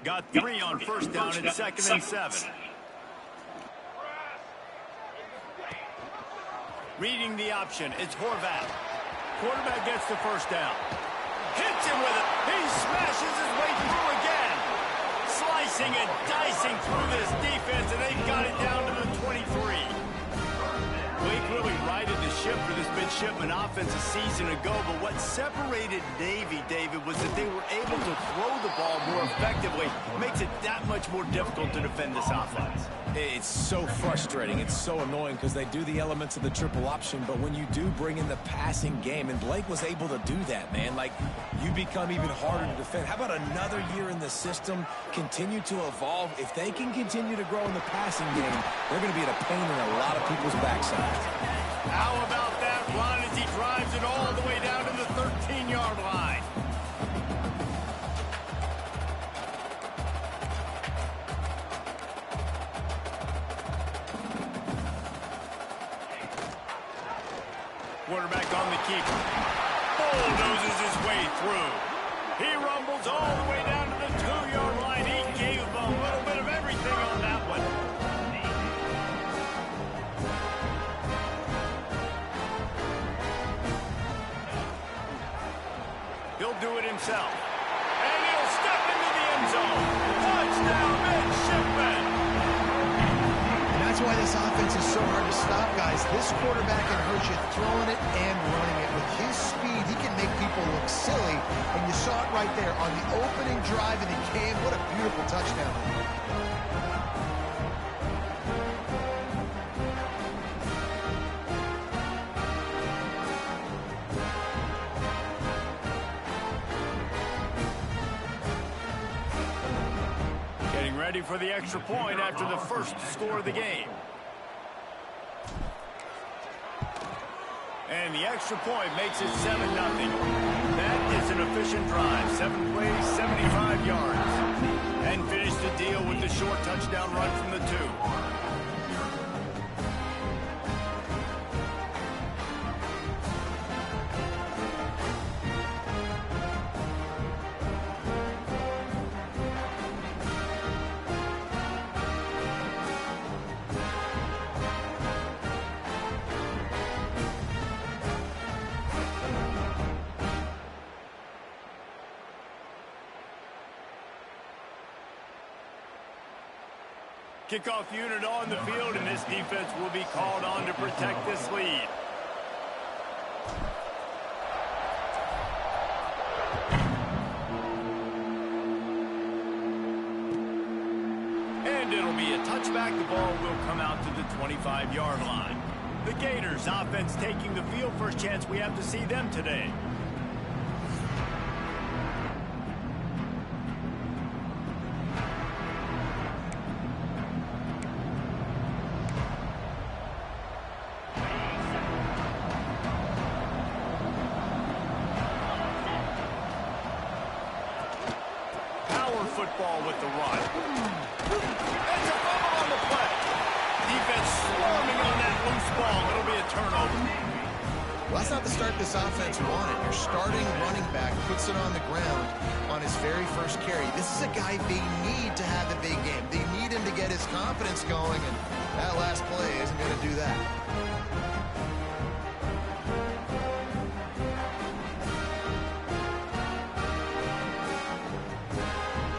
Got 3 on first down and 2nd and 7. Reading the option, it's Horvath. Quarterback gets the first down. Hits him with it. He smashes his way through again. Slicing and dicing through this defense, and they've got it down to the 23. Blake really righted the ship for this midshipman offense a season ago, but what separated Navy, David, was that they were able to throw the ball more effectively. Makes it that much more difficult to defend this offense. It's so frustrating. It's so annoying because they do the elements of the triple option, but when you do bring in the passing game, and Blake was able to do that, man, like, you become even harder to defend. How about another year in the system, continue to evolve? If they can continue to grow in the passing game, they're going to be at a pain in a lot of people's backsides. How about that run as he drives it all the way down to the 13-yard line? Quarterback on the keeper. Bulldozes his way through. He rumbles all the way down to the 2-yard line. He gave a little bit of everything on that one. He'll do it himself. And he'll step into the end zone. Touchdown, midshipman! That's why this offense is so hard to stop, guys. This quarterback can hurt you throwing it and running it. With his speed, he can make people look silly. And you saw it right there on the opening drive, and it came. What a beautiful touchdown. Ready for the extra point after the first score of the game. And the extra point makes it 7-0. That is an efficient drive. 7 plays, 75 yards. And finish the deal with the short touchdown run from the 2. Kickoff unit on the field, and this defense will be called on to protect this lead. And it'll be a touchback. The ball will come out to the 25-yard line. The Gators offense taking the field. First chance we have to see them today. Football with the run. That's a fumble on the play. Defense swarming on that loose ball. It'll be a turnover. Well, that's not the start this offense wanted. Your starting running back puts it on the ground on his very first carry. This is a guy they need to have a big game. They need him to get his confidence going, and that last play isn't going to do that.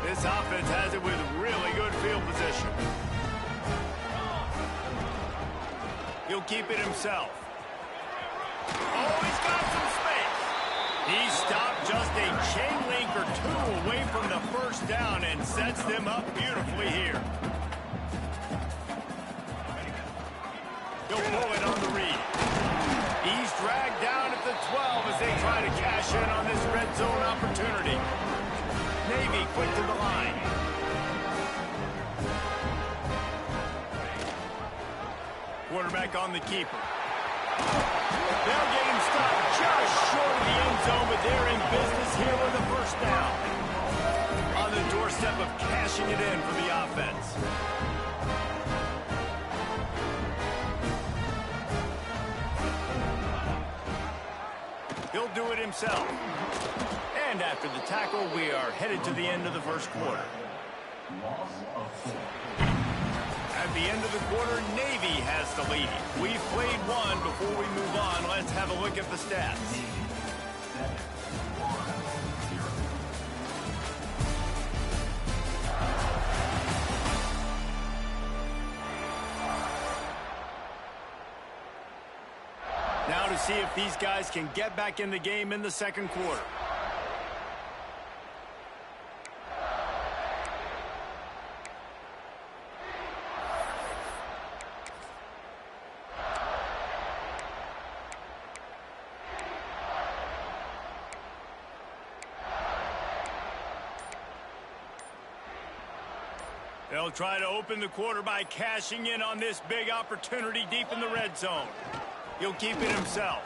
This offense has it with really good field position. He'll keep it himself. Oh, he's got some space. He stopped just a chain link or 2 away from the first down and sets them up beautifully here. He'll pull it on the read. He's dragged down at the 12 as they try to cash in on this red zone opportunity. Navy quick to the line. Quarterback on the keeper. They'll get him stopped just short of the end zone, but they're in business here with a first down. On the doorstep of cashing it in for the offense. He'll do it himself. And after the tackle, we are headed to the end of the first quarter. At the end of the quarter, Navy has the lead. We've played one. Before we move on, let's have a look at the stats. Now to see if these guys can get back in the game in the second quarter. They'll try to open the quarter by cashing in on this big opportunity deep in the red zone. He'll keep it himself.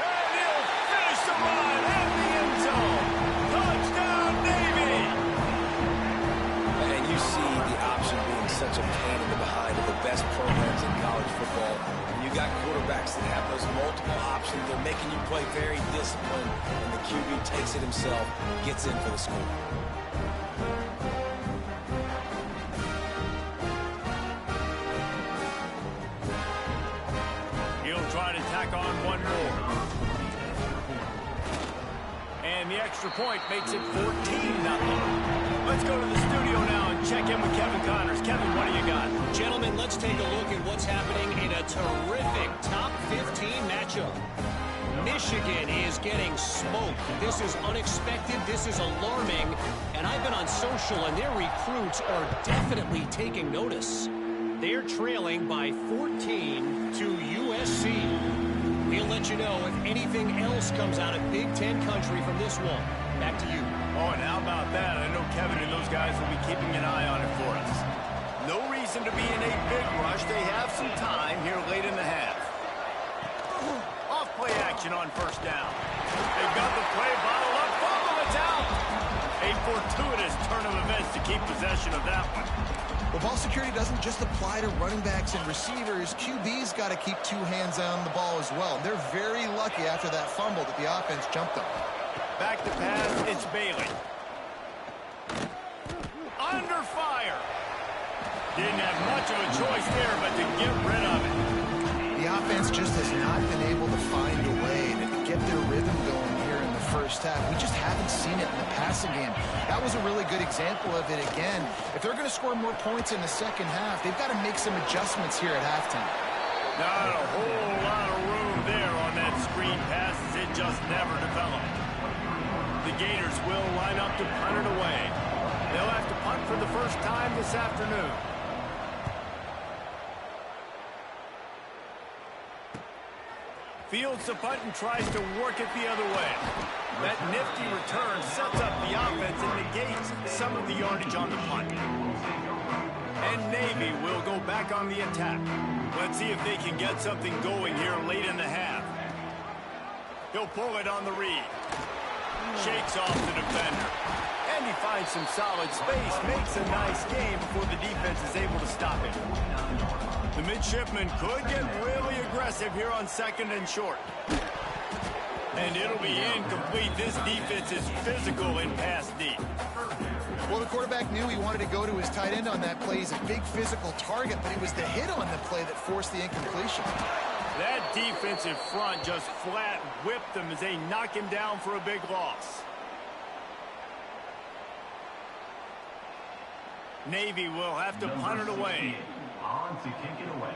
And he'll finish the run in the end zone. Touchdown, Navy! And you see the option being such a pain in the behind of the best programs in college football. When you got quarterbacks that have those multiple options, they're making you play very disciplined, and the QB takes it himself, gets in for the score. Try to tack on one more. And the extra point makes it 14-0. Let's go to the studio now and check in with Kevin Connors. Kevin, what do you got? Gentlemen, let's take a look at what's happening in a terrific top 15 matchup. Michigan is getting smoked. This is unexpected. This is alarming. And I've been on social, and their recruits are definitely taking notice. They're trailing by 14 to USC. We'll let you know if anything else comes out of Big Ten country from this one. Back to you. Oh, and how about that? I know Kevin and those guys will be keeping an eye on it for us. No reason to be in a big rush. They have some time here late in the half. Off play action on first down. They've got the play, bottle up, fumble, it's out. A fortuitous turn of events to keep possession of that one. Well, ball security doesn't just apply to running backs and receivers. QB's got to keep two hands on the ball as well. They're very lucky after that fumble that the offense jumped them. Back to pass, it's Bailey. Under fire. Didn't have much of a choice there, but to get rid of it. The offense just has not been able to find a way to get their rhythm going here in the first half. We just haven't seen it in the passing game. That was a really good example of it again. If they're going to score more points in the second half, they've got to make some adjustments here at halftime. Not a whole lot of room there on that screen pass as it just never developed. The Gators will line up to punt it away. They'll have to punt for the first time this afternoon. Fields the punt and tries to work it the other way. That nifty return sets up the offense and negates some of the yardage on the punt. And Navy will go back on the attack. Let's see if they can get something going here late in the half. He'll pull it on the read. Shakes off the defender. And he finds some solid space. Makes a nice game before the defense is able to stop it. The midshipman could get really aggressive here on second and short. And it'll be incomplete. This defense is physical in pass deep. Well, the quarterback knew he wanted to go to his tight end on that play. He's a big physical target, but it was the hit on the play that forced the incompletion. That defensive front just flat whipped them as they knock him down for a big loss. Navy will have to punt it away. On to kick it away.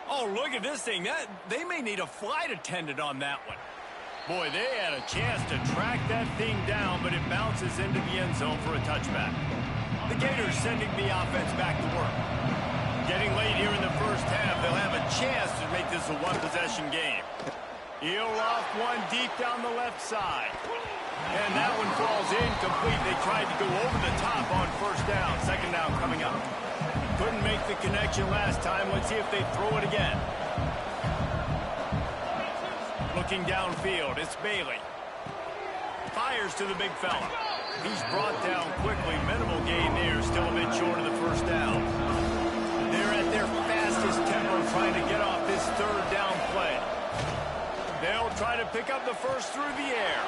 Oh, look at this thing. They may need a flight attendant on that one. Boy, they had a chance to track that thing down, but it bounces into the end zone for a touchback. The Gators sending the offense back to work. Getting late here in the first half, they'll have a chance to make this a one-possession game. He'll off one deep down the left side. And that one falls incomplete. They tried to go over the top on first down. Second down coming up. Couldn't make the connection last time. Let's see if they throw it again. Looking downfield, it's Bailey. Fires to the big fella. He's brought down quickly. Minimal gain there. Still a bit short of the first down. They're at their fastest tempo trying to get off this third down play. They'll try to pick up the first through the air.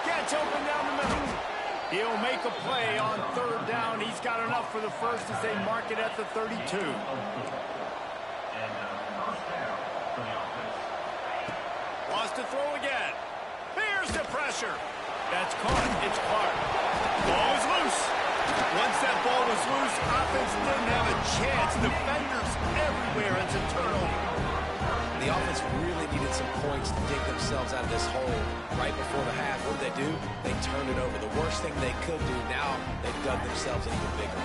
Gets open down the middle. He'll make a play on third down. He's got enough for the first as they mark it at the 32. Wants to throw again. Here's the pressure. That's caught. It's Clark. Ball is loose. Once that ball was loose, offense didn't have a chance. Defenders everywhere. It's a turnover. The offense really needed some points to dig themselves out of this hole right before the half. What did they do? They turned it over. The worst thing they could do, now they've dug themselves in even bigger.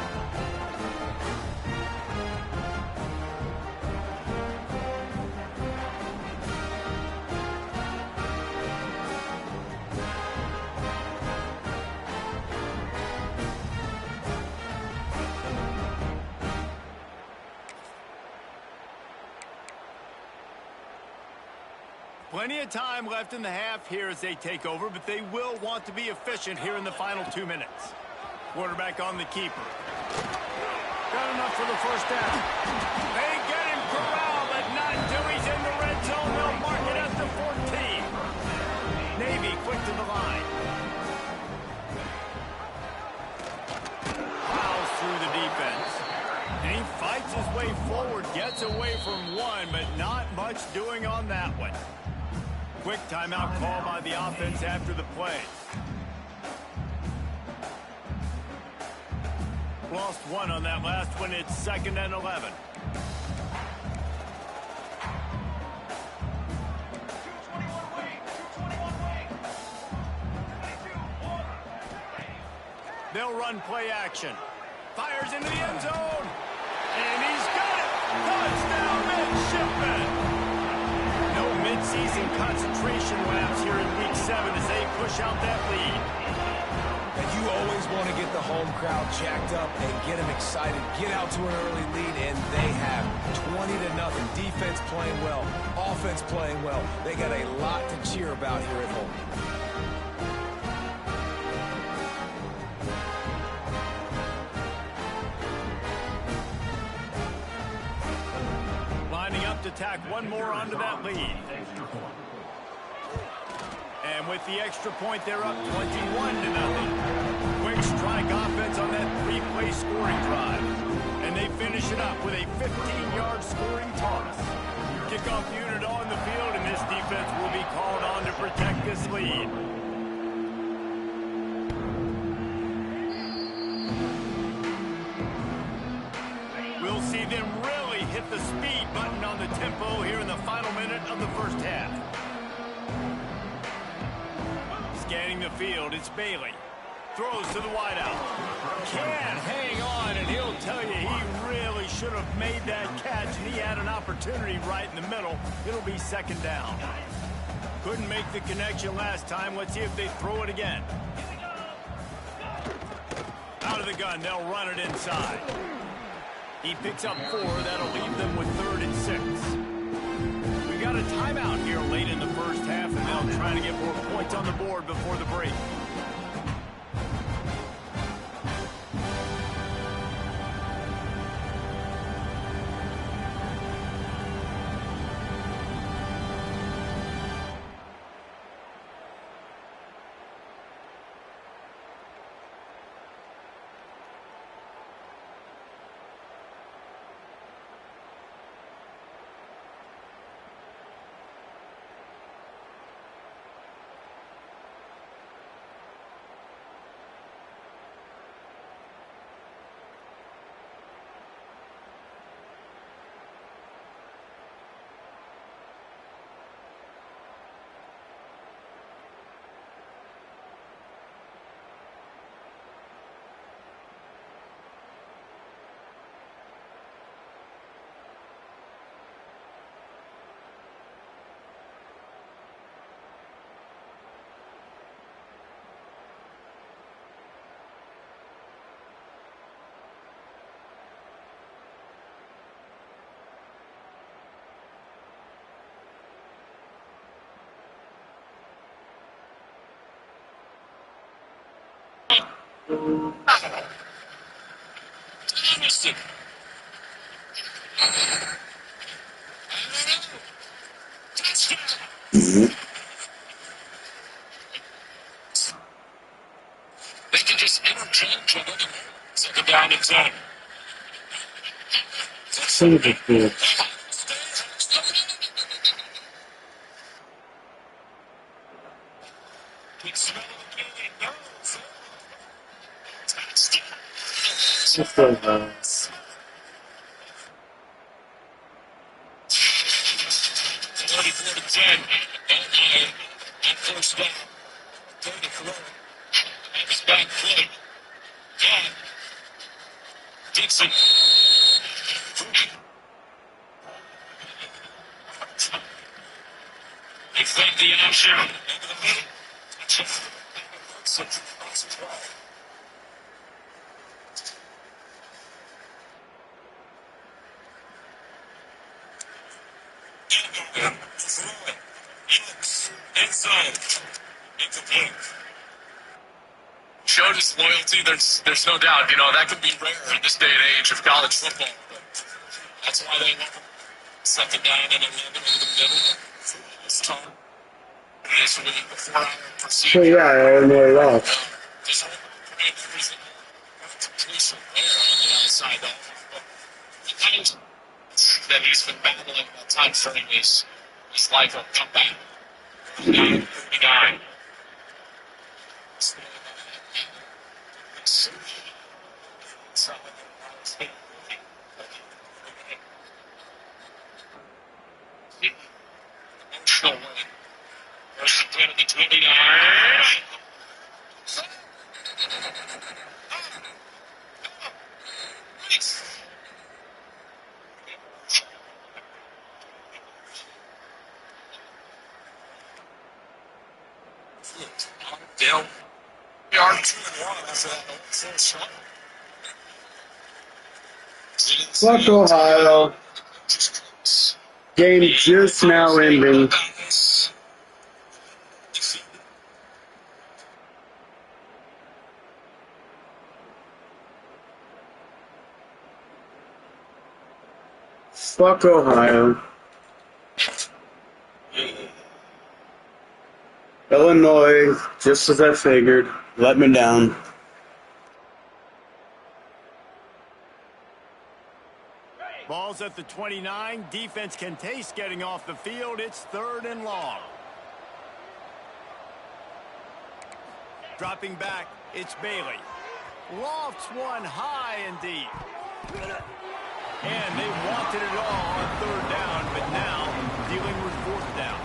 Plenty of time left in the half here as they take over, but they will want to be efficient here in the final 2 minutes. Quarterback on the keeper. Got enough for the first down. They get him corralled, but not until he's in the red zone. They'll mark it at the 14. Navy quick to the line. Fouls through the defense. And he fights his way forward, gets away from one, but not much doing on that one. Quick timeout call by the offense after the play. Lost one on that last one. It's 2nd and 11. They'll run play action. Fires into the end zone. And he's got it. Touchdown, midshipman. No mid-season concentration laps here in Week 7 as they push out that lead. And you always want to get the home crowd jacked up and get them excited. Get out to an early lead, and they have 20-0. Defense playing well. Offense playing well. They got a lot to cheer about here at home. To tack one more onto that lead. And with the extra point, they're up 21-0. Quick strike offense on that 3-play scoring drive. And they finish it up with a 15-yard scoring toss. Kickoff unit on the field, and this defense will be called on to protect this lead. We'll see them really hit the speed button on the tempo here in the final minute of the first half. Scanning the field, it's Bailey. Throws to the wideout. Can't hang on, and he'll tell you he really should have made that catch, and he had an opportunity right in the middle. It'll be 2nd down. Couldn't make the connection last time. Let's see if they throw it again. Out of the gun, they'll run it inside. He picks up 4. That'll leave them with 3rd and 6. We got a timeout here late in the first half, and they'll try to get more points on the board before the break. Dynasty. They can just interchange on it. Second down and 10. Son of a bitch. Let's go, man. 34 to 10. And first down. 34. And his back foot. And Dixon. They fake the option. Over the middle. Inside. Incomplete. Showed his loyalty. There's no doubt. You know, that could be rare in this day and age of college football. But that's why they want second down and 11 over the middle. This time. This week, before So yeah, Illinois lost. this whole everything completion there on the outside. The times that he's been battling that time frame, his life will come back. 39. Emotional win. First and 10 at the 29. Dale, we are 2-1 after that first shot. Fuck Ohio. Game just now ending. Fuck Ohio. Illinois, just as I figured, let me down. Ball's at the 29. Defense can taste getting off the field. It's 3rd and long. Dropping back, it's Bailey. Lofts one high and deep. And they wanted it all on 3rd down, but now dealing with 4th down.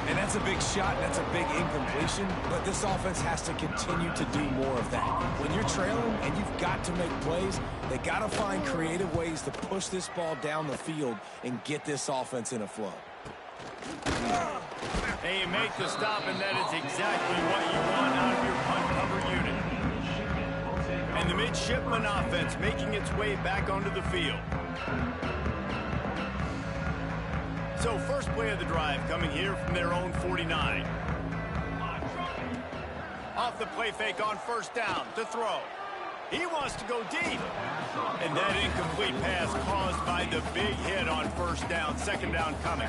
And that's a big shot, that's a big incompletion, but this offense has to continue to do more of that. When you're trailing and you've got to make plays, they got to find creative ways to push this ball down the field and get this offense in a flow. And you make the stop, and that is exactly what you want out of your punt cover unit. And the midshipman offense making its way back onto the field. So first play of the drive coming here from their own 49. Off the play fake on 1st down to throw. He wants to go deep. And that incomplete pass caused by the big hit on 1st down. 2nd down coming.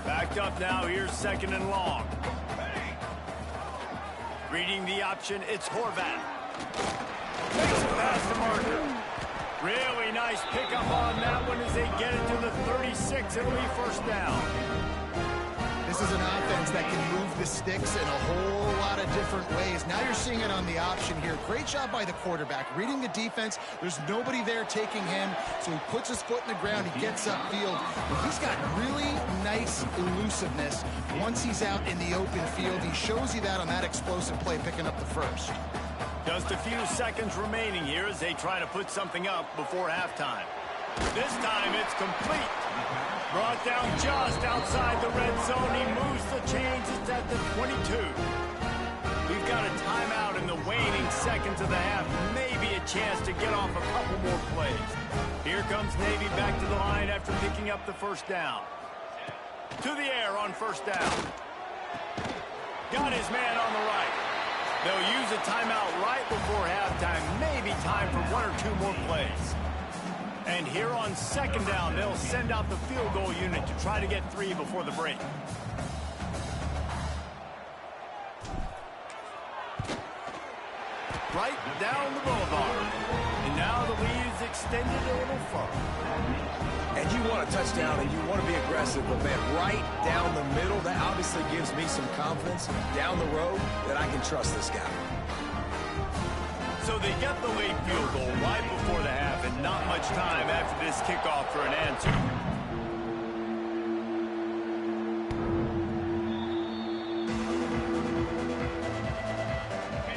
Backed up now. Here's 2nd and long. Reading the option, it's Horvath. Makes a pass to Martin. Really nice pickup on that one as they get it to the 36. It'll be 1st down. This is an offense that can move the sticks in a whole lot of different ways. Now you're seeing it on the option here. Great job by the quarterback. Reading the defense. There's nobody there taking him, so he puts his foot in the ground. He gets upfield. But he's got really nice elusiveness once he's out in the open field. He shows you that on that explosive play, picking up the 1st. Just a few seconds remaining here as they try to put something up before halftime. This time it's complete. Brought down just outside the red zone. He moves the chains. It's at the 22. We've got a timeout in the waning seconds of the half. Maybe a chance to get off a couple more plays. Here comes Navy back to the line after picking up the 1st down. To the air on 1st down. Got his man on the right. They'll use a timeout right before halftime. Maybe time for 1 or 2 more plays. And here on second down, they'll send out the field goal unit to try to get 3 before the break. Right down the boulevard. And now the lead is extended a little further. And you want a touchdown and you want to be aggressive, but man, right down the middle, that obviously gives me some confidence down the road that I can trust this guy. So they get the late field goal right before the half, and not much time after this kickoff for an answer.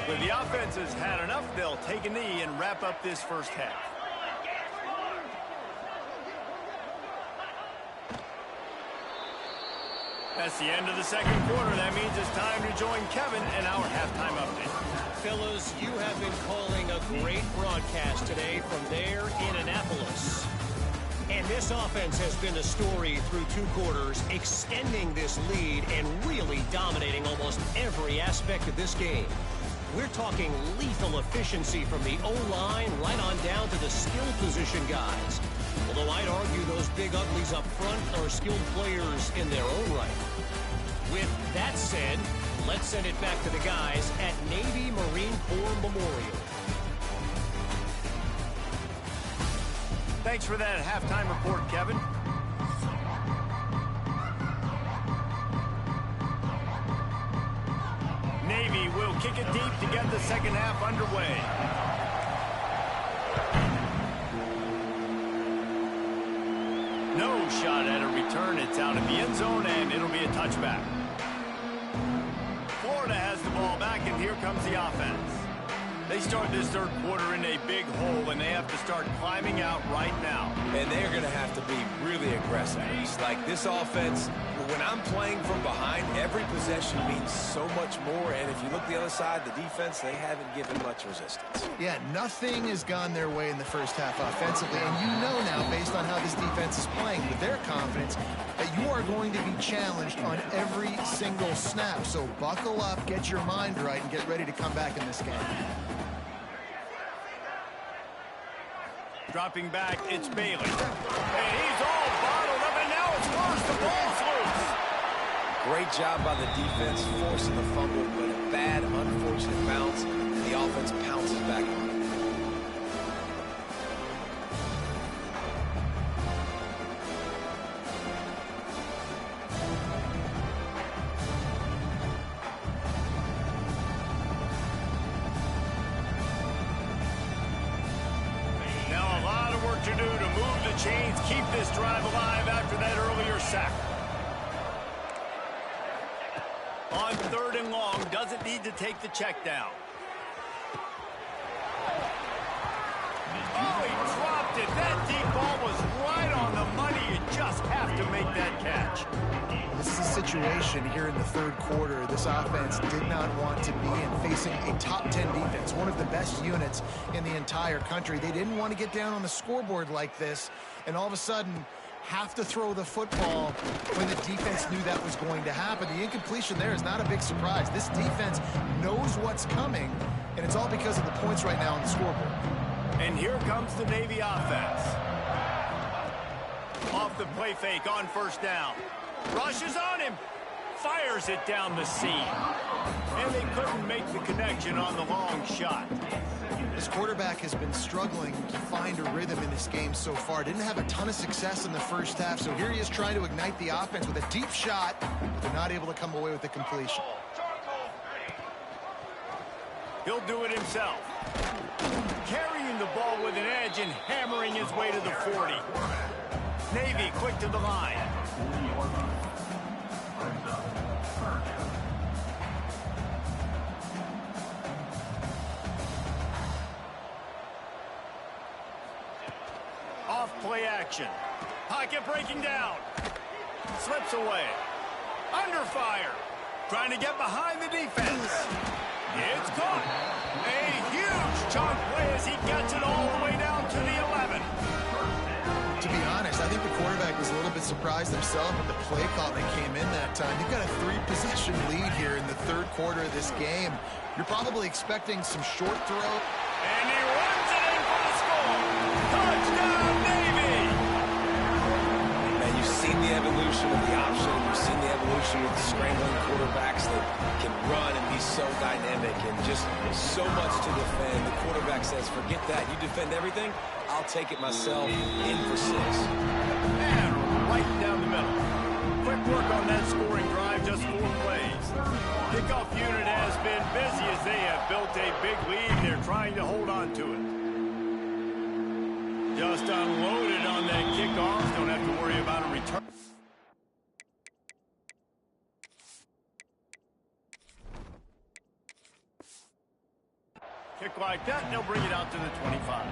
When the offense has had enough, they'll take a knee and wrap up this first half. That's the end of the second quarter. That means it's time to join Kevin in our halftime update. Fellas, you have been calling a great broadcast today from there in Annapolis. And this offense has been the story through 2 quarters, extending this lead and really dominating almost every aspect of this game. We're talking lethal efficiency from the O-line right on down to the skill position guys. Although I'd argue those big uglies up front are skilled players in their own right. With that said, let's send it back to the guys at Navy Marine Corps Memorial. Thanks for that halftime report, Kevin. Navy will kick it deep to get the second half underway. No shot at a return. It's out in the end zone, and it'll be a touchback. Florida has the ball back, and here comes the offense. They start this third quarter in a big hole, and they have to start climbing out right now. And they're going to have to be really aggressive. It's like this offense, when I'm playing from behind, every possession means so much more. And if you look the other side, the defense, they haven't given much resistance. Yeah, nothing has gone their way in the first half offensively. And you know now, based on how this defense is playing, with their confidence, that you are going to be challenged on every single snap. So buckle up, get your mind right, and get ready to come back in this game. Dropping back, it's Bailey. And he's all bottled up, and now it's worse. The ball's loose. Great job by the defense, forcing the fumble, but a bad, unfortunate bounce, and the offense pounces back on it. To do to move the chains, keep this drive alive after that earlier sack. On 3rd and long, doesn't need to take the check down. Oh, he dropped it. That deep ball was right on the money. You just have to make that catch. This is a situation here in the third quarter this offense did not want to be in, facing a top 10 defense, one of the best units in the entire country. They didn't want to get down on the scoreboard like this and all of a sudden have to throw the football when the defense knew that was going to happen. The incompletion there is not a big surprise. This defense knows what's coming, and it's all because of the points right now on the scoreboard. And here comes the Navy offense. Off the play fake on 1st down. Rushes on him. Fires it down the seam. And they couldn't make the connection on the long shot. This quarterback has been struggling to find a rhythm in this game so far. Didn't have a ton of success in the first half, so here he is trying to ignite the offense with a deep shot, but they're not able to come away with the completion. He'll do it himself. Carrying the ball with an edge and hammering his way to the 40. Navy quick to the line. Off play action. Pocket breaking down. Slips away. Under fire. Trying to get behind the defense. It's caught. A huge chunk play as he gets it all the way down to the 11. To be honest, I think the quarterback was a little bit surprised himself with the play call that came in that time. You've got a 3-possession lead here in in the third quarter of this game. You're probably expecting some short throw. And he runs it in for the score. Touchdown, Navy! Man, you've seen the evolution of the option. You've seen the evolution of the scrambling quarterbacks that can run and be so dynamic and just so much to defend. The quarterback says, forget that. You defend everything, I'll take it myself. In for 6. And right down the middle. Quick work on that scoring drive, just 4 plays. Kickoff unit has been busy as they have built a big lead. They're trying to hold on to it. Just unloaded on that kickoff. Don't have to worry about a return. Kick like that, they'll bring it out to the 25.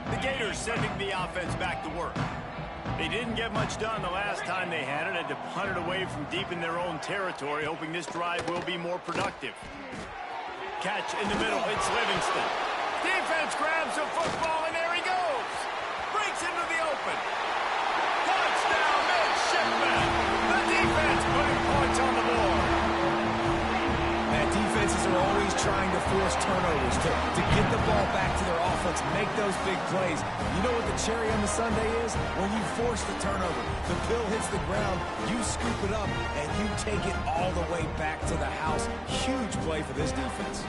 The Gators sending the offense back to work. They didn't get much done the last time they had it. Had to punt it away from deep in their own territory, hoping this drive will be more productive. Catch in the middle. It's Livingston. Defense grabs the football, and there he goes. Breaks into the open. Touchdown, midshipman. The defense putting points on the board. Man, defenses are always trying to force turnovers, to get the ball back to their offense, make those big plays. You know what the cherry on the sundae is? When you force the turnover, the pill hits the ground, you scoop it up, and you take it all the way back to the house. Huge play for this defense.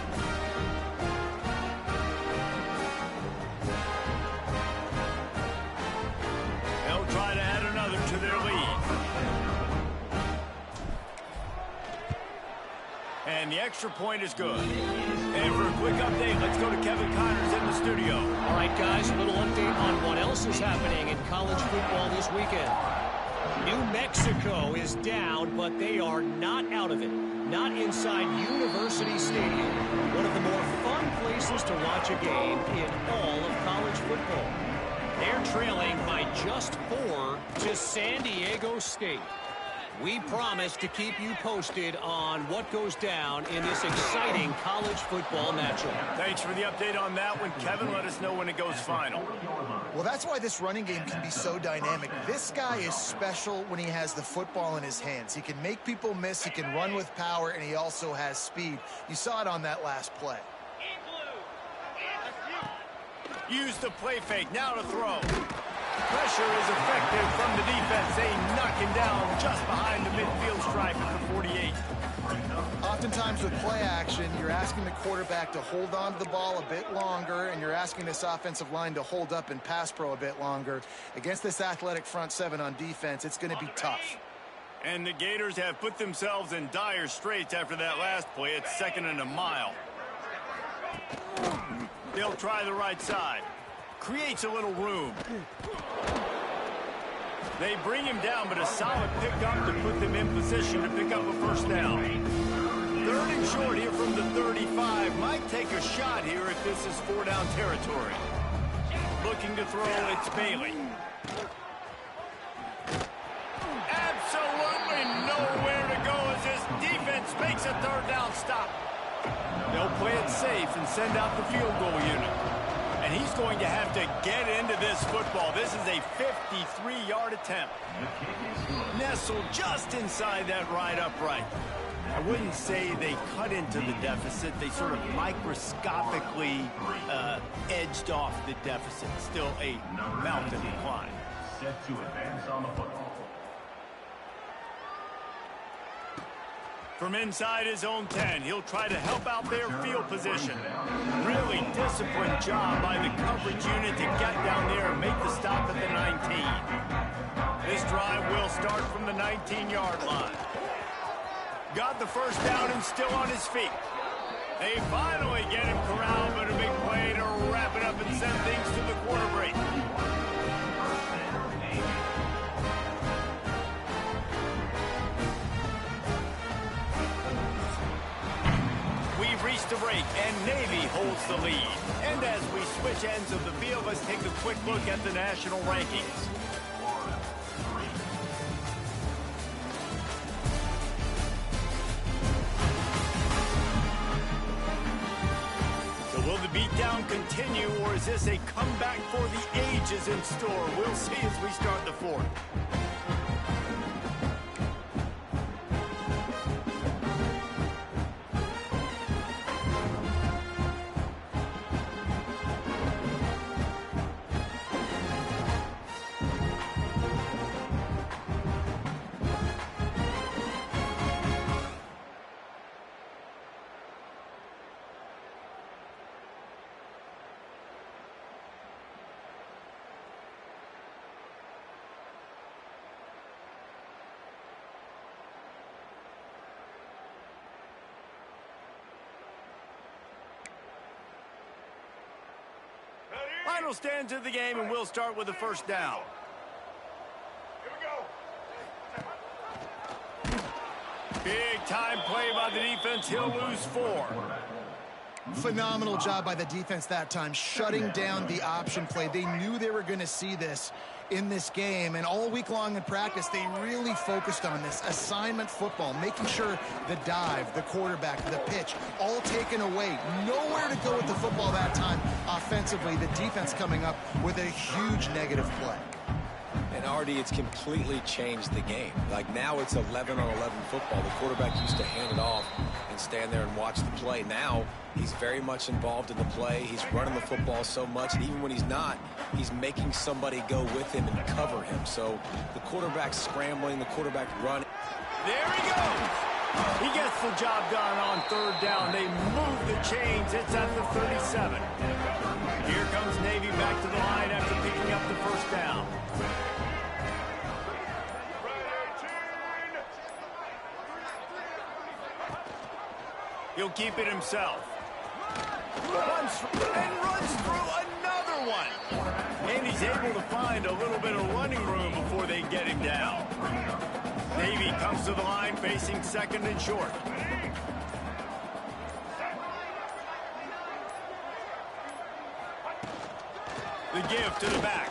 They'll try to add another to their lead. And the extra point is good. And for a quick update, let's go to Kevin Connors in the studio. All right, guys, a little update on what else is happening in college football this weekend. New Mexico is down, but they are not out of it. Not inside University Stadium, one of the more fun places to watch a game in all of college football. They're trailing by just 4 to San Diego State. We promise to keep you posted on what goes down in this exciting college football matchup. Thanks for the update on that one, Kevin. Let us know when it goes final. Well, that's why this running game can be so dynamic. This guy is special when he has the football in his hands. He can make people miss, he can run with power, and he also has speed. You saw it on that last play. Use the play fake, now to throw. Pressure is effective from the defense. They knock him down just behind the midfield stripe at the 48. Oftentimes with play action, you're asking the quarterback to hold on to the ball a bit longer, and you're asking this offensive line to hold up in pass pro a bit longer. Against this athletic front 7 on defense, it's going to be tough. And the Gators have put themselves in dire straits after that last play. It's 2nd and a mile. They'll try the right side. Creates a little room. They bring him down, but a solid pickup to put them in position to pick up a first down. 3rd and short here from the 35. Might take a shot here if this is 4-down territory. Looking to throw, it's Bailey. Absolutely nowhere to go as this defense makes a 3rd down stop. They'll play it safe and send out the field goal unit. And he's going to have to get into this football. This is a 53-yard attempt. Nestled just inside that right upright. I wouldn't say they cut into the deficit. They sort of microscopically edged off the deficit. Still a mountain to climb. Set to advance on the football. From inside his own 10, he'll try to help out their field position. Really disciplined job by the coverage unit to get down there and make the stop at the 19. This drive will start from the 19-yard line. Got the first down and still on his feet. They finally get him corralled, but a big play to wrap it up and send things to the quarter break. We've reached a break, and Navy holds the lead. And as we switch ends of the field, let's take a quick look at the national rankings. So will the beatdown continue, or is this a comeback for the ages in store? We'll see as we start the 4th. will stand to the game, and we'll start with the first down. Big time play by the defense. He'll lose 4. Phenomenal job by the defense that time, shutting down the option play. They knew they were going to see this in this game, and all week long in practice, they really focused on this assignment football, making sure the dive, the quarterback, the pitch, all taken away. Nowhere to go with the football that time offensively. The defense coming up with a huge negative play. And Artie, it's completely changed the game. Like now it's 11-on-11 football. The quarterback used to hand it off and stand there and watch the play. Now he's very much involved in the play. He's running the football so much, and even when he's not, he's making somebody go with him and cover him. So the quarterback's scrambling, the quarterback running. There he goes. He gets the job done on 3rd down. They move the chains. It's at the 37. Here comes Navy back to the line after picking up the first down. He'll keep it himself. Runs through another one. And he's able to find a little bit of running room before they get him down. Navy comes to the line facing 2nd and short. The give to the back.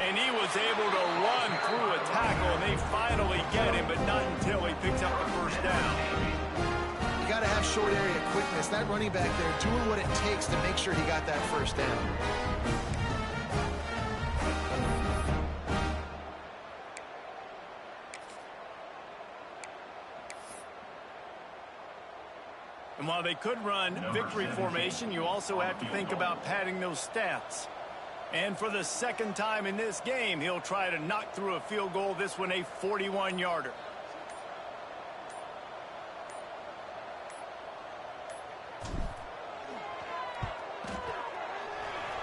And he was able to run through a tackle, and they finally get him, but not until he picks up the first down. Got to have short area quickness. That running back there doing what it takes to make sure he got that first down. And while they could run victory formation, you also have to think about padding those stats. And for the 2nd time in this game, he'll try to knock through a field goal, this one a 41-yarder.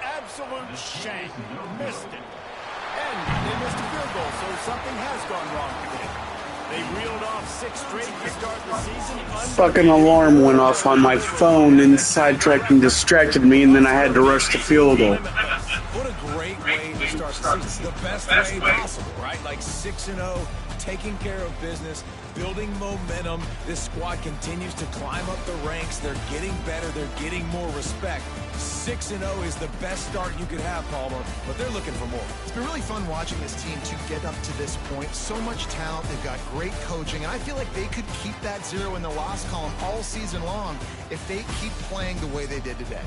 Absolute shank. Missed it. And they missed a field goal, so something has gone wrong for them. They reeled off 6 straight to start the season. Fucking alarm went off on my phone and sidetracked and distracted me, and then I had to rush the field goal. What a great way to start the season. It's the best way possible, right? Like 6-0, taking care of business, building momentum. This squad continues to climb up the ranks. They're getting better. They're getting more respect. 6-0 is the best start you could have, Palmer, but they're looking for more. It's been really fun watching this team to get up to this point. So much talent. They've got great coaching, and I feel like they could keep that 0 in the loss column all season long if they keep playing the way they did today.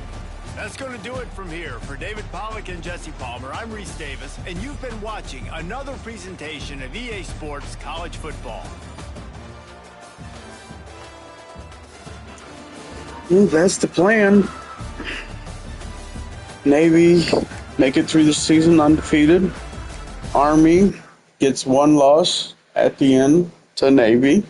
That's going to do it from here. For David Pollack and Jesse Palmer, I'm Reese Davis, and you've been watching another presentation of EA Sports College Football. Well, that's the plan. Navy make it through the season undefeated. Army gets 1 loss at the end to Navy.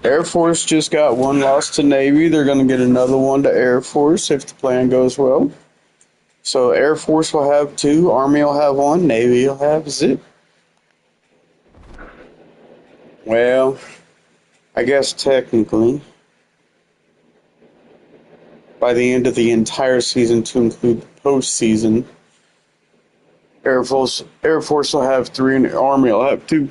Air Force just got 1 loss to Navy. They're going to get another one to Air Force if the plan goes well. So Air Force will have 2, Army will have 1, Navy will have 0. Well, I guess technically, by the end of the entire season, to include the postseason, Air Force will have 3 and the Army will have 2.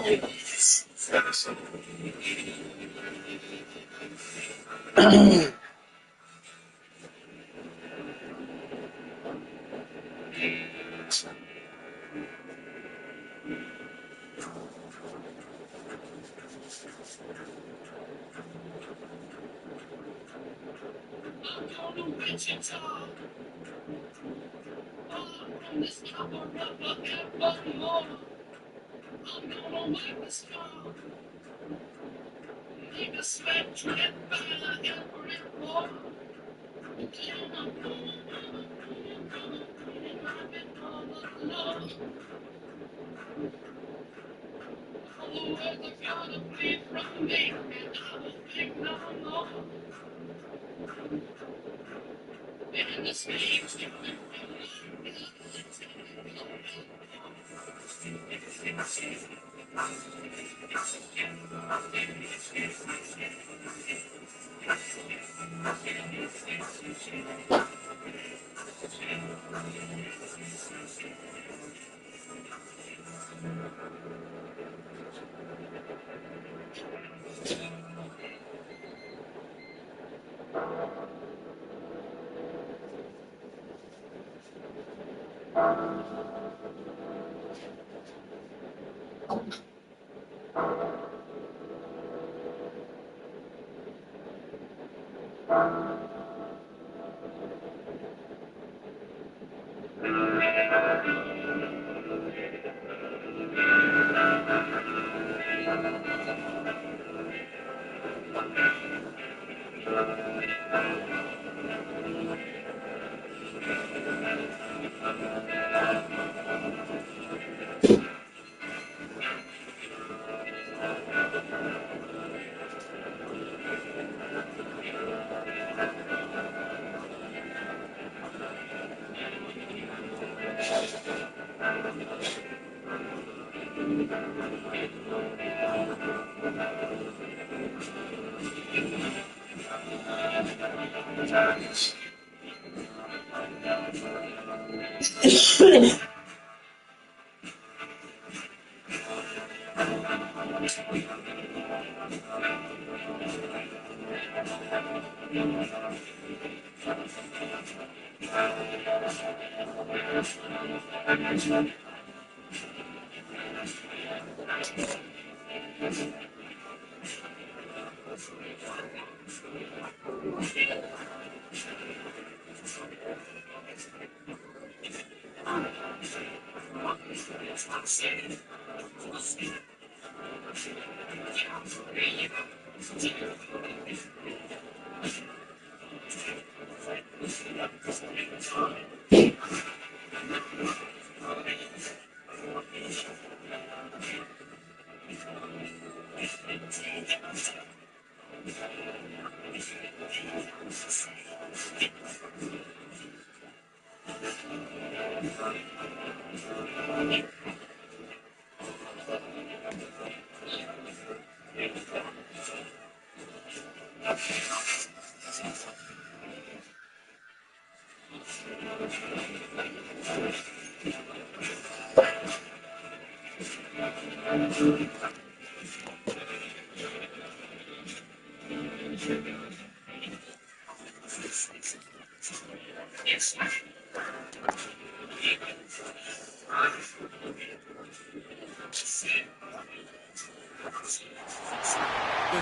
The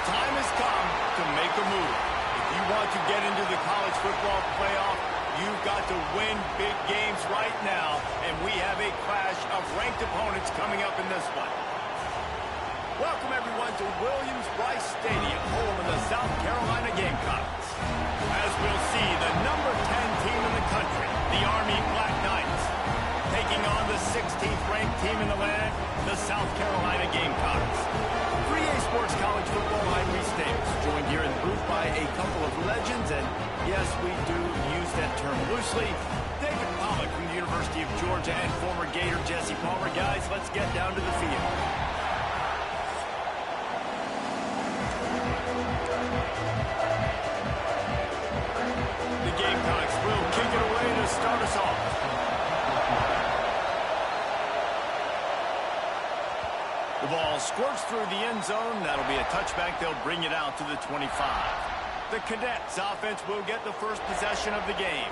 time has come to make a move. If you want to get into the college football playoff, you've got to win big games right now, and we have a clash of ranked opponents coming up in this one. Welcome, everyone, to Williams-Brice Stadium, home of the South Carolina Gamecocks. As we'll see, the number 10 team in the country, the Army Black Knights, taking on the 16th ranked team in the land, the South Carolina Gamecocks. 3A Sports College Football, I'm Reese Davis, joined here in the booth by a couple of legends, and yes, we do use that term loosely. David Pollock from the University of Georgia and former Gator Jesse Palmer. Guys, let's get down to the field. The Gamecocks will kick it away to start us off. The ball squirts through the end zone. That'll be a touchback. They'll bring it out to the 25. The Cadets offense will get the first possession of the game.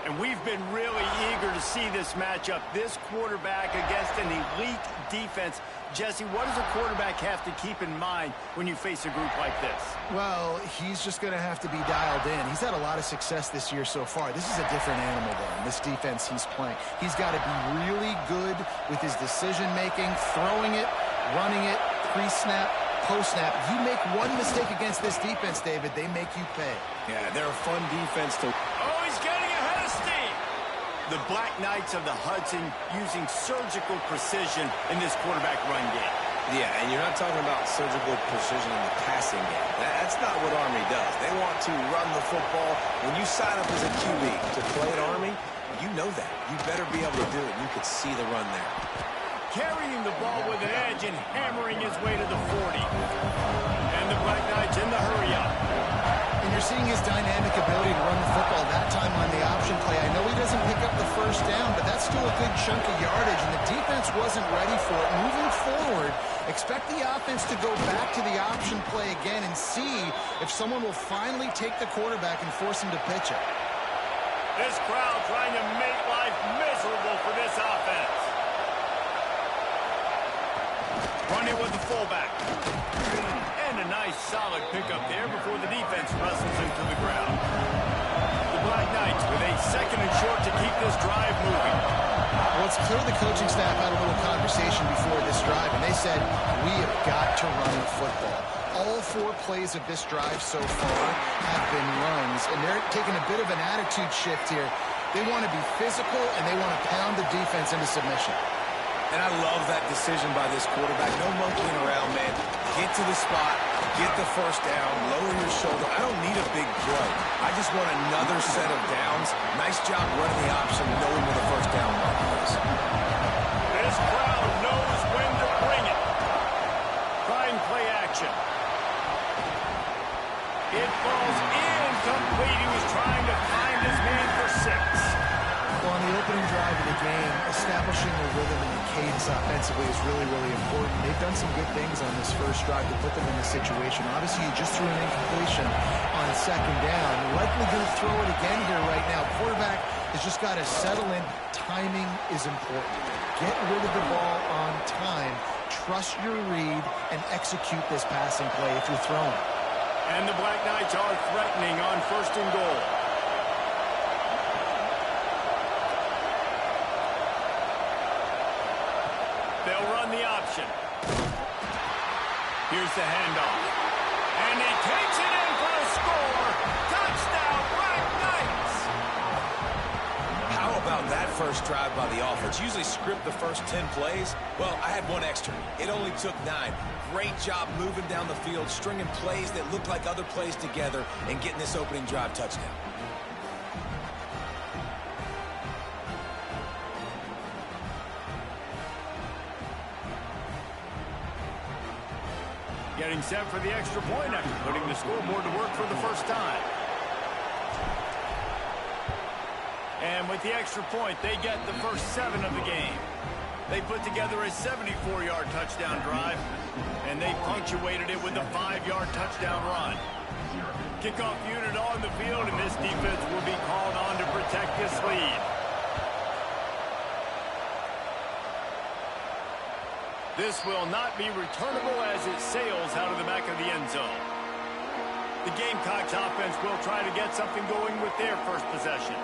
And we've been really eager to see this matchup. This quarterback against an elite defense. Jesse, what does a quarterback have to keep in mind when you face a group like this? Well, he's just going to have to be dialed in. He's had a lot of success this year so far. This is a different animal, though, in this defense he's playing. He's got to be really good with his decision-making, throwing it, running it, pre-snap, post-snap. You make one mistake against this defense, David, they make you pay. Yeah, they're a fun defense to... Oh, he's getting ahead of steam. The Black Knights of the Hudson using surgical precision in this quarterback run game. Yeah, and you're not talking about surgical precision in the passing game. That's not what Army does. They want to run the football. When you sign up as a QB to play at Army, you know that. You better be able to do it. You could see the run there. Carrying the ball with an edge and hammering his way to the 40. And the Black Knights in the hurry-up. And you're seeing his dynamic ability to run the football that time on the option play. I know he doesn't pick up the first down, but that's still a good chunk of yardage, and the defense wasn't ready for it. Moving forward, expect the offense to go back to the option play again and see if someone will finally take the quarterback and force him to pitch it. This crowd trying to make life miserable for this offense. Running with the fullback. And a nice solid pickup there before the defense wrestles him to the ground. The Black Knights with a second and short to keep this drive moving. Well, it's clear the coaching staff had a little conversation before this drive, and they said, we have got to run the football. All 4 plays of this drive so far have been runs, and they're taking a bit of an attitude shift here. They want to be physical, and they want to pound the defense into submission. And I love that decision by this quarterback. No monkeying around, man. Get to the spot, get the first down, lower your shoulder. I don't need a big play. I just want another set of downs. Nice job running the option, knowing where the first down marker is. This crowd knows when to bring it. Trying play action. It falls incomplete. He was trying to find his man for 6. Well, on the opening drive of the game, establishing the rhythm and the cadence offensively is really, really important. They've done some good things on this first drive to put them in this situation. Obviously, you just threw an incompletion on second down. Likely going to throw it again here right now. Quarterback has just got to settle in. Timing is important. Get rid of the ball on time. Trust your read and execute this passing play if you're throwing. And the Black Knights are threatening on first and goal. They'll run the option. Here's the handoff. And he takes it in for a score. Touchdown, Black Knights! How about that first drive by the offense? Usually script the first 10 plays. Well, I had one extra. It only took 9. Great job moving down the field, stringing plays that look like other plays together, and getting this opening drive touchdown. Getting set for the extra point after putting the scoreboard to work for the first time. And with the extra point, they get the first 7 of the game. They put together a 74-yard touchdown drive, and they punctuated it with a 5-yard touchdown run. Kickoff unit on the field, and this defense will be called on to protect this lead. This will not be returnable as it sails out of the back of the end zone. The Gamecocks offense will try to get something going with their first possession.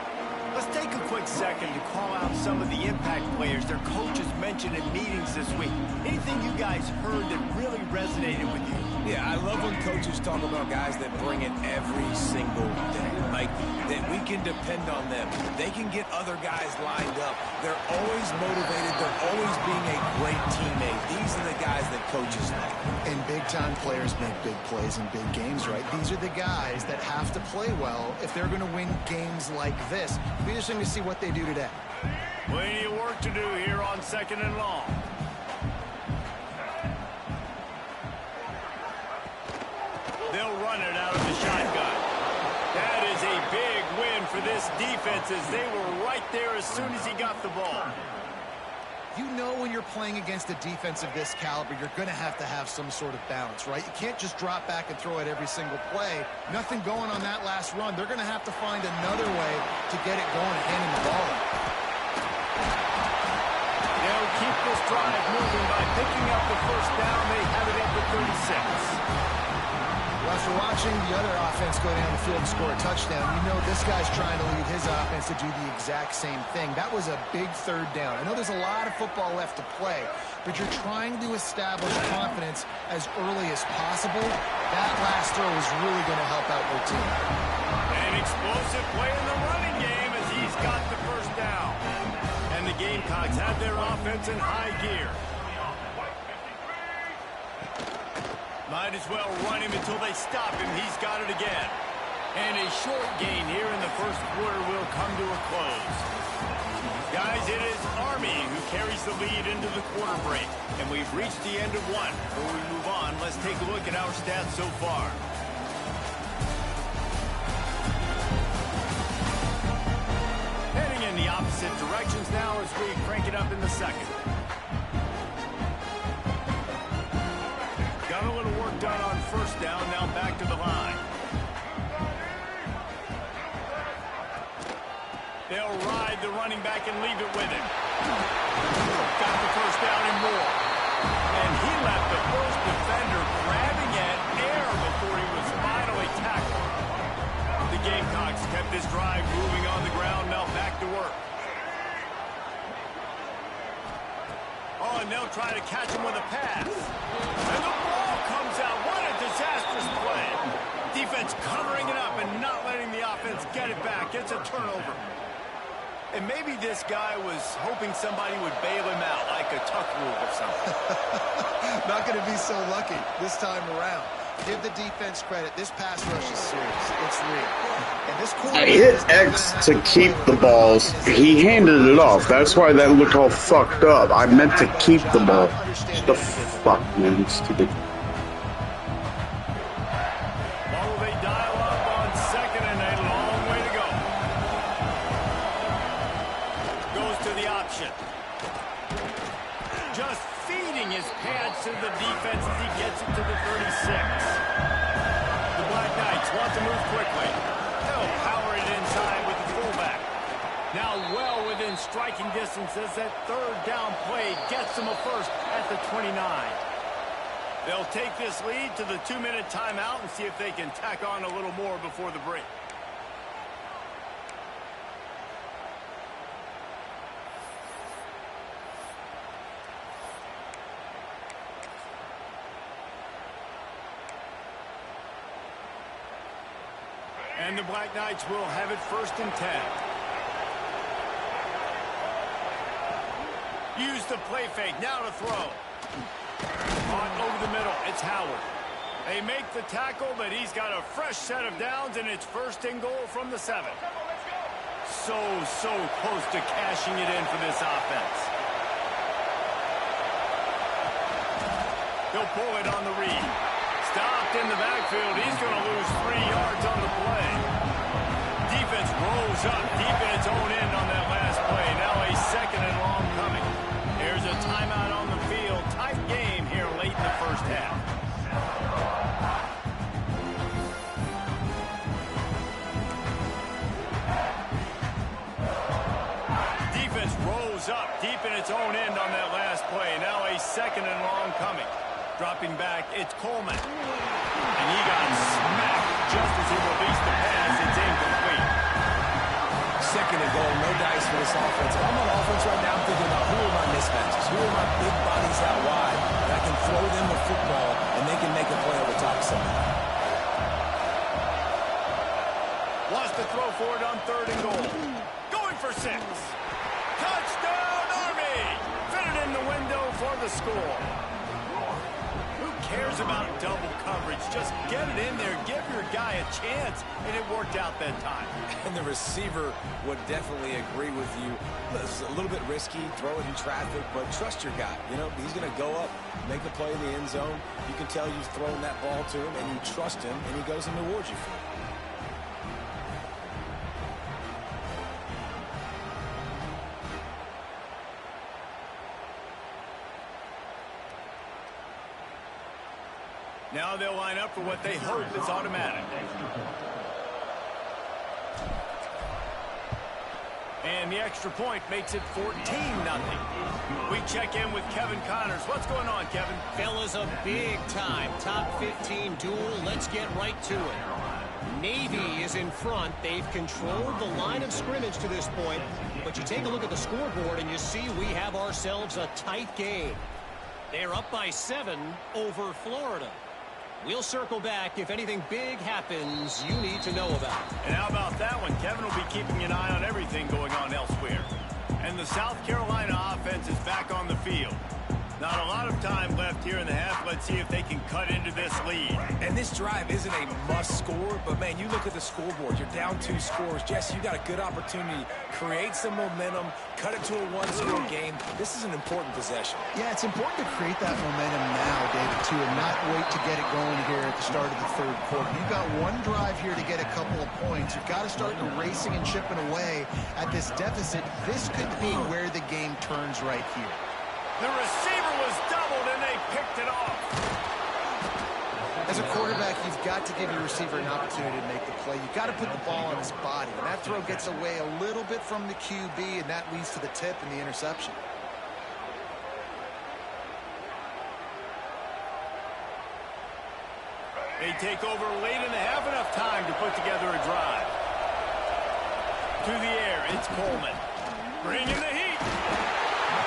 Let's take a quick second to call out some of the impact players their coaches mentioned in meetings this week. Anything you guys heard that really resonated with you? Yeah, I love when coaches talk about guys that bring it every single day. Like, that we can depend on them. They can get other guys lined up. They're always motivated. They're always being a great teammate. These are the guys that coaches like. And big-time players make big plays in big games, right? These are the guys that have to play well if they're going to win games like this. It'll be interesting to see what they do today. Plenty of work to do here on second and long. They'll run it out of the shotgun. That is a big win for this defense as they were right there as soon as he got the ball. You know when you're playing against a defense of this caliber, you're going to have some sort of balance, right? You can't just drop back and throw it every single play. Nothing going on that last run. They're going to have to find another way to get it going and handing the ball up. They'll keep this drive moving by picking up the first down. They have it at the 36. Well, after watching the other offense go down the field and score a touchdown, you know this guy's trying to lead his offense to do the exact same thing. That was a big third down. I know there's a lot of football left to play, but you're trying to establish confidence as early as possible. That last throw is really going to help out your team. An explosive play in the running game as he's got the first down. And the Gamecocks have their offense in high gear. Might as well run him until they stop him. He's got it again. And a short gain here in the first quarter will come to a close. Guys, it is Army who carries the lead into the quarter break. And we've reached the end of one. Before we move on, let's take a look at our stats so far. Heading in the opposite directions now as we crank it up in the second. Got a little work done on first down, now back to the line. They'll ride the running back and leave it with him. Got the first down and more. And he left the first defender grabbing at air before he was finally tackled. The Gamecocks kept this drive moving on the ground, now back to work. Oh, and they'll try to catch him with a pass. And the ball comes out. What a disastrous play. Defense covering it up and not letting the offense get it back. It's a turnover. And maybe this guy was hoping somebody would bail him out, like a tuck rule or something. Not going to be so lucky this time around. Give the defense credit. This pass rush is serious. It's real. And this I hit X to keep the balls. He handed it off. That's why that looked all fucked up. I meant to keep the ball. What the fuck, man? Stupid. Well, they dial up on second and a long way to go. Goes to the option. Just feeding his pads to the defense as he gets it to the 36. The Black Knights want to move quickly. They'll power it inside with the fullback. Now well within striking distance as that third down play gets them a first at the 29. They'll take this lead to the 2-minute timeout and see if they can tack on a little more before the break. And the Black Knights will have it 1st and 10. Use the play fake. Now to throw. On over the middle. It's Howard. They make the tackle, but he's got a fresh set of downs, and it's 1st and goal from the 7. So close to cashing it in for this offense. He'll pull it on the read. Stopped in the backfield. He's going to lose 3 yards on the play. Defense rolls up deep in its own end on that last play. Now a 2nd and long coming. There's a timeout on the field. Tight game here late in the first half. Defense rolls up deep in its own end on that last play. Now a 2nd and long coming. Dropping back, it's Coleman. And he got smacked just as he released the pass. It's incomplete. 2nd and goal, no dice for this offense. If I'm on offense right now, I'm thinking about who are my mismatches? Who are my big bodies out wide? And I can throw them the football, and they can make a play over top of somebody. Wants to throw for it on 3rd and goal. Going for 6. Touchdown, Army! Fitted in the window for the score. Cares about double coverage. Just get it in there. Give your guy a chance. And it worked out that time. And the receiver would definitely agree with you. It's a little bit risky. Throw it in traffic, but trust your guy. You know, he's going to go up, make a play in the end zone. You can tell you've thrown that ball to him, and you trust him, and he goes and rewards you for it. Now they'll line up for what they hope is automatic. And the extra point makes it 14-0. We check in with Kevin Connors. What's going on, Kevin? Fellas, a big-time top 15 duel. Let's get right to it. Navy is in front. They've controlled the line of scrimmage to this point. But you take a look at the scoreboard, and you see we have ourselves a tight game. They're up by 7 over Florida. We'll circle back if anything big happens you need to know about. And how about that one? Kevin will be keeping an eye on everything going on elsewhere. And the South Carolina offense is back on the field. Not a lot of time left here in the half. Let's see if they can cut into this lead. And this drive isn't a must score, but man, you look at the scoreboard. You're down 2 scores. Jesse, you got a good opportunity. Create some momentum. Cut it to a 1-score game. This is an important possession. Yeah, it's important to create that momentum now, David, too, and not wait to get it going here at the start of the third quarter. You've got one drive here to get a couple of points. You've got to start racing and chipping away at this deficit. This could be where the game turns right here. The receiver was doubled, and they picked it off. As a quarterback, you've got to give your receiver an opportunity to make the play. You've got to put the ball on his body. And that throw gets away a little bit from the QB, and that leads to the tip and the interception. They take over late in the half, enough time to put together a drive. To the air, it's Coleman. Bringing the heat.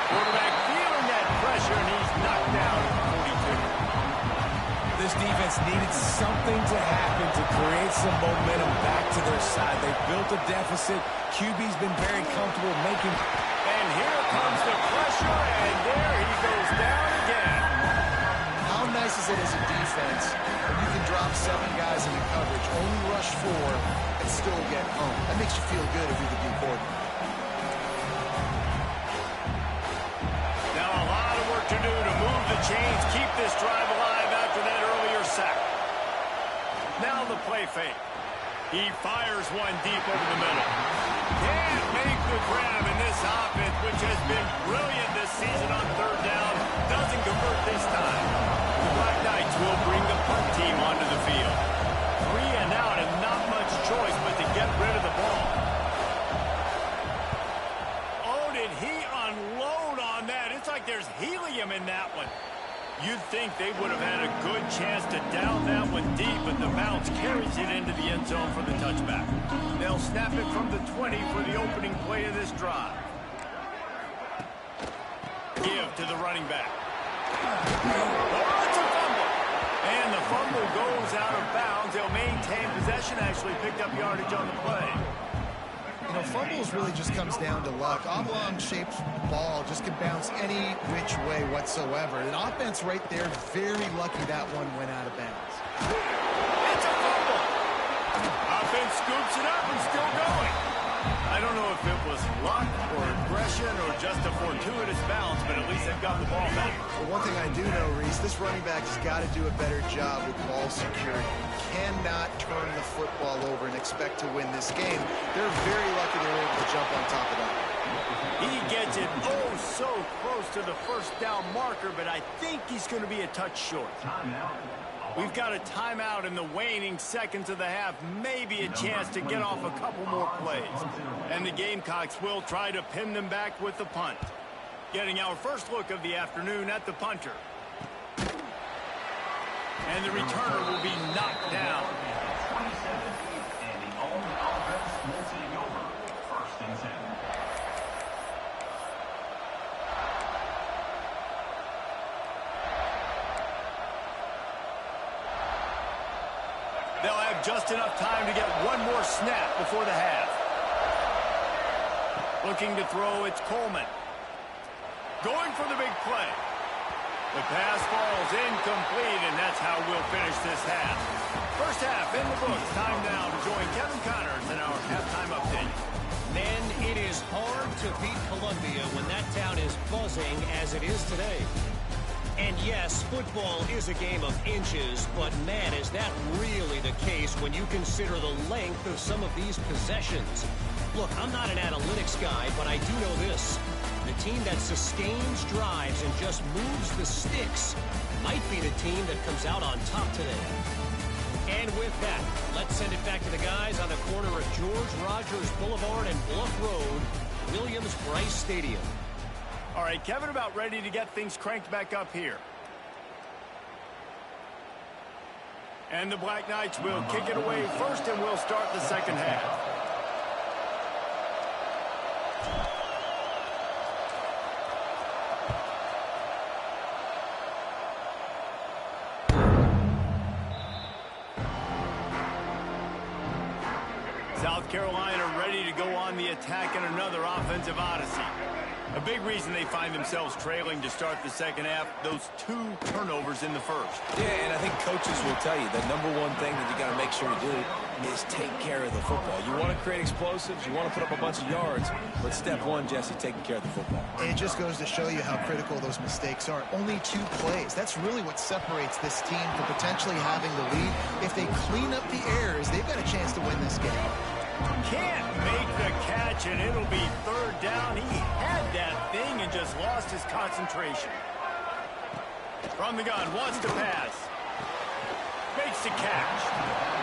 Quarterback feeling that pressure, and he's knocked down at 42. This defense needed something to happen to create some momentum back to their side. They built a deficit. QB's been very comfortable making. And here comes the pressure, and there he goes down again. How nice is it as a defense when you can drop 7 guys into coverage, only rush 4, and still get home? That makes you feel good if you're the D coordinator. To do to move the chains, keep this drive alive after that earlier sack. Now the play fake. He fires one deep over the middle. Can't make the grab in this offense, which has been brilliant this season on third down. Doesn't convert this time. The Black Knights will bring the punt team onto the field. 3 and out and not much choice but to get rid of the ball. Oh, did he unload on that? It's like there's helium in that one. You'd think they would have had a good chance to down that one deep, but the bounce carries it into the end zone for the touchback. They'll snap it from the 20 for the opening play of this drive. Give to the running back. Oh, it's a fumble. And the fumble goes out of bounds. They'll maintain possession, actually picked up yardage on the play. You know, fumbles really just comes down to luck. Oblong-shaped ball just can bounce any which way whatsoever. An offense right there, very lucky that one went out of bounds. It's a fumble. Offense scoops it up and still going. I don't know if it was luck or aggression or just a fortuitous bounce, but at least they've got the ball back. Well, one thing I do know, Reese, this running back has got to do a better job with ball security. Cannot turn the football over and expect to win this game. They're very lucky they're able to jump on top of that. He gets it oh so close to the first down marker, but I think he's going to be a touch short. We've got a timeout in the waning seconds of the half, maybe a chance to get off a couple more plays. And the Gamecocks will try to pin them back with the punt. Getting our first look of the afternoon at the punter. And the returner will be knocked down. 27, and the all-offense, first and 10. They'll have just enough time to get one more snap before the half. Looking to throw, it's Coleman. Going for the big play. The pass falls incomplete, and that's how we'll finish this half. First half in the books. Time now to join Kevin Connors in our halftime update. Men, it is hard to beat Columbia when that town is buzzing as it is today. And yes, football is a game of inches, but man, is that really the case when you consider the length of some of these possessions. Look, I'm not an analytics guy, but I do know this. The team that sustains drives and just moves the sticks might be the team that comes out on top today. And with that, let's send it back to the guys on the corner of George Rogers Boulevard and Bluff Road, Williams-Brice Stadium. All right, Kevin, about ready to get things cranked back up here. And the Black Knights will kick it away first, and we'll start the second half. South Carolina ready to go on the attack in another offensive odyssey. A big reason they find themselves trailing to start the second half, those 2 turnovers in the first. Yeah, and I think coaches will tell you the number one thing that you got to make sure you do is take care of the football. You want to create explosives, you want to put up a bunch of yards, but step one, Jesse, taking care of the football. And it just goes to show you how critical those mistakes are. Only 2 plays. That's really what separates this team from potentially having the lead. If they clean up the errors, they've got a chance to win this game. Can't make the catch, and it'll be third down. He had that thing and just lost his concentration. From the gun, wants to pass. Makes the catch.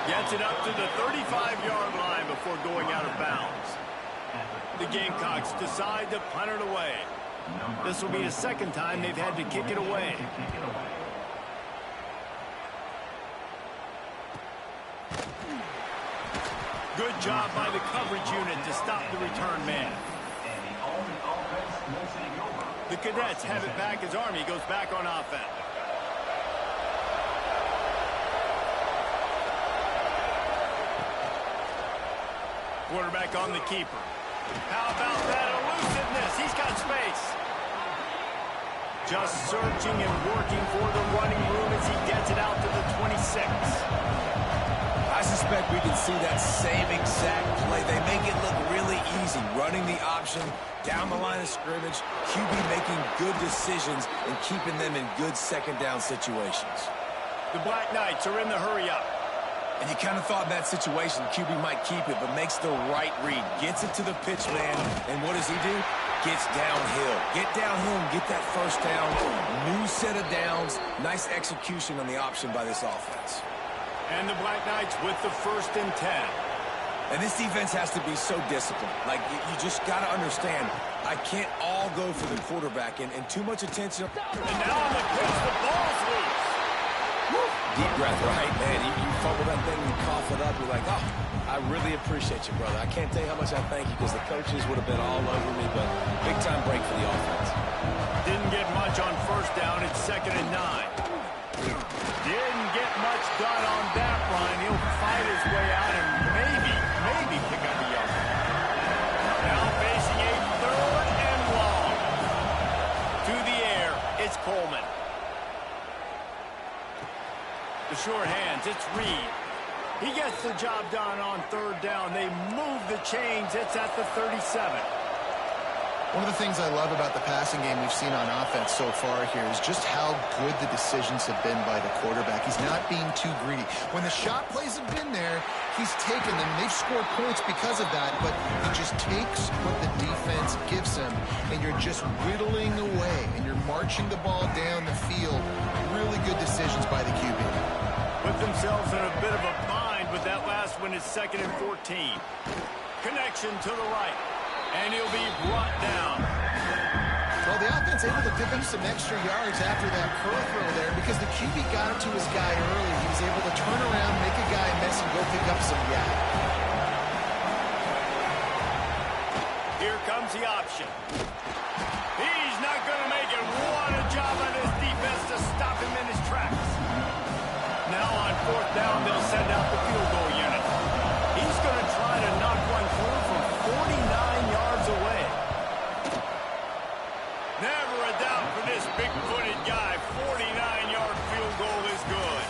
Gets it up to the 35-yard line before going out of bounds. The Gamecocks decide to punt it away. This will be the second time they've had to kick it away. Good job by the coverage unit to stop the return man. The Cadets have it back as Army goes back on offense. Quarterback on the keeper. How about that elusiveness? He's got space. Just searching and working for the running room as he gets it out to the 26. I suspect we can see that same exact play. They make it look really easy, running the option down the line of scrimmage, QB making good decisions and keeping them in good second down situations. The Black Knights are in the hurry-up. And you kind of thought in that situation QB might keep it, but makes the right read. Gets it to the pitch man, and what does he do? Gets downhill. Get downhill and get that first down. New set of downs. Nice execution on the option by this offense. And the Black Knights with the 1st and 10. And this defense has to be so disciplined. Like, you just got to understand, I can't all go for the quarterback and too much attention. And now on the pitch, the ball's loose. Woo. Deep breath, right, man? You fumble that thing, you cough it up, you're like, oh, I really appreciate you, brother. I can't tell you how much I thank you because the coaches would have been all over me, but big-time break for the offense. Didn't get much on 1st down. It's 2nd and 9. Didn't get much done on that run. He'll fight his way out and maybe pick up a yard. Now facing a 3rd and long. To the air, it's Coleman. The short hands, it's Reed. He gets the job done on 3rd down. They move the chains. It's at the 37. One of the things I love about the passing game we've seen on offense so far here is just how good the decisions have been by the quarterback. He's not being too greedy. When the shot plays have been there, he's taken them. They've scored points because of that, but he just takes what the defense gives him, and you're just whittling away, and you're marching the ball down the field. Really good decisions by the QB. Put themselves in a bit of a bind, but that last one is 2nd and 14. Connection to the right. And he'll be brought down. Well, the offense able to pick up some extra yards after that curl throw there because the QB got it to his guy early. He was able to turn around, make a guy miss, and go pick up some yak. Here comes the option. He's not going to make it. What a job on his defense to stop him in his tracks. Now on 4th down, they'll send out the field goal unit. He's going to try to knock one through from 49 yards away. Never a doubt for this big-footed guy. 49-yard field goal is good.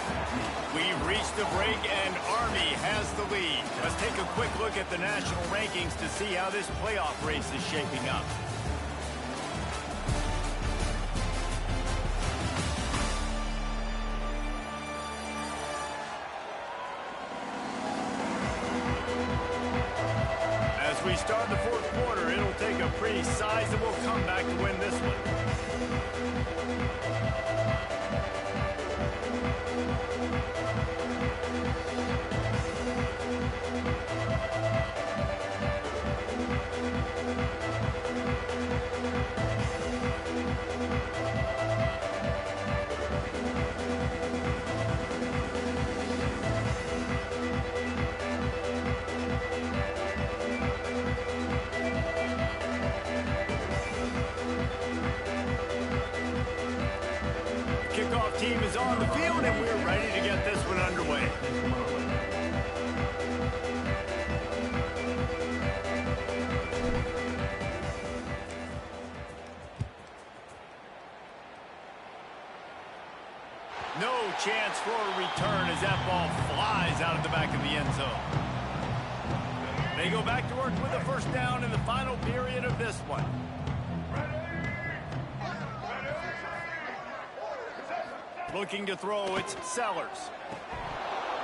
We've reached the break, and Army has the lead. Let's take a quick look at the national rankings to see how this playoff race is shaping up. As we start the fourth quarter, it'll take a pretty sizable comeback to win this one. Kickoff team is on the field, and we're ready to get this one underway. No chance for a return as that ball flies out of the back of the end zone. They go back to work with a first down in the final period of this one. Looking to throw, it's Sellers.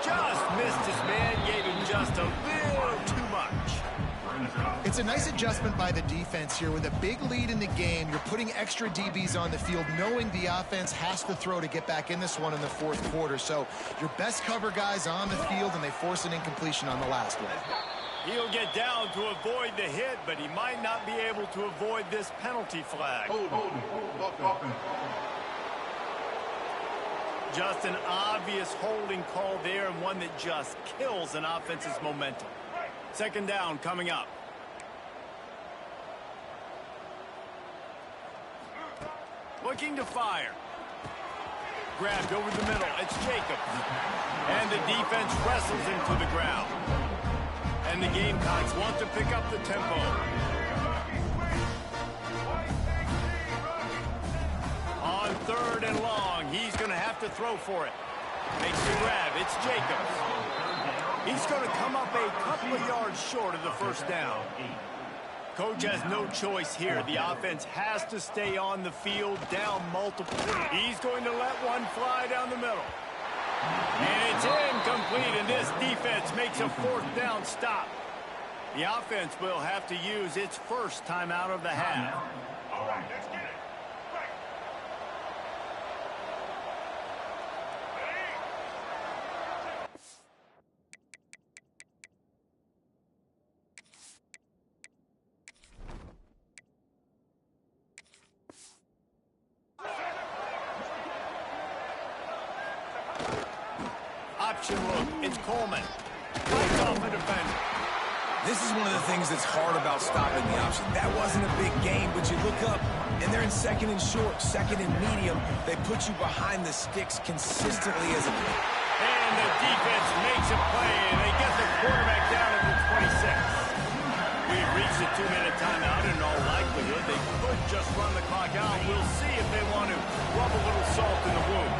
Just missed his man, gave him just a little too much. It's a nice adjustment by the defense here. With a big lead in the game, you're putting extra DBs on the field, knowing the offense has to throw to get back in this one in the fourth quarter. So your best cover guys on the field, and they force an incompletion on the last one. He'll get down to avoid the hit, but he might not be able to avoid this penalty flag. Just an obvious holding call there, and one that just kills an offense's momentum. Second down coming up. Looking to fire. Grabbed over the middle. It's Jacobs. And the defense wrestles him to the ground. And the Gamecocks want to pick up the tempo. On third and long, he's going to have to throw for it. Makes the grab. It's Jacobs. He's going to come up a couple of yards short of the first down. Coach has no choice here. The offense has to stay on the field, down multiple. He's going to let one fly down the middle. And it's incomplete, and this defense makes a fourth down stop. The offense will have to use its first timeout of the half. All right, let's get it. Option look, it's Coleman. Fights off the defender. This is one of the things that's hard about stopping the option. That wasn't a big gain, but you look up, and they're in second and short, second and medium. They put you behind the sticks consistently as a... And the defense makes a play, and they get the quarterback down at the 26. We've reached a 2-minute timeout, and in all likelihood, they could just run the clock out. We'll see if they want to rub a little salt in the wound.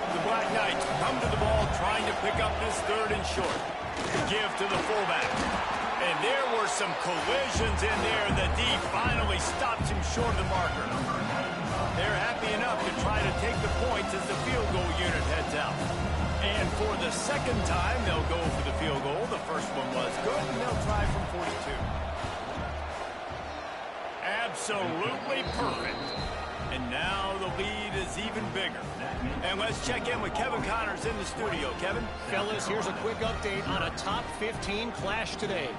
The Black Knights come to the ball, trying to pick up this third and short. Give to the fullback. And there were some collisions in there, and the D finally stops him short of the marker. They're happy enough to try to take the points as the field goal unit heads out. And for the second time, they'll go for the field goal. The first one was good, and they'll try from 42. Absolutely perfect. And now the lead is even bigger. And let's check in with Kevin Connors in the studio. Kevin? Fellas, here's a quick update on a top 15 clash today.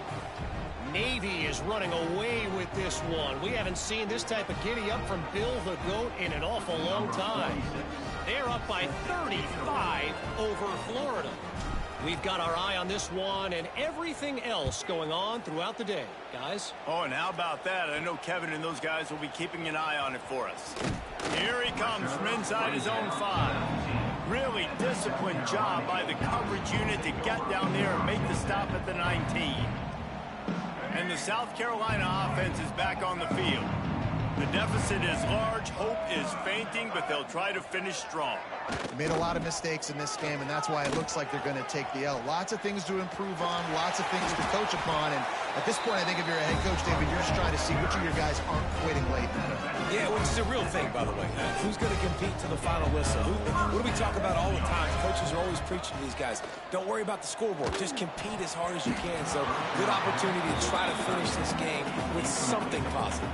Navy is running away with this one. We haven't seen this type of giddy up from Bill the GOAT in an awful long time. They're up by 35 over Florida. We've got our eye on this one and everything else going on throughout the day, guys. Oh, and how about that? I know Kevin and those guys will be keeping an eye on it for us. Here he comes from inside his own 5. Really disciplined job by the coverage unit to get down there and make the stop at the 19. And the South Carolina offense is back on the field. The deficit is large, hope is fainting, but they'll try to finish strong. They made a lot of mistakes in this game, and that's why it looks like they're going to take the L. Lots of things to improve on, lots of things to coach upon, and at this point, I think if you're a head coach, David, you're just trying to see which of your guys aren't quitting late. Yeah, which is a real thing, by the way. Who's going to compete to the final whistle? What do we talk about all the time? Coaches are always preaching to these guys. Don't worry about the scoreboard. Just compete as hard as you can. So, good opportunity to try to finish this game with something positive.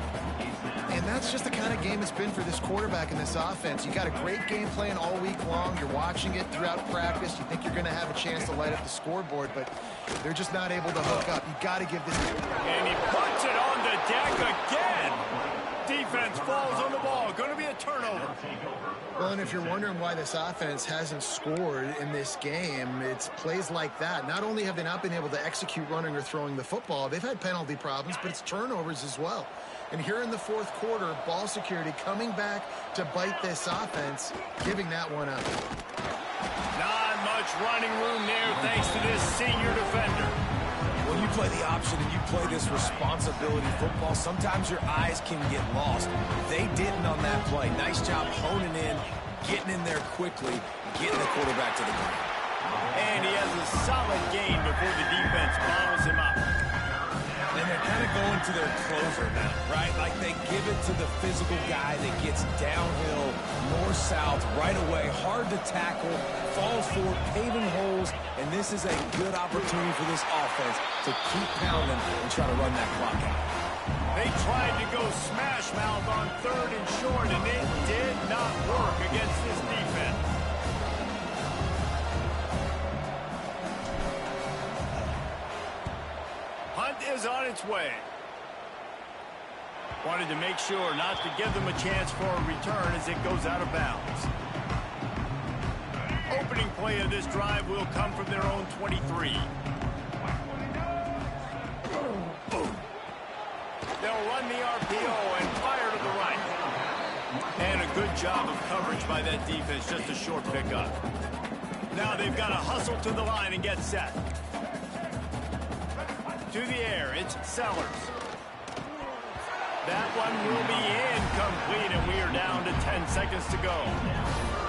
And that's just the kind of game it's been for this quarterback and this offense. You got a great game plan all week long. You're watching it throughout practice. You think you're going to have a chance to light up the scoreboard, but they're just not able to hook up. You got to give this. And he puts it on the deck again. Defense falls on the ball. Going to be a turnover. Well, and if you're wondering why this offense hasn't scored in this game, it's plays like that. Not only have they not been able to execute running or throwing the football, they've had penalty problems, but it's turnovers as well. And here in the fourth quarter, ball security coming back to bite this offense, giving that one up. Not much running room there thanks to this senior defender. When you play the option and you play this responsibility football, sometimes your eyes can get lost. They didn't on that play. Nice job honing in, getting in there quickly, getting the quarterback to the ground. And he has a solid gain before the defense bottles him up. And they're kind of going to their closer now, right? Like they give it to the physical guy that gets downhill, north-south, right away, hard to tackle, falls forward, paving holes, and this is a good opportunity for this offense to keep pounding and try to run that clock out. They tried to go smash mouth on third and short, and it did not work against this defense. Hunt is on its way. Wanted to make sure not to give them a chance for a return as it goes out of bounds. Opening play of this drive will come from their own 23. They'll run the RPO and fire to the right. And a good job of coverage by that defense, just a short pickup. Now they've got to hustle to the line and get set. To the air, it's Sellers. That one will be incomplete, and we are down to 10 seconds to go.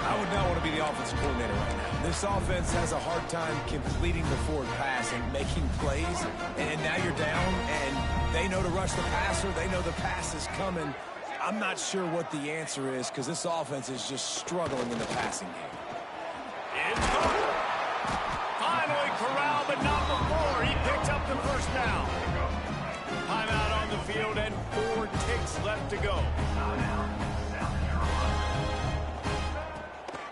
I would not want to be the offensive coordinator right now. This offense has a hard time completing the forward pass and making plays, and now you're down, and they know to rush the passer. They know the pass is coming. I'm not sure what the answer is because this offense is just struggling in the passing game. It's good. Finally corralled, but not before. He picks up the first down. Timeout on the field and 4 ticks left to go.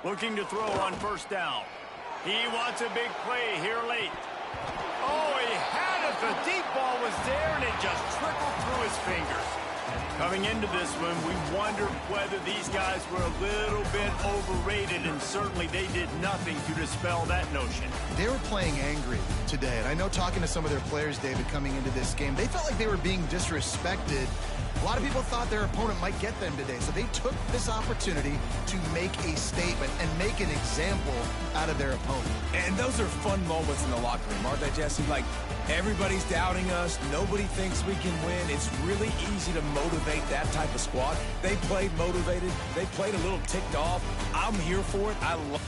Looking to throw on first down. He wants a big play here late. Oh, he had it. The deep ball was there, and it just trickled through his fingers. Coming into this one, we wondered whether these guys were a little bit overrated, and certainly they did nothing to dispel that notion. They were playing angry today, and I know talking to some of their players, David, coming into this game, they felt like they were being disrespected. A lot of people thought their opponent might get them today, so they took this opportunity to make a statement and make an example out of their opponent. And those are fun moments in the locker room, aren't they, Jesse? Like, everybody's doubting us. Nobody thinks we can win. It's really easy to motivate that type of squad. They played motivated. They played a little ticked off. I'm here for it. I love it.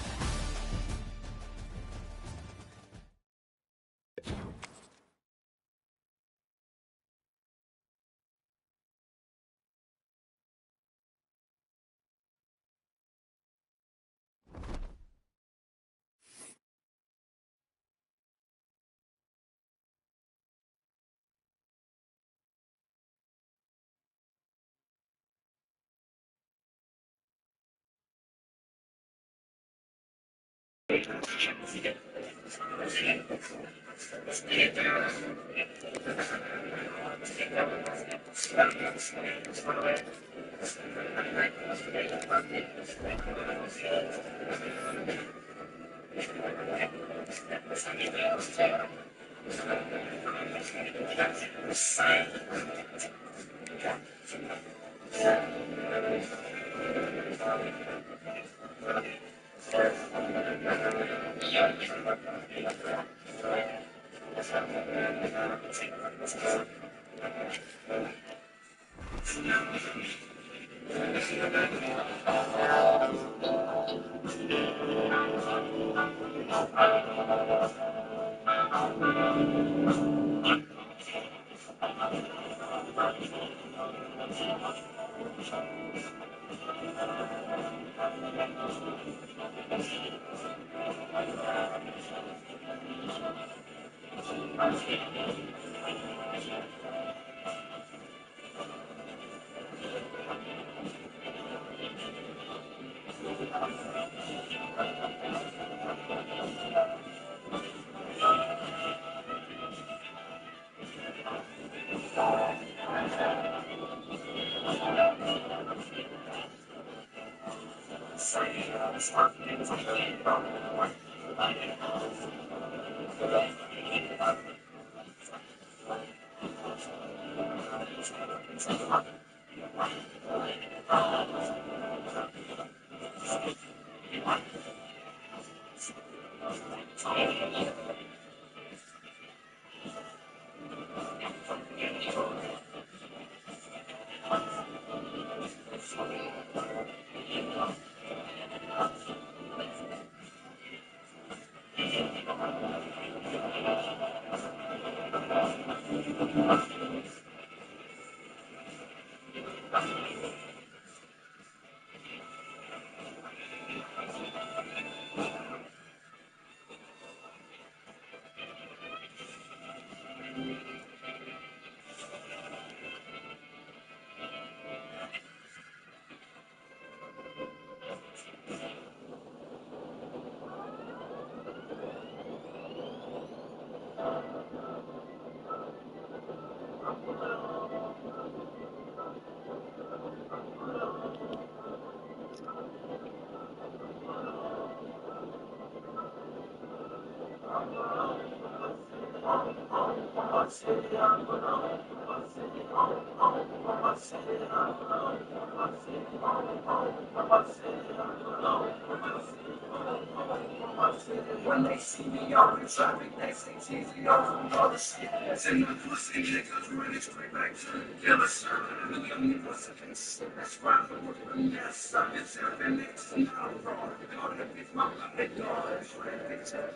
When they see me on the traffic, they say cheesy on all the shit. Send the pussy niggas running straight back to the killer sir. The young niggas against that's right for the yes, I'm just having it. And I'm wrong. God, if it's my body, God, it's right. It's a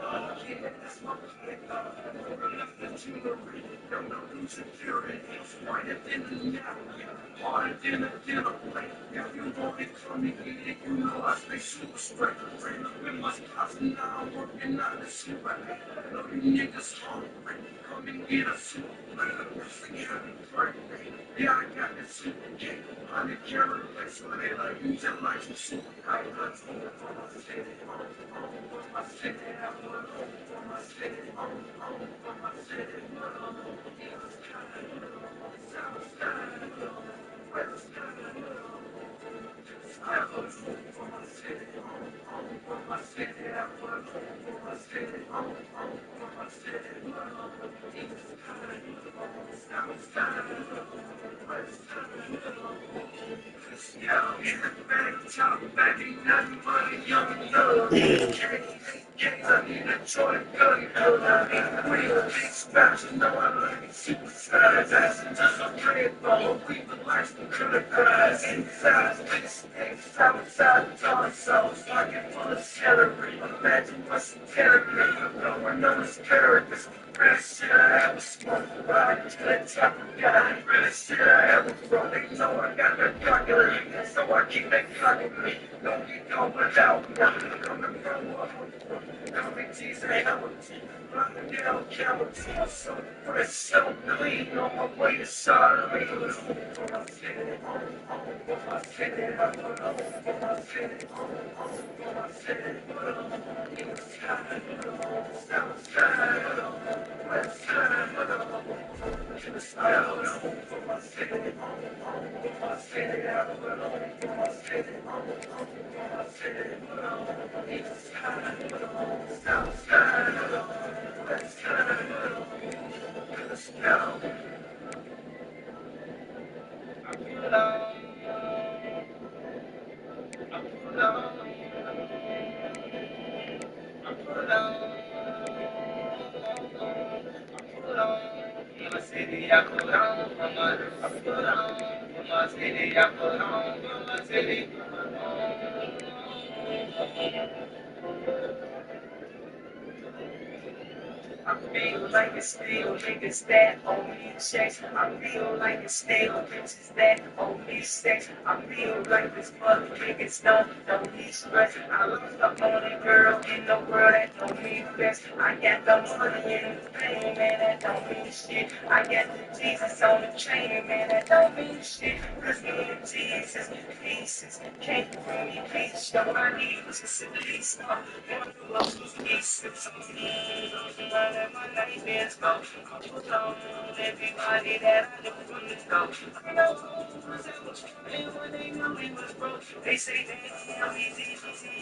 God, yeah, that's my body, God. Nothing to the read, don't know who's security. Right at the end of the night, yeah. Hard at the end of the plate. If you want it from me, you know I stay super straight. Bring up in my house and now I'm working out the shit right now. I know you niggas hungry. Come and get a suit. Let the person get it right. Yeah, I got this shit again. I'm the camera, so they like use it like some shit. I got it for my city. For my city. For my city. For my city. Imagine what's terrible. No one knows characters. Really shit I ever smoked. Right to the top of God. Really shit I ever wrote. They know I got that calculator. So I keep that calculator. Don't get going without me. I'm coming from what I'm doing. G's and Hamilton. Running down Hamilton. So fresh, so clean. On my way to Saturday. For my city. For my city. For my city. For my city. city, I put on for my city, I put on for my city. I feel like it's still niggas that owe me checks. I feel like it's still bitches that owe me sex. I feel like this mother niggas don't need stress. I lost the only girl in the world that don't mean best. I got the money and the fame, man, that don't mean shit. I got the Jesus on the chain, man, that don't mean shit. Cause me and Jesus, pieces, can't bring me peace. Yo, I need to see the least. One love to pieces. My nightmares go. I put on everybody that I know from the go. I know who's ever struggling when they knew we was broke. They say, damn, easy,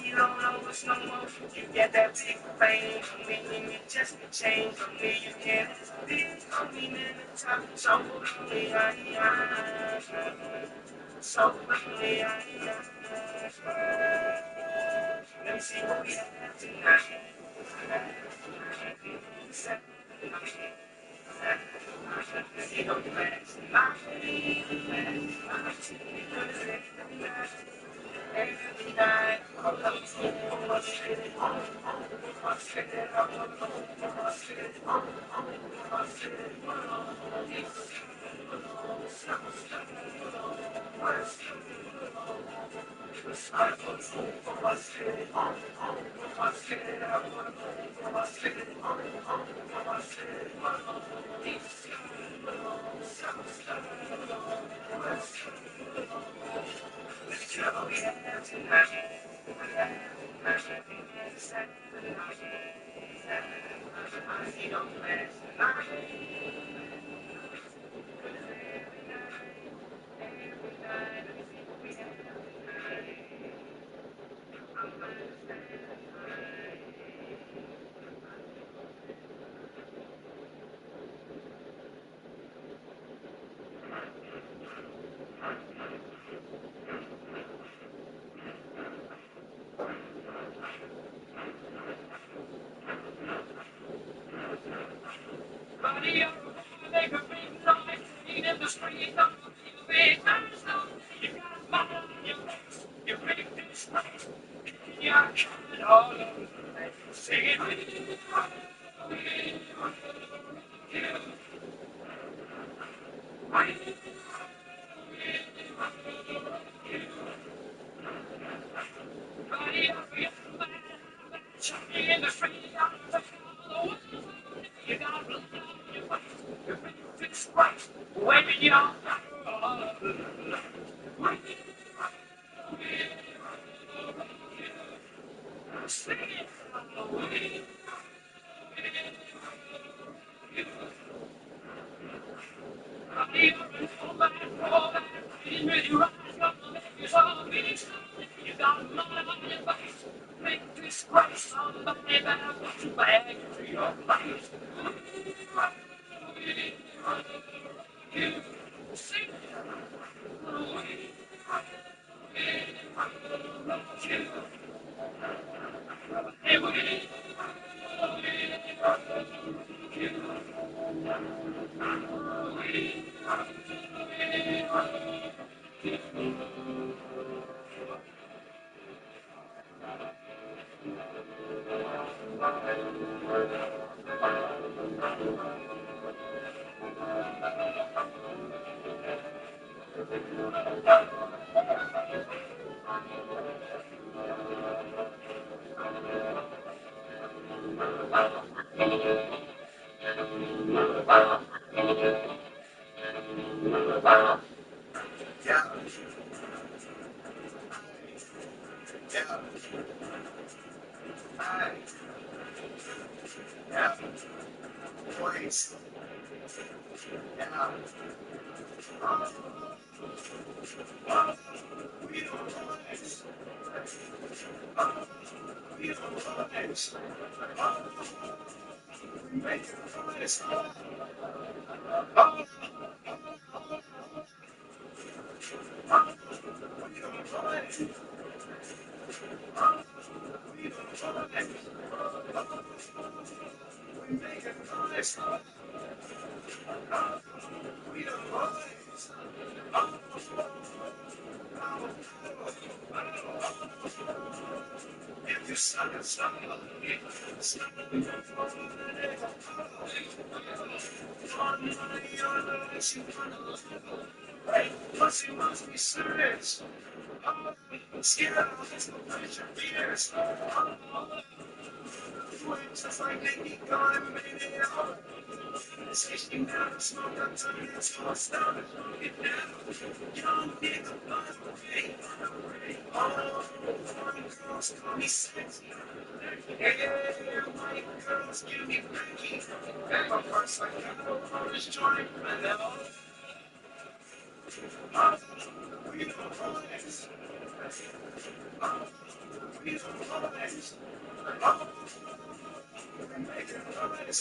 you don't know what's no more. You get that big fame from me, and you just change from me. You can't be coming in the top, so lonely I am. So lonely I am. Let me see what we have tonight. Every night, Buddy, you're a make a big noise. Eat in the street, don't feel big. There's no you got a smile on your face. You make this place. You're coming all over the place. Singing with you. Buddy, you're a young man. Chucky in the street, I'm the world. You got blood on your face. You make this place. Waving your somebody better put you back into your place. Plus, you must be serious. Scared of this pleasure fears. Just like Nicky gone, baby. Station down, smoke up to me, it's forced down. Get down. Young nigga, oh, foreign girls call me sexy. Yeah, white girls give me cranky. And my first like I on this joint, man. We don't romance. We don't romance. We make it romance.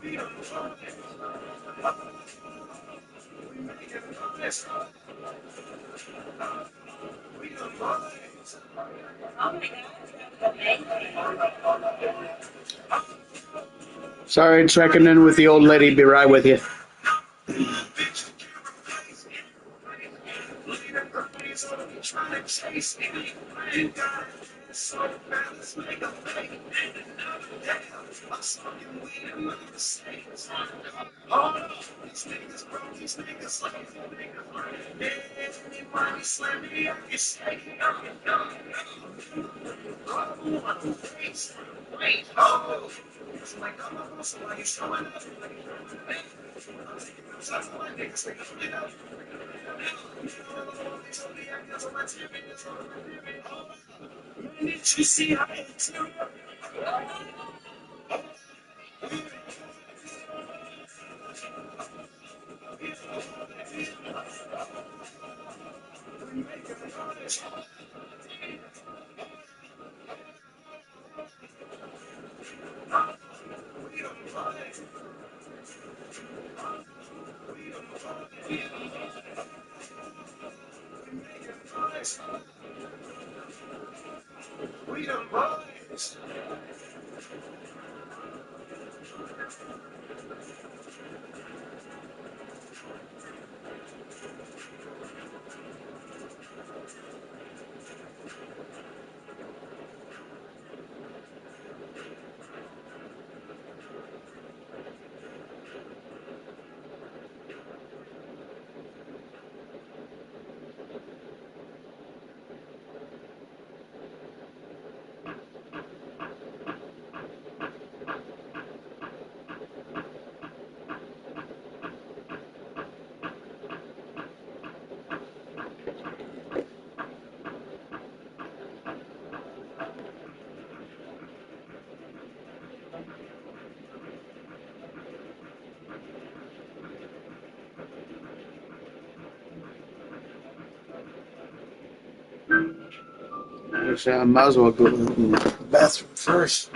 We don't romance. We make it romance. We don't romance. Sorry, checking in with the old lady. Be right with you. Trying to chase me, playing God. So bad, let's make a fake. And another day, I'm smoking weed and I'm mistakes. Hold up, these niggas broke, these niggas like yeah, anybody slam me, I can say, oh, it's like I'm a boss, somebody showing up. I'm taking no shots at my niggas, they don't get up. Did you see how it's we the boys. I might as well go to the bathroom first.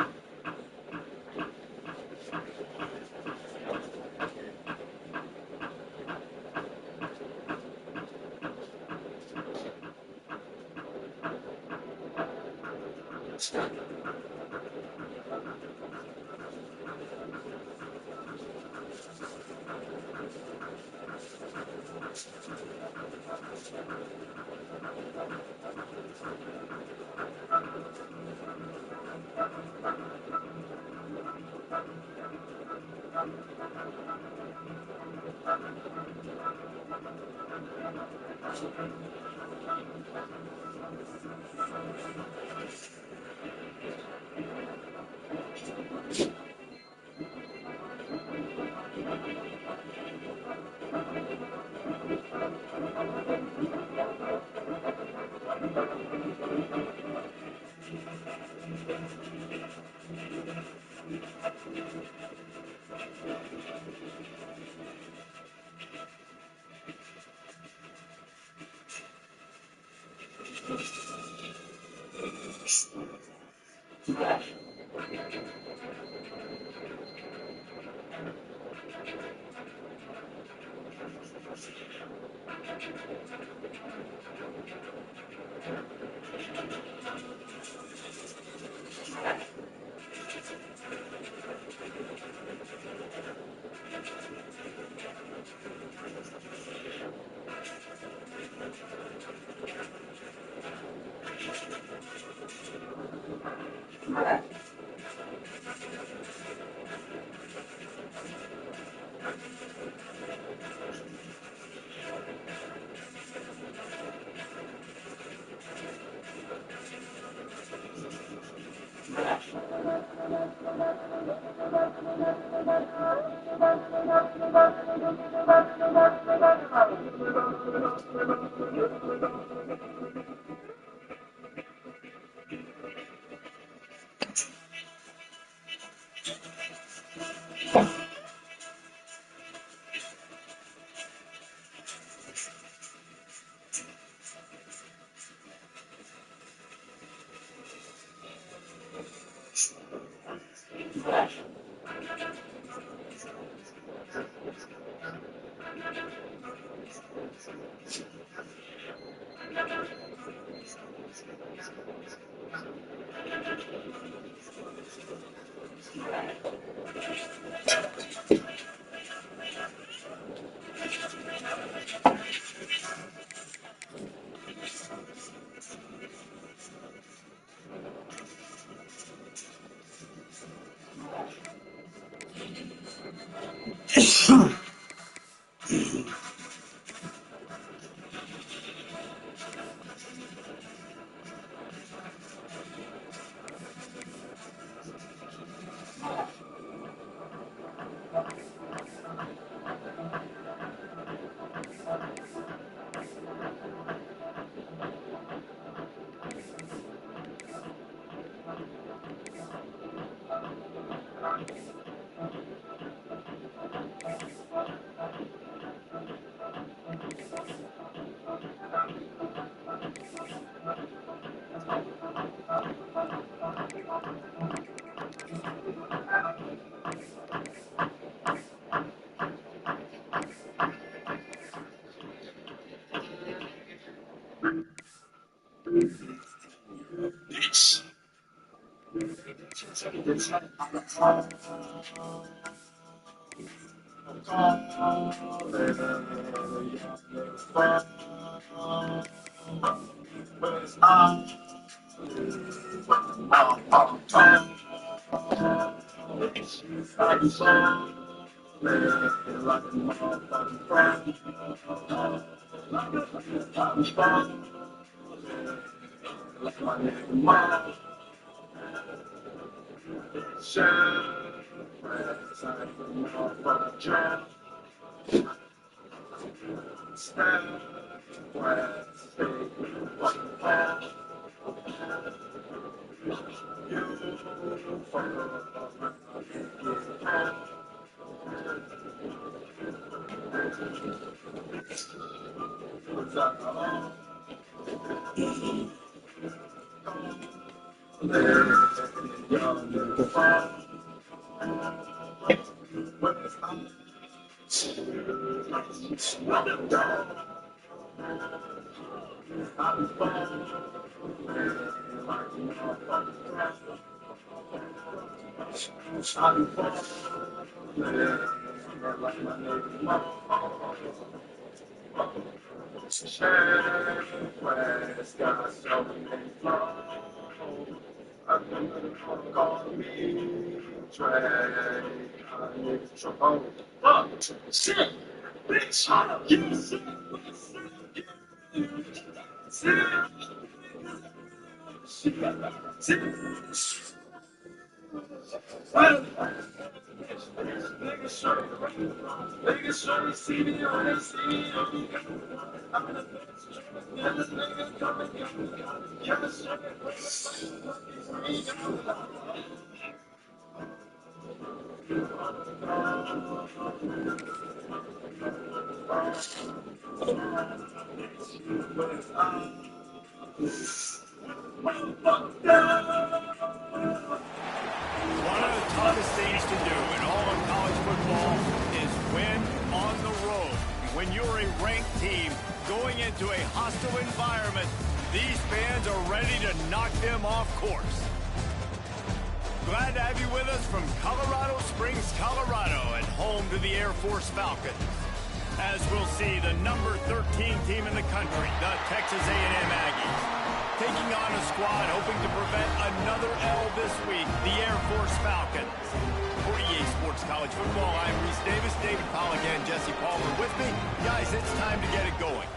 One of the toughest things to do in all of college football is win on the road. When you're a ranked team going into a hostile environment, these fans are ready to knock them off course. Glad to have you with us from Colorado Springs, Colorado, and home to the Air Force Falcons. As we'll see, the number 13 team in the country, the Texas A&M Aggies, taking on a squad hoping to prevent another L this week, the Air Force Falcons. For EA Sports College Football, I'm Reese Davis, David Pollock, and Jesse Palmer with me. Guys, it's time to get it going.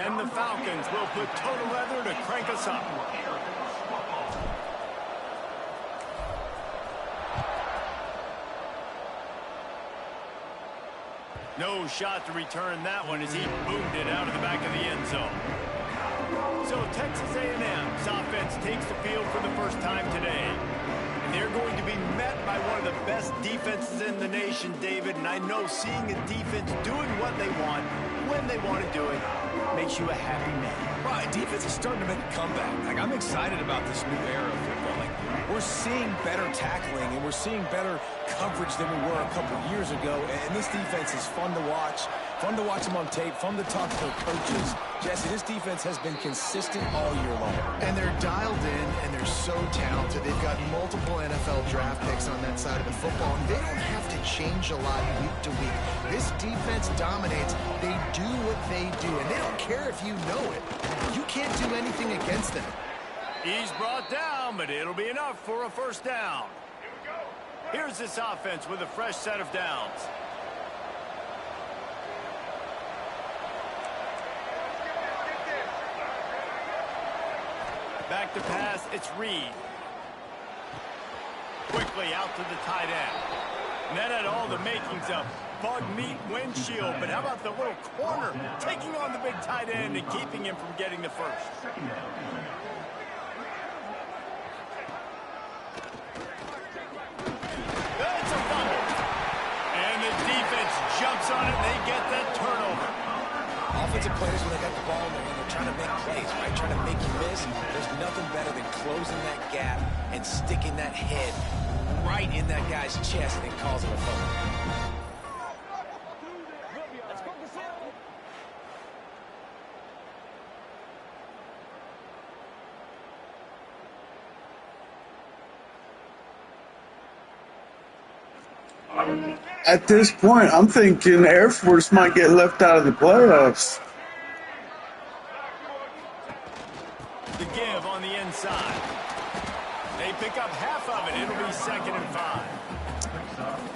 And the Falcons will put total leather to crank us up. No shot to return that one as he boomed it out of the back of the end zone. So Texas A&M's offense takes the field for the first time today. And they're going to be met by one of the best defenses in the nation, David. And I know seeing a defense doing what they want, when they want to do it, makes you a happy man. Right, defense is starting to make a comeback. Like, I'm excited about this new era of football. Like, we're seeing better tackling and we're seeing better coverage than we were a couple years ago. And this defense is fun to watch them on tape, fun to talk to their coaches. Jesse, this defense has been consistent all year long. And they're dialed in, and they're so talented. They've got multiple NFL draft picks on that side of the football, and they don't have to change a lot week to week. This defense dominates. They do what they do, and they don't care if you know it. You can't do anything against them. He's brought down, but it'll be enough for a first down. Here's this offense with a fresh set of downs. Back to pass, it's Reed. Quickly out to the tight end. And that had all the makings of bug meat windshield. But how about the little corner taking on the big tight end and keeping him from getting the first? That's a fumble. And the defense jumps on it and they get that turnover. Offensive players, when they got the ball in their hand, they're trying to make plays, right? Trying to make you miss. There's nothing better than closing that gap and sticking that head right in that guy's chest and causing a fumble. At this point, I'm thinking Air Force might get left out of the playoffs. The give on the inside. They pick up half of it. It'll be 2nd and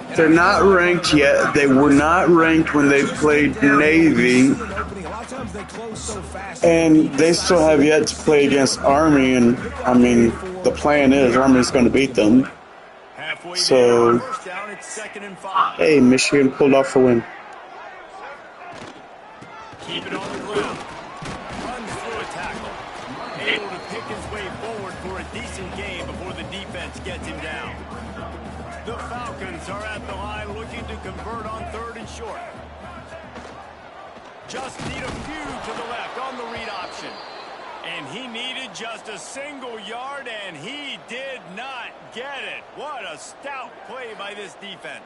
5. They're not ranked yet. They were not ranked when they played Navy. And they still have yet to play against Army. And, I mean, the plan is Army's going to beat them. So, hey, Michigan pulled off a win. Keep it on the ground. Runs through a tackle. Able to pick his way forward for a decent game before the defense gets him down. The Falcons are at the line looking to convert on 3rd and short. Just need a few to the left on the read option. And he needed just a single yard, and he did not get it. What a stout play by this defense.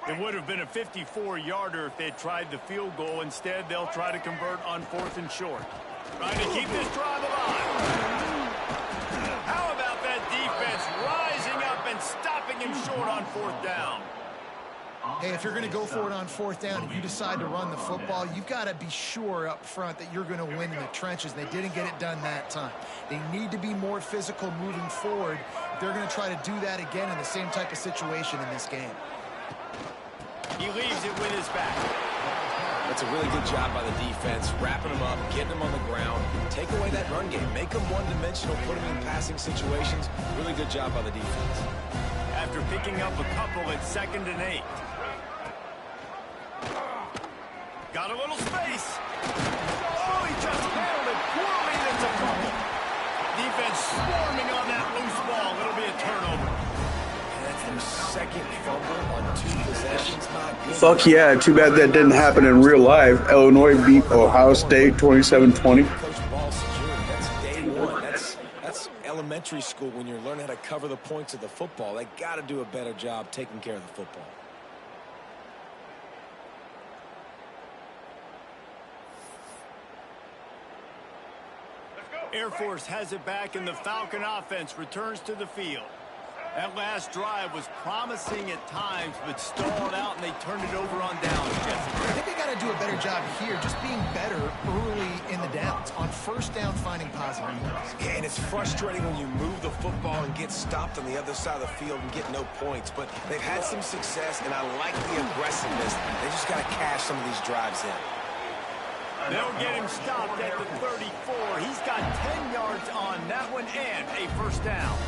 It would have been a 54-yarder if they had tried the field goal. Instead, they'll try to convert on 4th and short. Trying to keep this drive alive. How about that defense rising up and stopping him short on 4th down? Hey, if you're going to go for it on 4th down and you decide to run the football, you've got to be sure up front that you're going to win in the trenches. They didn't get it done that time. They need to be more physical moving forward. They're going to try to do that again in the same type of situation in this game. He leaves it with his back. That's a really good job by the defense, wrapping them up, getting them on the ground, take away that run game, make them one-dimensional, put them in passing situations. Really good job by the defense. After picking up a couple at 2nd and 8. Got a little space. Oh, he just handled it poorly, and it's a fumble. Defense swarming on that loose ball. It'll be a turnover. And that's their 2nd fumble on 2 possessions. My goodness. Fuck yeah, too bad that didn't happen in real life. Illinois beat Ohio State 27-20. Coach ball security. That's day one. That's elementary school when you're learning how to cover the points of the football. They got to do a better job taking care of the football. Air Force has it back, and the Falcon offense returns to the field. That last drive was promising at times, but stalled out, and they turned it over on downs. I think they got to do a better job here, just being better early in the downs. On first down, finding positive yards. Yeah, and it's frustrating when you move the football and get stopped on the other side of the field and get no points. But they've had some success, and I like the aggressiveness. They just got to cash some of these drives in. They'll get him stopped at the 34. He's got 10 yards on that one and a first down.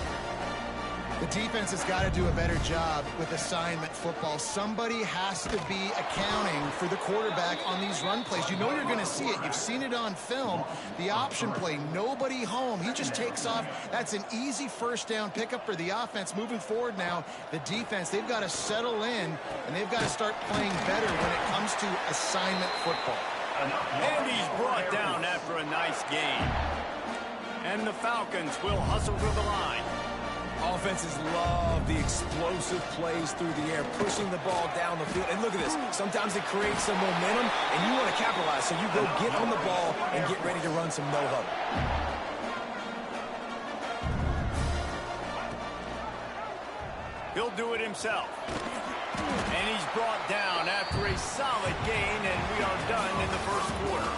The defense has got to do a better job with assignment football. Somebody has to be accounting for the quarterback on these run plays. You know you're going to see it. You've seen it on film. The option play, nobody home. He just takes off. That's an easy first down pickup for the offense. Moving forward now, the defense, they've got to settle in, and they've got to start playing better when it comes to assignment football. And he's brought down after a nice gain. And the Falcons will hustle to the line. Offenses love the explosive plays through the air, pushing the ball down the field. And look at this. Sometimes it creates some momentum, and you want to capitalize. So you go get on the ball and get ready to run some no-huddle. He'll do it himself. And he's brought down after a solid gain, and we are done in the first quarter.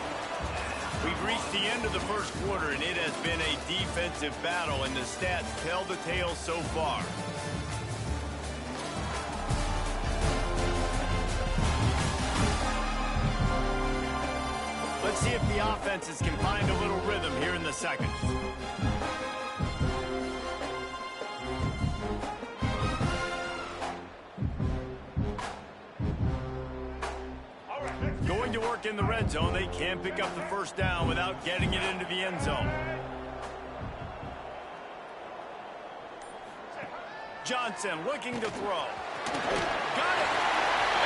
We've reached the end of the first quarter, and it has been a defensive battle, and the stats tell the tale so far. Let's see if the offenses can find a little rhythm here in the second. Going to work in the red zone. They can pick up the first down without getting it into the end zone. Johnson looking to throw. Got it!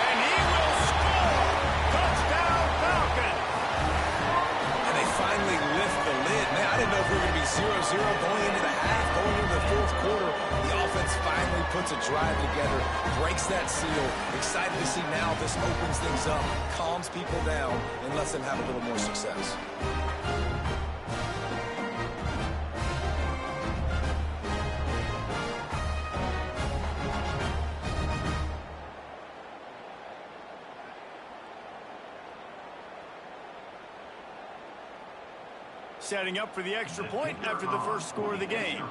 And he will score! Touchdown, Falcon! And they finally lift the lid. Man, I didn't know if we were going to be 0-0 going into the half, going into the fourth quarter. The offense finally puts a drive together, breaks that seal. Excited to see now this opens things up, calms people down, and lets them have a little more success. Setting up for the extra point after the first score of the game.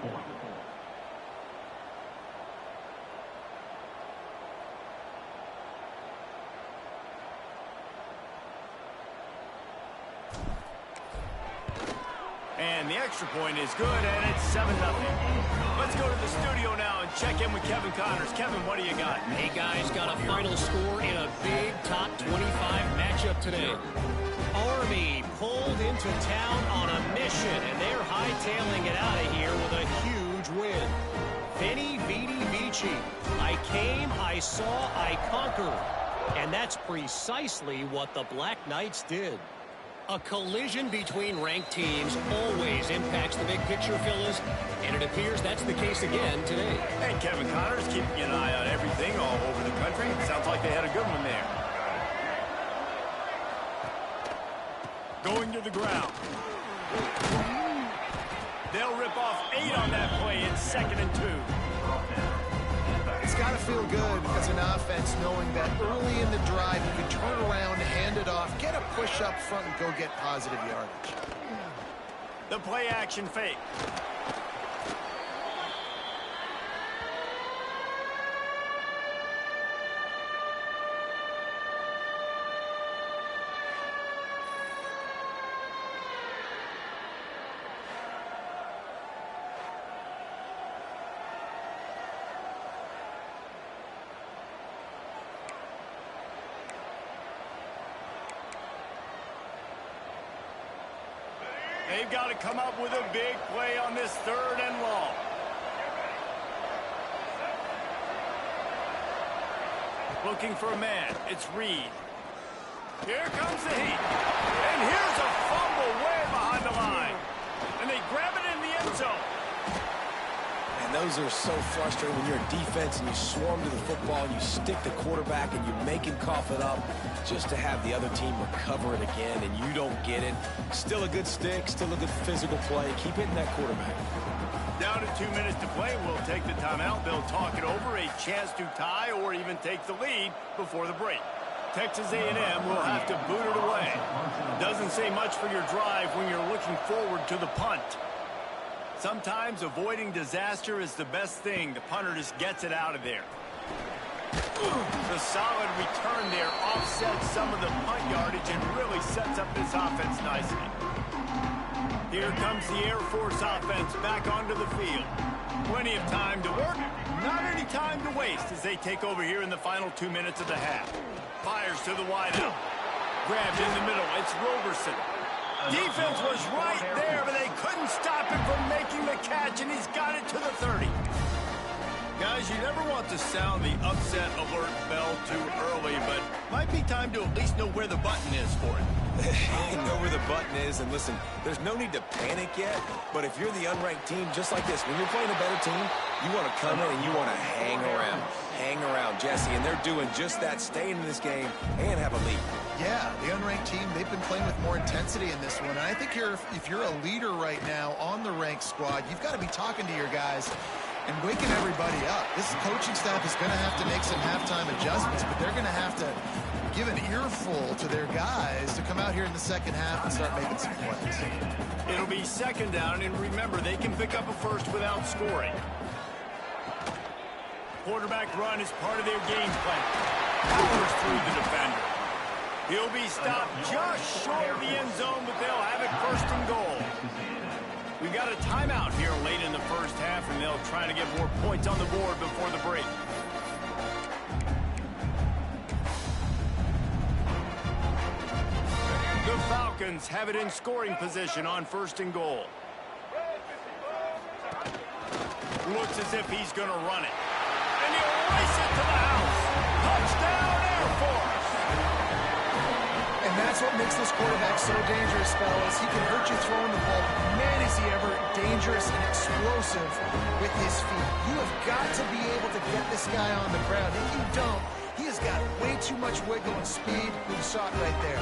And the extra point is good, and it's 7-0. Let's go to the studio now and check in with Kevin Connors. Kevin, what do you got? Hey, guys, got a final score in a big top 25 matchup today. Army pulled into town on a mission, and they're hightailing it out of here with a huge win. Veni, Vidi, Vici. I came, I saw, I conquered. And that's precisely what the Black Knights did. A collision between ranked teams always impacts the big picture, fellas, and it appears that's the case again today. And Kevin Connors keeping an eye on everything all over the country. It sounds like they had a good one there. Going to the ground. They'll rip off 8 on that play in 2nd and 2. It's got to feel good as an offense knowing that early in the drive you can turn around, hand it off, get a push up front, and go get positive yardage. The play action fake. They've got to come up with a big play on this 3rd and long. Looking for a man. It's Reed. Here comes the heat. And here's a fumble way behind the line. And they grab it in the end zone. And those are so frustrating when you're in defense and you swarm to the football and you stick the quarterback and you make him cough it up just to have the other team recover it again and you don't get it. Still a good stick, still a good physical play. Keep hitting that quarterback. Down to 2 minutes to play. We'll take the timeout. They'll talk it over. A chance to tie or even take the lead before the break. Texas A&M will have to boot it away. Doesn't say much for your drive when you're looking forward to the punt. Sometimes avoiding disaster is the best thing. The punter just gets it out of there. The solid return there offsets some of the punt yardage and really sets up this offense nicely. Here comes the Air Force offense back onto the field. Plenty of time to work, not any time to waste as they take over here in the final 2 minutes of the half. Fires to the wideout. Grabbed in the middle. It's Roberson. Defense was right there, but they couldn't stop him from making the catch, and he's got it to the 30. Guys, you never want to sound the upset alert bell too early, but might be time to at least know where the button is for it. Know where the button is, and listen, there's no need to panic yet, but if you're the unranked team, just like this, when you're playing a better team, you want to come in and you want to hang around, Jesse, and they're doing just that, staying in this game and have a lead. Yeah, the unranked team, they've been playing with more intensity in this one, and I think if you're a leader right now on the ranked squad, you've got to be talking to your guys and waking everybody up. This coaching staff is going to have to make some halftime adjustments, but they're going to have to give an earful to their guys to come out here in the second half and start making some plays. It'll be second down, and remember, they can pick up a first without scoring. Quarterback run is part of their game plan. Powers through the defender. He'll be stopped just short of the end zone, but they'll have it first and goal. We got a timeout here late in the first half, and they'll try to get more points on the board before the break. The Falcons have it in scoring position on first and goal. Looks as if he's going to run it. And he'll race it to the house. Touchdown, Air Force! And that's what makes this quarterback so dangerous, fellas. He can hurt you throwing the ball. Man, is he ever dangerous and explosive with his feet. You have got to be able to get this guy on the ground. If you don't, he has got way too much wiggle and speed. You saw it right there.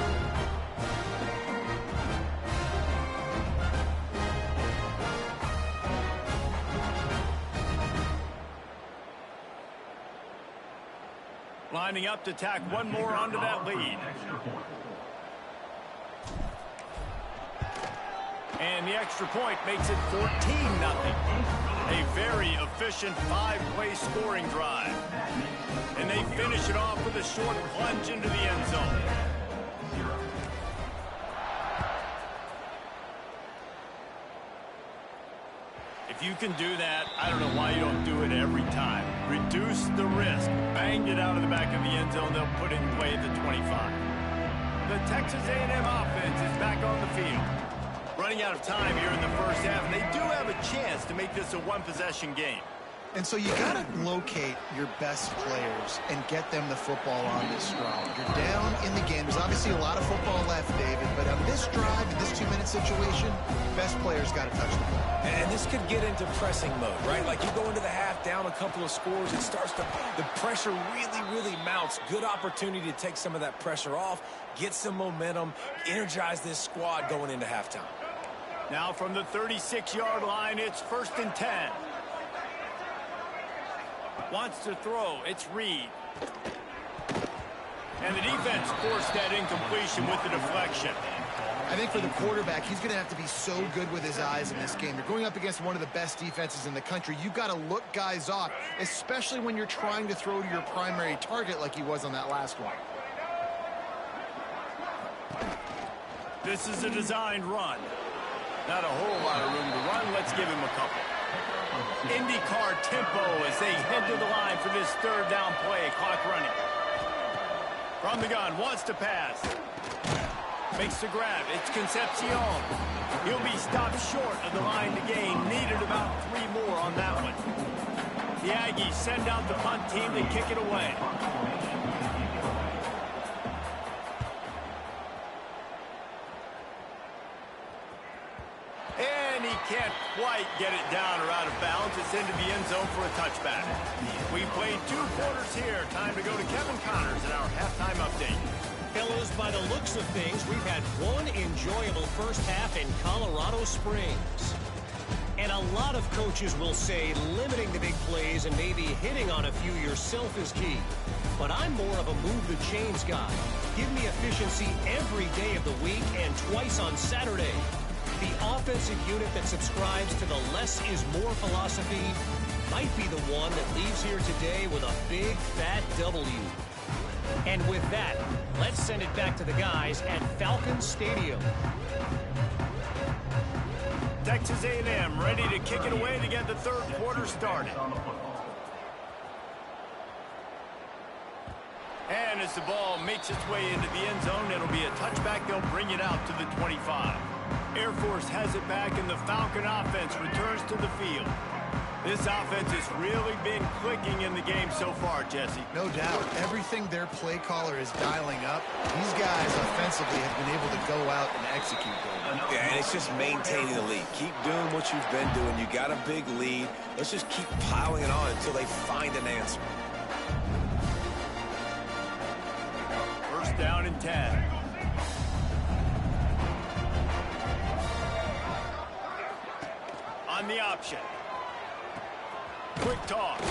Lining up to tack one more onto that lead. And the extra point makes it 14-0. A very efficient 5-play scoring drive. And they finish it off with a short plunge into the end zone. If you can do that, I don't know why you don't do it every time. Reduce the risk. Banged it out of the back of the end zone. They'll put it in play at the 25. The Texas A&M offense is back on the field. Running out of time here in the first half, and they do have a chance to make this a one-possession game. And so you got to locate your best players and get them the football on this drive. You're down in the game. There's obviously a lot of football left, David, but on this drive, in this 2-minute situation, best players got to touch the ball. And this could get into pressing mode, right? Like you go into the half down a couple of scores, it starts to, the pressure really mounts. Good opportunity to take some of that pressure off, get some momentum, energize this squad going into halftime. Now from the 36-yard line, it's 1st and 10. Wants to throw. It's Reed. And the defense forced that incompletion with the deflection. I think for the quarterback, he's going to have to be so good with his eyes in this game. You're going up against one of the best defenses in the country. You've got to look guys off, especially when you're trying to throw to your primary target like he was on that last one. This is a designed run. Not a whole lot of room to run. Let's give him a couple. IndyCar tempo as they head to the line for this third down play. Clock running. From the gun, wants to pass. Makes the grab. It's Concepcion. He'll be stopped short of the line to gain. Needed about 3 more on that one. The Aggies send out the punt team to kick it away. can't quite get it down or out of bounds. It's into the end zone for a touchback. We played 2 quarters here. Time to go to Kevin Connors in our halftime update. Fellas, by the looks of things, we've had one enjoyable first half in Colorado Springs. And a lot of coaches will say limiting the big plays and maybe hitting on a few yourself is key. But I'm more of a move the chains guy. Give me efficiency every day of the week and twice on Saturday. The offensive unit that subscribes to the less is more philosophy might be the one that leaves here today with a big fat W. And with that, let's send it back to the guys at Falcon Stadium. Texas A&M ready to kick it away to get the third quarter started. And as the ball makes its way into the end zone, it'll be a touchback. They'll bring it out to the 25. Air Force has it back, and the Falcon offense returns to the field. This offense has really been clicking in the game so far, Jesse. No doubt. Everything their play caller is dialing up, these guys offensively have been able to go out and execute. Yeah, and it's just maintaining the lead. Keep doing what you've been doing. You got a big lead. Let's just keep piling it on until they find an answer. First down and 10. On the option. Quick toss.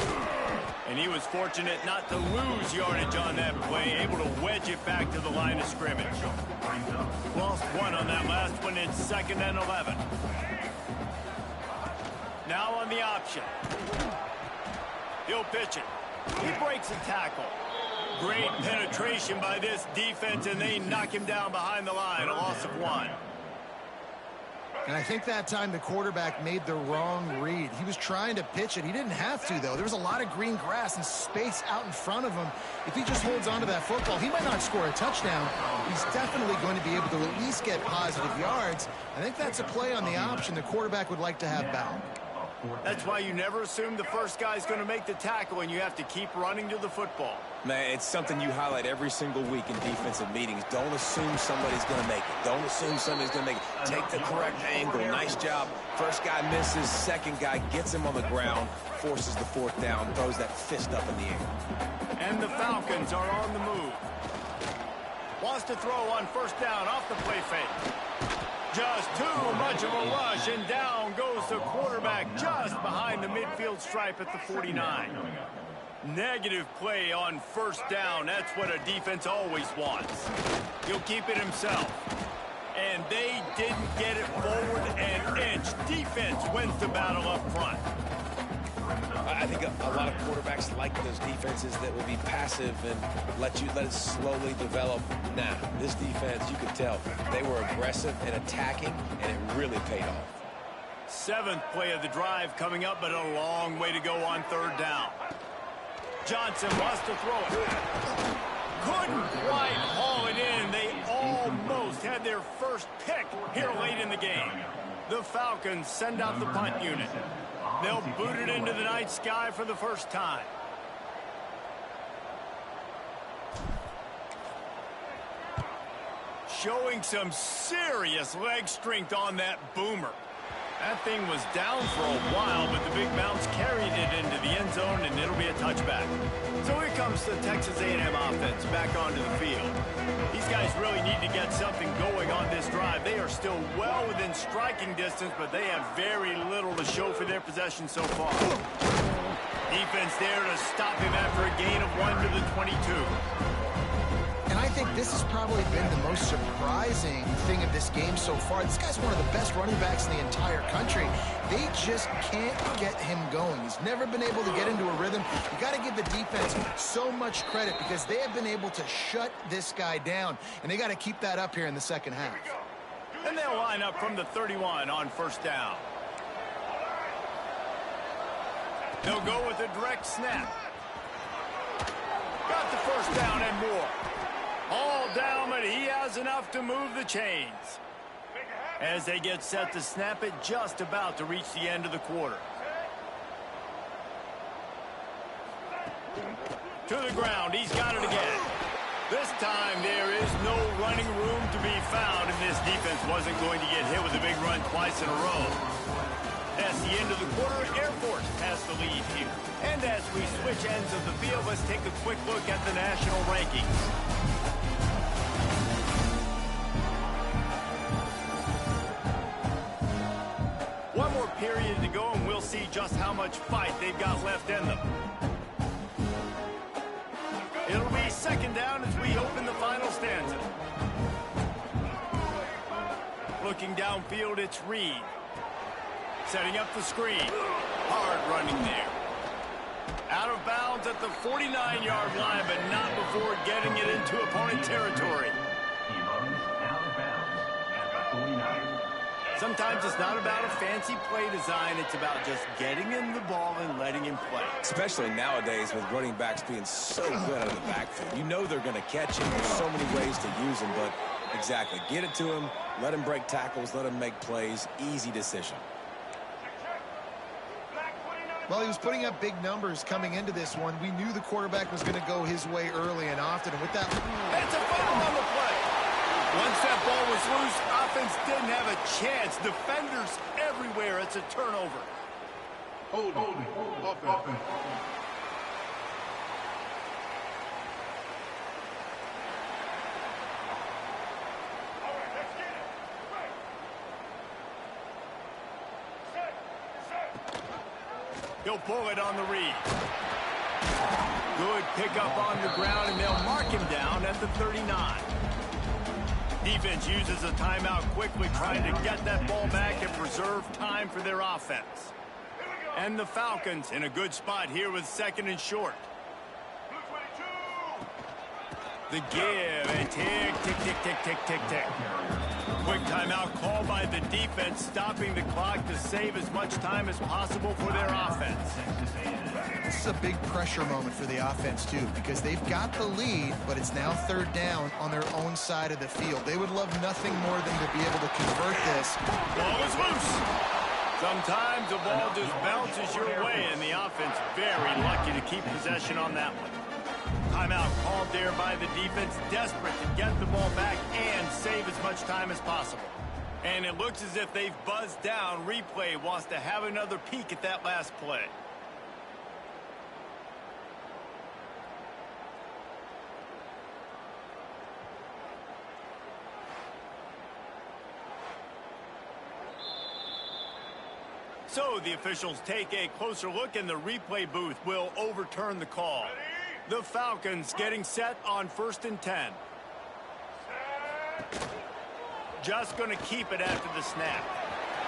And he was fortunate not to lose yardage on that play, able to wedge it back to the line of scrimmage. Lost 1 on that last one. It's 2nd and 11. Now on the option. He'll pitch it. He breaks a tackle. Great penetration by this defense, and they knock him down behind the line. A loss of 1. And I think that time the quarterback made the wrong read. He was trying to pitch it. He didn't have to, though. There was a lot of green grass and space out in front of him. If he just holds on to that football, he might not score a touchdown. He's definitely going to be able to at least get positive yards. I think that's a play on the option the quarterback would like to have bound. That's why you never assume the first guy's going to make the tackle, and you have to keep running to the football. Man, it's something you highlight every single week in defensive meetings. Don't assume somebody's going to make it. Don't assume somebody's going to make it. Take the correct angle. Nice job. First guy misses. Second guy gets him on the ground, forces the 4th down, throws that fist up in the air. And the Falcons are on the move. Wants to throw on first down off the play fake. Just too much of a rush, and down goes the quarterback just behind the midfield stripe at the 49. Negative play on first down. That's what a defense always wants. He'll keep it himself. And they didn't get it forward an inch. Defense wins the battle up front. I think a lot of quarterbacks like those defenses that will be passive and let it slowly develop. Nah, this defense, you could tell, they were aggressive and attacking, and it really paid off. 7th play of the drive coming up, but a long way to go on 3rd down. Johnson wants to throw it. Couldn't quite haul it in. They almost had their first pick here late in the game. The Falcons send out the punt unit. They'll boot it into the night sky for the first time. Showing some serious leg strength on that boomer. That thing was down for a while, but the big bounce carried it into the end zone, and it'll be a touchback. So here comes the Texas A&M offense back onto the field. These guys really need to get something going on this drive. They are still well within striking distance, but they have very little to show for their possession so far. Defense there to stop him after a gain of 1 to the 22. And I think this has probably been the most surprising thing of this game so far. This guy's one of the best running backs in the entire country. They just can't get him going. He's never been able to get into a rhythm. You got to give the defense so much credit because they have been able to shut this guy down. And they got to keep that up here in the second half. And they'll line up from the 31 on first down. They'll go with a direct snap. Got the first down and more. All down, but he has enough to move the chains. As they get set to snap it, just about to reach the end of the quarter. To the ground, he's got it again. This time, there is no running room to be found, and this defense wasn't going to get hit with a big run twice in a row. That's the end of the quarter. Air Force has the lead here. And as we switch ends of the field, let's take a quick look at the national rankings. One more period to go, and we'll see just how much fight they've got left in them. It'll be second down as we open the final stanza. Looking downfield, it's Reed. Setting up the screen. Hard running there. Out of bounds at the 49-yard line, but not before getting it into opponent territory. He runs out of bounds at the 49. Sometimes it's not about a fancy play design. It's about just getting him the ball and letting him play. Especially nowadays with running backs being so good out of the backfield. You know they're going to catch him. There's so many ways to use him, but exactly. Get it to him, let him break tackles, let him make plays. Easy decision. Well, he was putting up big numbers coming into this one. We knew the quarterback was going to go his way early and often. And with that... It's a fumble on the play. Once that ball was loose, offense didn't have a chance. Defenders everywhere. It's a turnover. Holding. Offense. He'll pull it on the read. Good pickup on the ground, and they'll mark him down at the 39. Defense uses a timeout quickly, trying to get that ball back and preserve time for their offense. And the Falcons in a good spot here with second and short. The give, and tick, tick, tick, tick, tick, tick, tick. Quick timeout call by the defense, stopping the clock to save as much time as possible for their offense. This is a big pressure moment for the offense, too, because they've got the lead, but it's now third down on their own side of the field. They would love nothing more than to be able to convert this. Ball is loose. Sometimes the ball just bounces your way, and the offense very lucky to keep possession on that one. Timeout called there by the defense, desperate to get the ball back and save as much time as possible. And it looks as if they've buzzed down. Replay wants to have another peek at that last play. So the officials take a closer look, and the replay booth will overturn the call. The Falcons getting set on 1st and 10. Just going to keep it after the snap.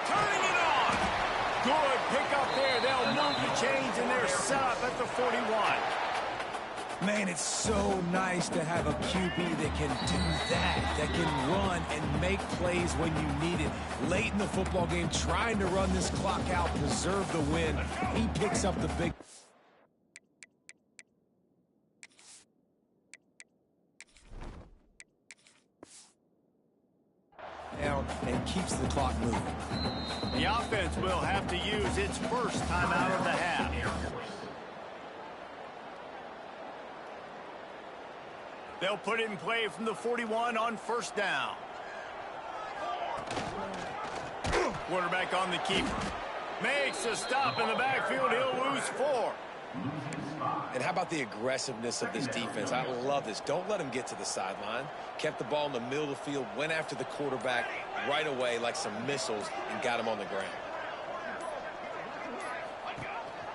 Turning it on. Good pickup there. They'll move the chains, and they're set up at the 41. Man, it's so nice to have a QB that can do that can run and make plays when you need it. Late in the football game, trying to run this clock out, preserve the win. He picks up the big... down and keeps the clock moving. The offense will have to use its first timeout of the half. They'll put it in play from the 41 on 1st down. Quarterback on the keeper. Makes a stop in the backfield. He'll lose 4. And how about the aggressiveness of this defense? I love this. Don't let him get to the sideline. Kept the ball in the middle of the field, went after the quarterback right away like some missiles and got him on the ground.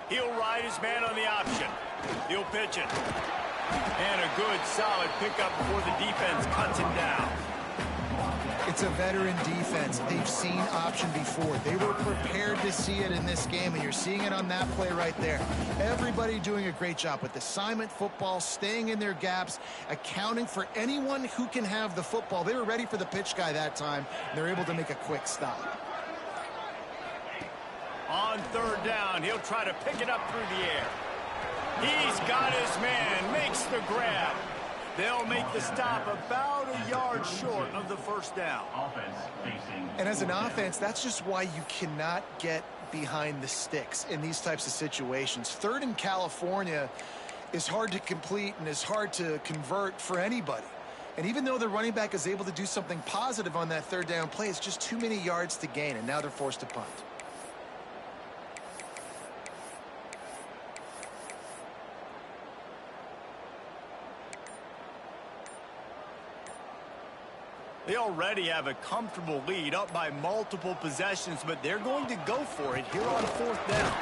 He'll ride his man on the option. He'll pitch it. And a good, solid pickup before the defense cuts him down. It's a veteran defense. They've seen option before. They were prepared to see it in this game, and you're seeing it on that play right there. Everybody doing a great job with assignment football, staying in their gaps, accounting for anyone who can have the football. They were ready for the pitch guy that time, and they're able to make a quick stop. On 3rd down, he'll try to pick it up through the air. He's got his man, makes the grab. They'll make the stop about a yard short of the 1st down. And as an offense, that's just why you cannot get behind the sticks in these types of situations. 3rd in California, is hard to complete and is hard to convert for anybody. And even though the running back is able to do something positive on that third down play, it's just too many yards to gain, and now they're forced to punt. They already have a comfortable lead, up by multiple possessions, but they're going to go for it here on fourth down.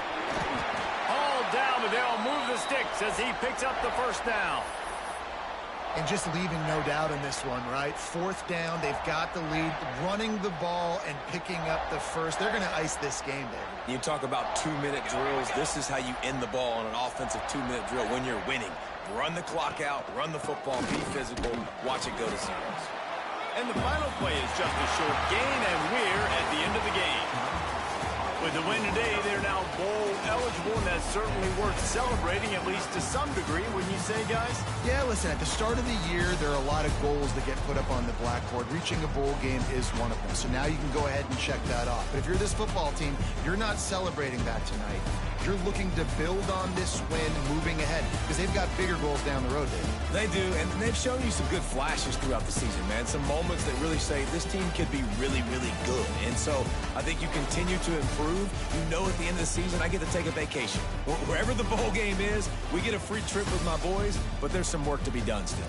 All down, but they'll move the sticks as he picks up the first down. And just leaving no doubt in this one, right? Fourth down, they've got the lead, running the ball and picking up the first. They're going to ice this game, David. You talk about 2-minute drills. This is how you end the ball on an offensive 2-minute drill when you're winning. Run the clock out, run the football, be physical, watch it go to zeros. And the final play is just a short gain, and we're at the end of the game. With the win today, they're now bowl eligible, and that's certainly worth celebrating, at least to some degree, wouldn't you say, guys? Yeah, listen, at the start of the year, there are a lot of goals that get put up on the blackboard. Reaching a bowl game is one of them. So now you can go ahead and check that off. But if you're this football team, you're not celebrating that tonight. You're looking to build on this win moving ahead because they've got bigger goals down the road, Dave. They do, and they've shown you some good flashes throughout the season, man. Some moments that really say this team could be really, really good. And so I think you continue to improve. You know at the end of the season, I get to take a vacation. Wherever the bowl game is, we get a free trip with my boys, but there's some work to be done still.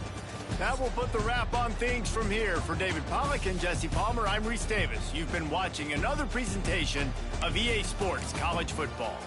That will put the wrap on things from here. For David Pollack and Jesse Palmer, I'm Reese Davis. You've been watching another presentation of EA Sports College Football.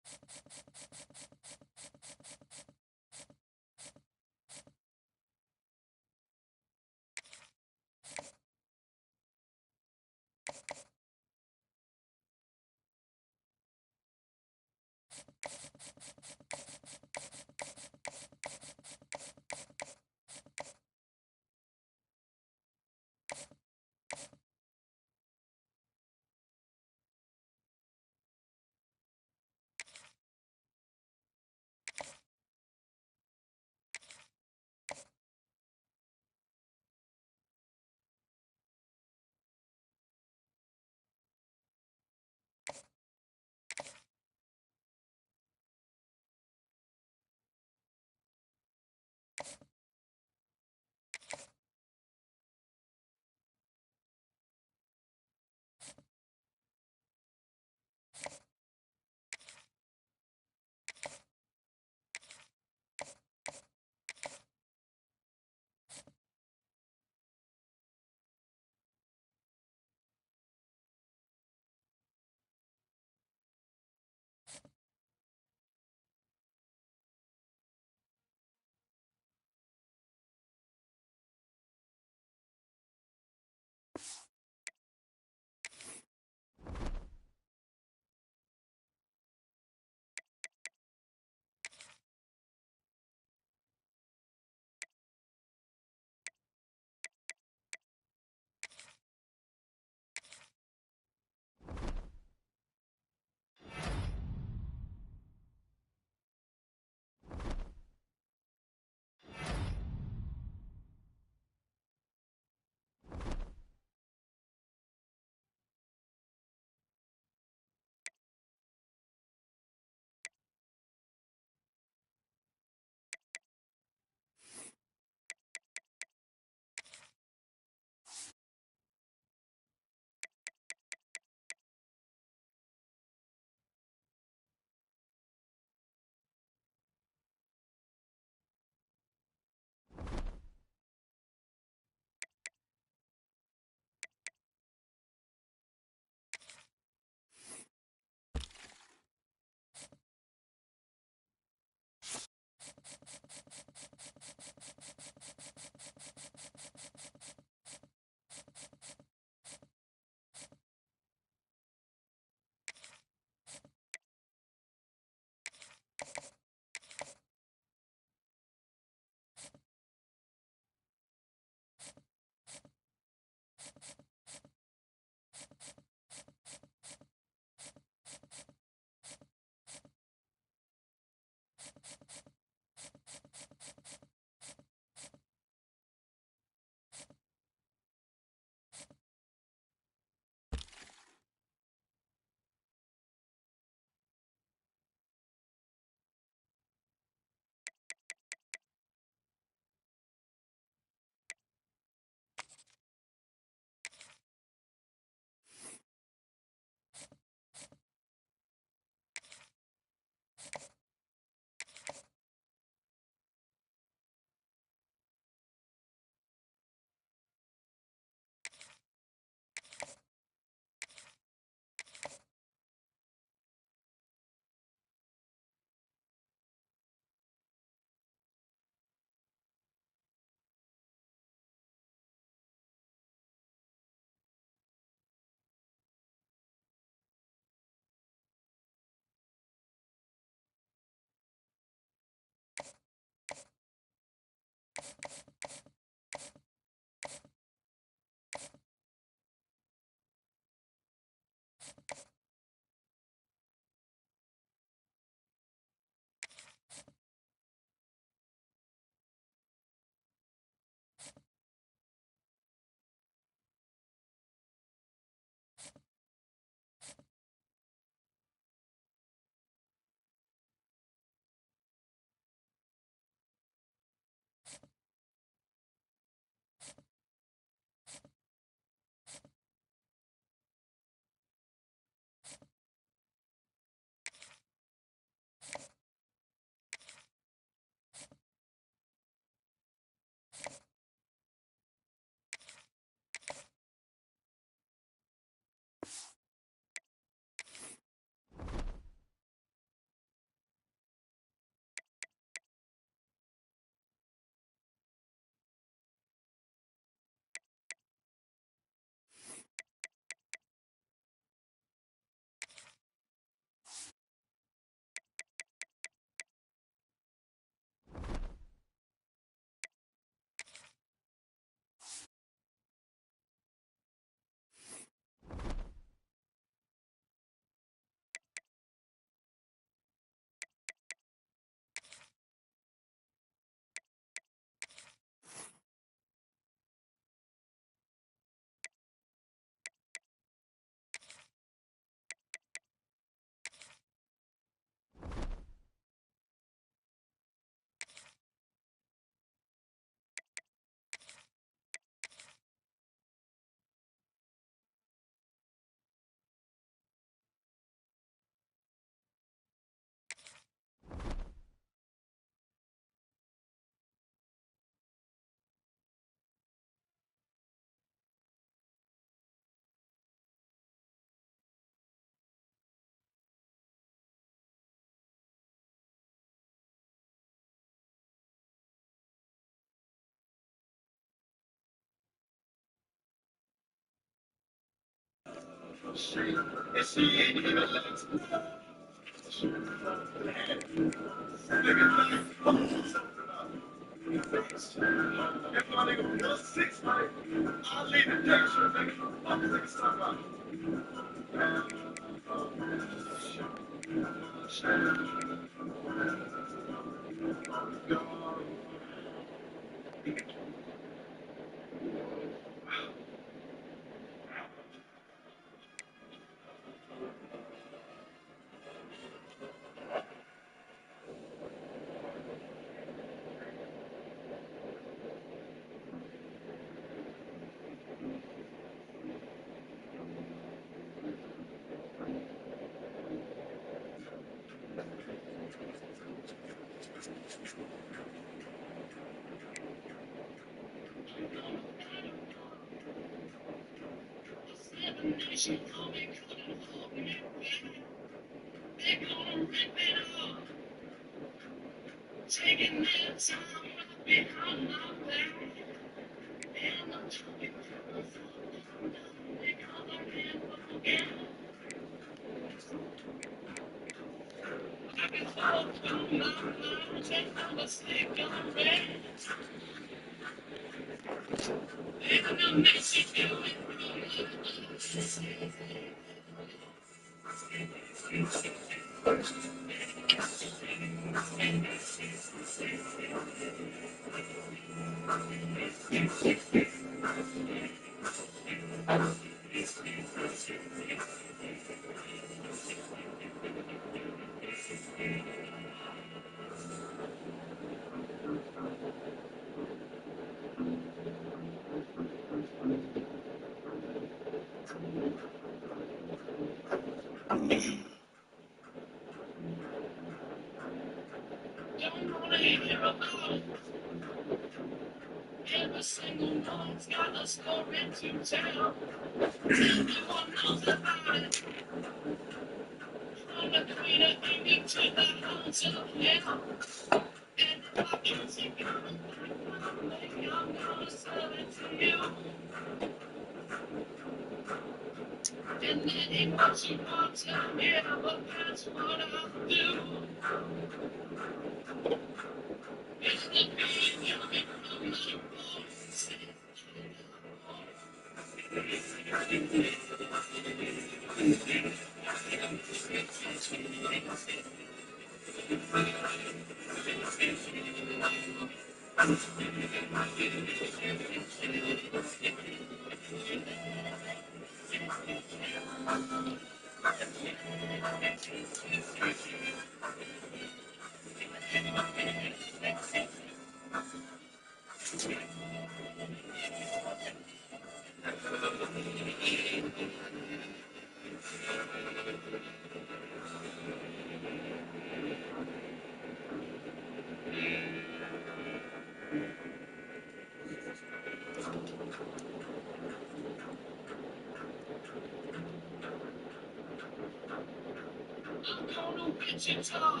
going to Wichita.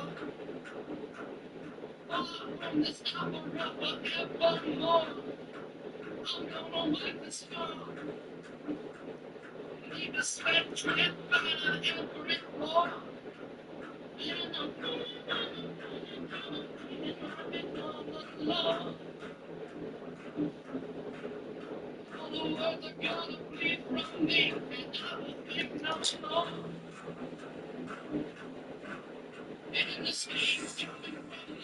From this hour forevermore. I'm gonna wipe the scar. Leave a sweat drip out of every pore. And I'm crying on the Lord. All the words are gonna flee from me, and I will think no more. And the scheme's coming from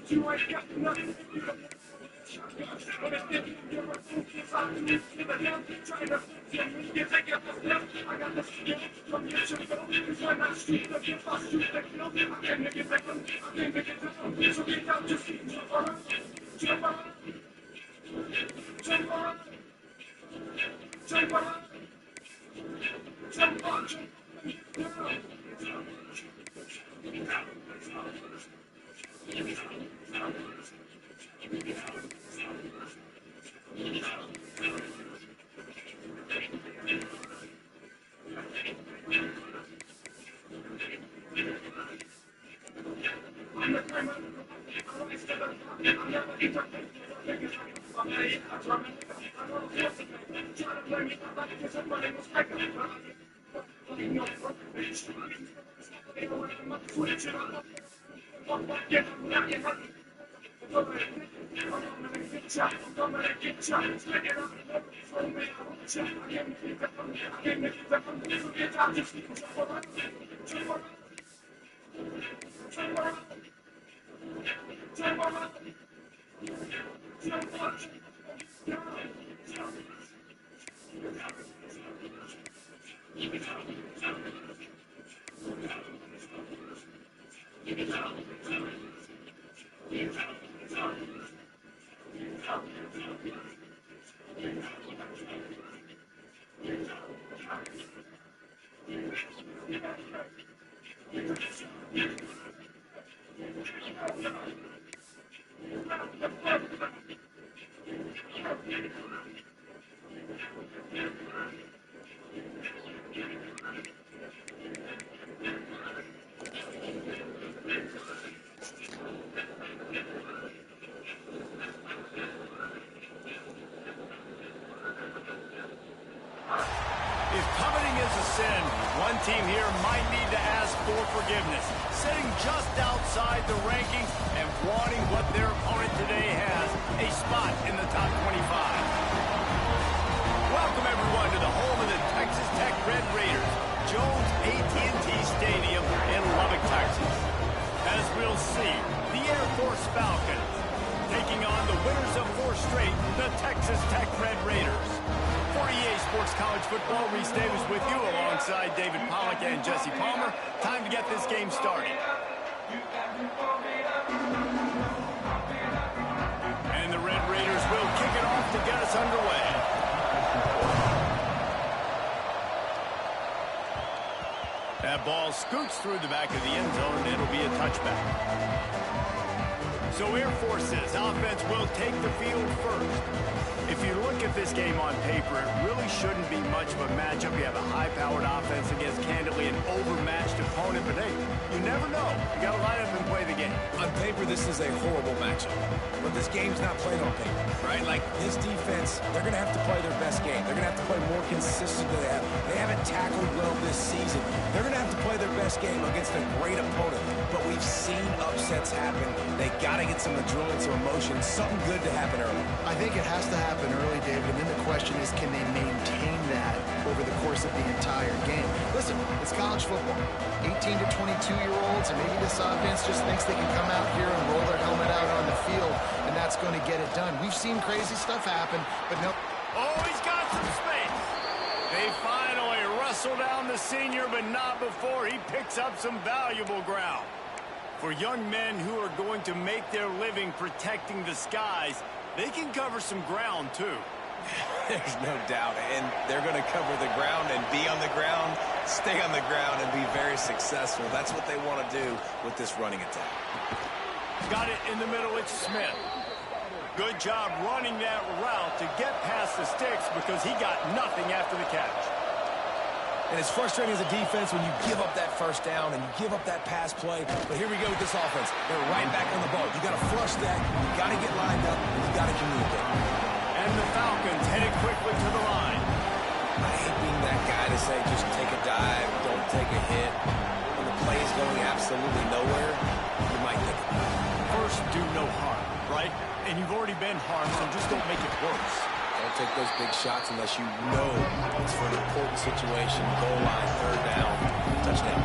You ain't got nothing. But if you give a fool, give a damn, try to you take it off left. I got the skill from your show. It's when I shoot the gift, I shoot the kill. I can't make it back, I can't make it down. So get out, just jump around, jump around, jump around, jump around, jump on, jump around. If coveting is a sin, one team here might need to ask for forgiveness, sitting just outside the rankings and wanting what their opponent today has, a spot in the top 25. Welcome, everyone, to the home of the Texas Tech Red Raiders, Jones AT&T Stadium in Lubbock, Texas. As we'll see, the Air Force Falcons taking on the winners of 4 straight, the Texas Tech Red Raiders. For EA Sports College Football, Reese Davis with you alongside David Pollack and Jesse Palmer. Time to get this game started. And the Red Raiders will kick it off to get us underway. That ball scoots through the back of the end zone, and it'll be a touchback. So Air Force's offense will take the field first. If you look at this game on paper, it really shouldn't be much of a matchup. You have a high-powered offense against, candidly, an overmatched opponent. But, hey, you never know. You got to line up and play the game. On paper, this is a horrible matchup. But this game's not played on paper, right? Like, this defense, they're going to have to play their best game. They're going to have to play more consistent than they have. They haven't tackled well this season. They're going to have to play their best game against a great opponent. But we've seen upsets happen. They got to get some adrenaline, some emotion, something good to happen early. I think it has to happen early, David, and then the question is, can they maintain that over the course of the entire game? Listen, it's college football. 18 to 22-year-olds, and maybe this offense just thinks they can come out here and roll their helmet out on the field, and that's going to get it done. We've seen crazy stuff happen, but no. Oh, he's got some space. They finally wrestle down the senior, but not before he picks up some valuable ground. For young men who are going to make their living protecting the skies, they can cover some ground, too. There's no doubt, and they're going to cover the ground and be on the ground, stay on the ground, and be very successful. That's what they want to do with this running attack. Got it in the middle, it's Smith. Good job running that route to get past the sticks because he got nothing after the catch. And it's frustrating as a defense when you give up that first down and you give up that pass play. But here we go with this offense. They're right back on the ball. You got to flush that. You got to get lined up. And you got to communicate. And the Falcons headed quickly to the line. I hate being that guy to say just take a dive, don't take a hit. When the play is going absolutely nowhere, you might think of it. First, do no harm, right? And you've already been harmed, so just don't make it worse. Don't take those big shots unless you know it's for an important situation. Goal line, third down, touchdown.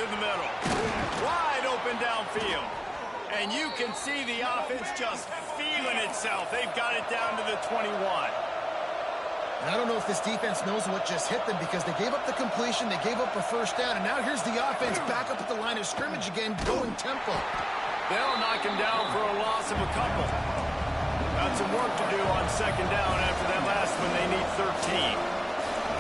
to the middle. Wide open downfield. And you can see the offense just feeling itself. They've got it down to the 21. And I don't know if this defense knows what just hit them because they gave up the completion, they gave up a first down, and now here's the offense back up at the line of scrimmage again, going tempo. They'll knock him down for a loss of a couple. Got some work to do on second down after that last one. They need 13.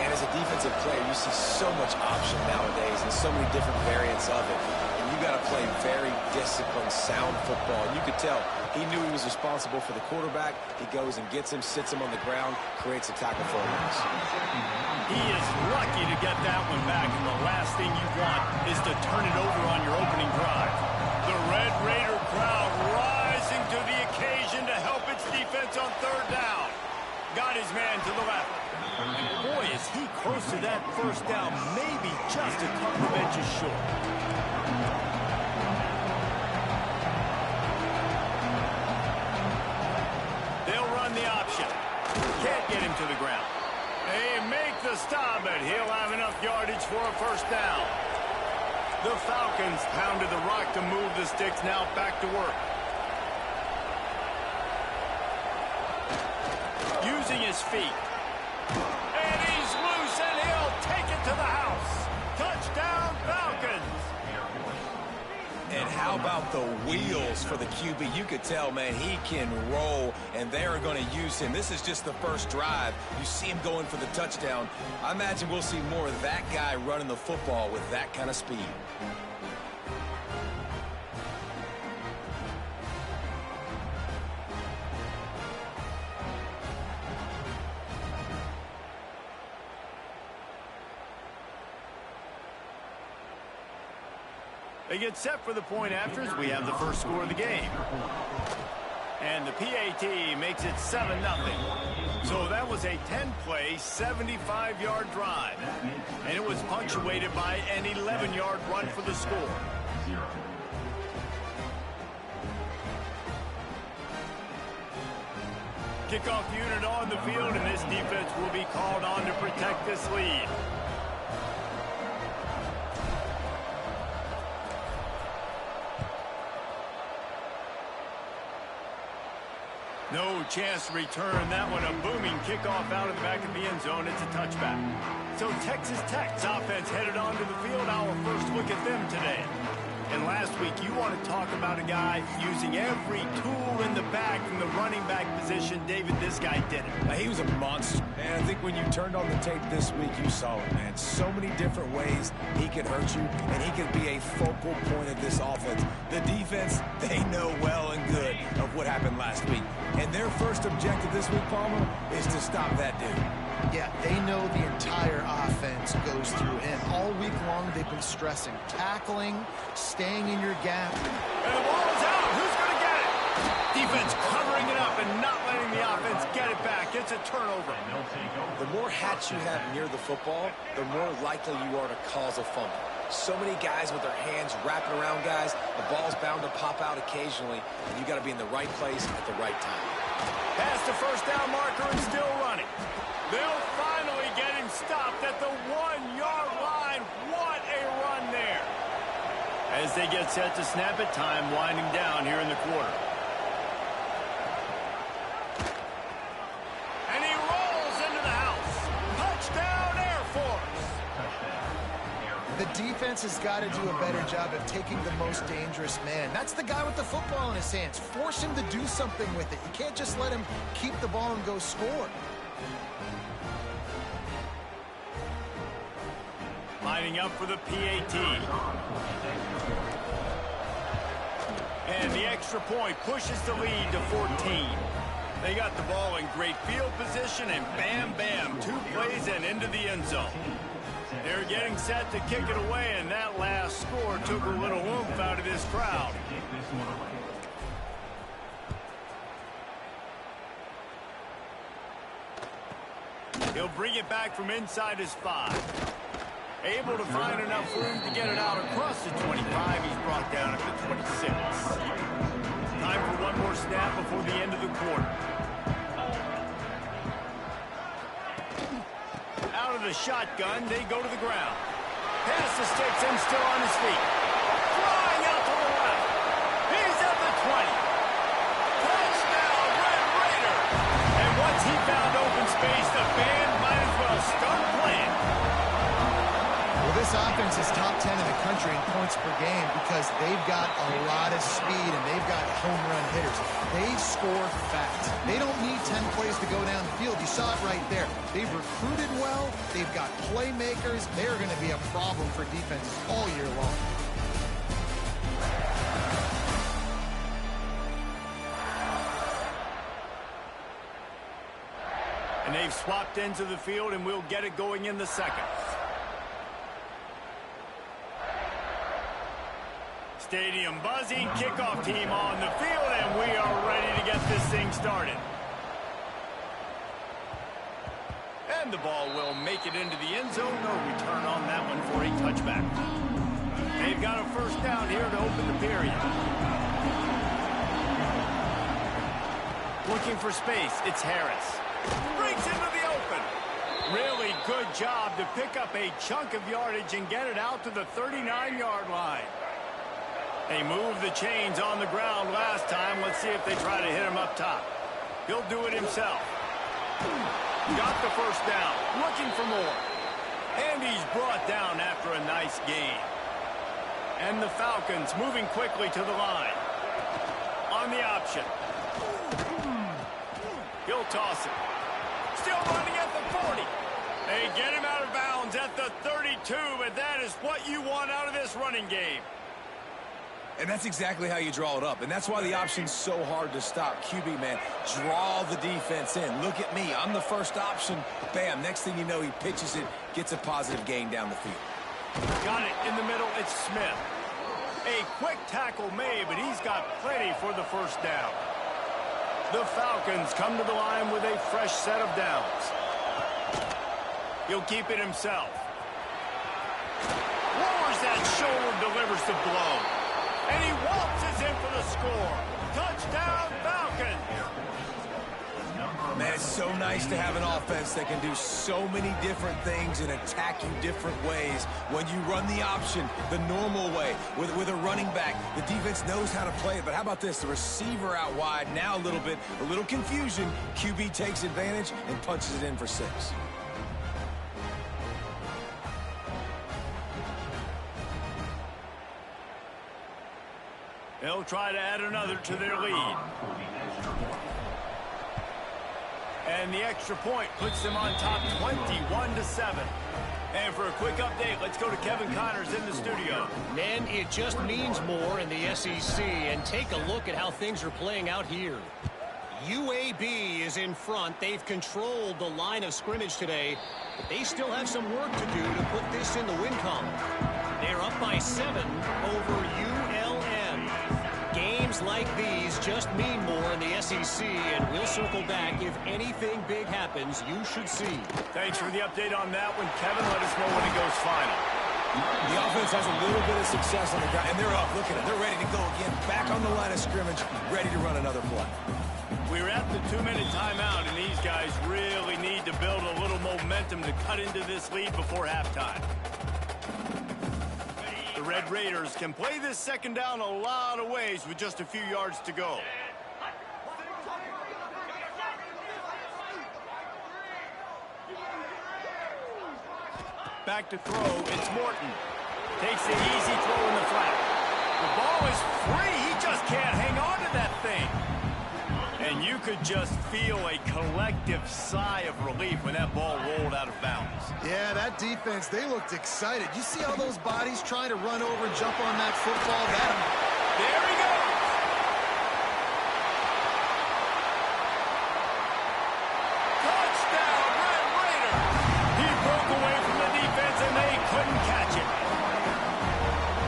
And as a defensive player, you see so much option nowadays and so many different variants of it. And you got to play very disciplined, sound football. And you could tell he knew he was responsible for the quarterback. He goes and gets him, sits him on the ground, creates a tackle for a loss. He is lucky to get that one back, and the last thing you want is to turn it over on your opening drive. The Red Raider crowd rising to the occasion to help its defense on third down. Got his man to the left. Boy, is he close to that first down, maybe just a couple of inches short. They'll run the option. Can't get him to the ground. They make the stop, but he'll have enough yardage for a first down. The Falcons pounded the rock to move the sticks, now back to work. Using his feet. And he's loose, and he'll take it to the house. Touchdown, Falcons. And how about the wheels for the QB? You could tell, man, he can roll, and they are going to use him. This is just the first drive. You see him going for the touchdown. I imagine we'll see more of that guy running the football with that kind of speed. They get set for the point afters. We have the first score of the game. And the PAT makes it 7-0. So that was a 10-play, 75-yard drive. And it was punctuated by an 11-yard run for the score. Kickoff unit on the field, and this defense will be called on to protect this lead. No chance to return that one. A booming kickoff out of the back of the end zone. It's a touchback. So Texas Tech's offense headed onto the field. Our first look at them today. And last week, you want to talk about a guy using every tool in the bag from the running back position. David, this guy did it. He was a monster. And I think when you turned on the tape this week, you saw it, man. So many different ways he could hurt you, and he could be a focal point of this offense. The defense, they know well and good of what happened last week. And their first objective this week, Palmer, is to stop that dude. Yeah, they know the entire offense goes through him. All week long, they've been stressing tackling, staying in your gap. And the ball is out. Who's going to get it? Defense covering it up and not letting the offense get it back. It's a turnover. The more hats you have near the football, the more likely you are to cause a fumble. So many guys with their hands wrapping around guys. The ball's bound to pop out occasionally, and you got to be in the right place at the right time. Past the first down marker and still running. They'll finally get him stopped at the 1-yard line. What a run there. As they get set to snap it, time winding down here in the quarter. And he rolls into the house. Touchdown, Air Force. The defense has got to do a better job of taking the most dangerous man. That's the guy with the football in his hands. Force him to do something with it. You can't just let him keep the ball and go score. Lining up for the PAT. And the extra point pushes the lead to 14. They got the ball in great field position, and bam, bam, 2 plays and into the end zone. They're getting set to kick it away, and that last score took a little oomph out of this crowd. He'll bring it back from inside his 5. Able to find enough room to get it out across the 25. He's brought down at the 26. Time for one more snap before the end of the quarter. Out of the shotgun, they go to the ground. Past the sticks and still on his feet. Flying out to the left. He's at the 20. Touchdown, Red Raider. And once he found open space, the band might as well start playing. Well, this offense is top 10 in the country in points per game because they've got a lot of speed and they've got home run hitters. They score fast. They don't need 10 plays to go down the field. You saw it right there. They've recruited well. They've got playmakers. They're going to be a problem for defenses all year long. And they've swapped into the field, and we'll get it going in the second. Stadium buzzing, kickoff team on the field, and we are ready to get this thing started. And the ball will make it into the end zone. No return on that one for a touchback. They've got a first down here to open the period. Looking for space, it's Harris. Breaks into the open. Really good job to pick up a chunk of yardage and get it out to the 39-yard line. They moved the chains on the ground last time. Let's see if they try to hit him up top. He'll do it himself. Got the first down. Looking for more. And he's brought down after a nice gain. And the Falcons moving quickly to the line. On the option. He'll toss it. Still running at the 40. They get him out of bounds at the 32, but that is what you want out of this running game. And that's exactly how you draw it up. And that's why the option's so hard to stop. QB, man, draw the defense in. Look at me. I'm the first option. Bam. Next thing you know, he pitches it, gets a positive gain down the field. Got it in the middle. It's Smith. A quick tackle made, but he's got plenty for the first down. The Falcons come to the line with a fresh set of downs. He'll keep it himself. Lowers that shoulder, delivers the blow. And he waltzes in for the score. Touchdown, Falcons. Man, it's so nice to have an offense that can do so many different things and attack you different ways. When you run the option the normal way with a running back, the defense knows how to play it. But how about this? The receiver out wide, now a little confusion. QB takes advantage and punches it in for 6. They'll try to add another to their lead. And the extra point puts them on top 21-7. And for a quick update, let's go to Kevin Connors in the studio. Men, it just means more in the SEC. And take a look at how things are playing out here. UAB is in front. They've controlled the line of scrimmage today. But they still have some work to do to put this in the win column. They're up by 7 over ULM. Games like these just mean more in the SEC, and we'll circle back. If anything big happens, you should see. Thanks for the update on that one, Kevin. Let us know when it goes final. The offense has a little bit of success on the ground, and they're up. Look at it. They're ready to go again. Back on the line of scrimmage, ready to run another play. We're at the 2-minute timeout, and these guys really need to build a little momentum to cut into this lead before halftime. The Red Raiders can play this second down a lot of ways with just a few yards to go. Back to throw, it's Morton. Takes the easy throw in the flat. The ball is free, he just can't hang on to that thing. And you could just feel a collective sigh of relief when that ball rolled out of bounds. Yeah, that defense, they looked excited. You see all those bodies trying to run over and jump on that football? There he goes. Touchdown, Red Raider. He broke away from the defense and they couldn't catch it.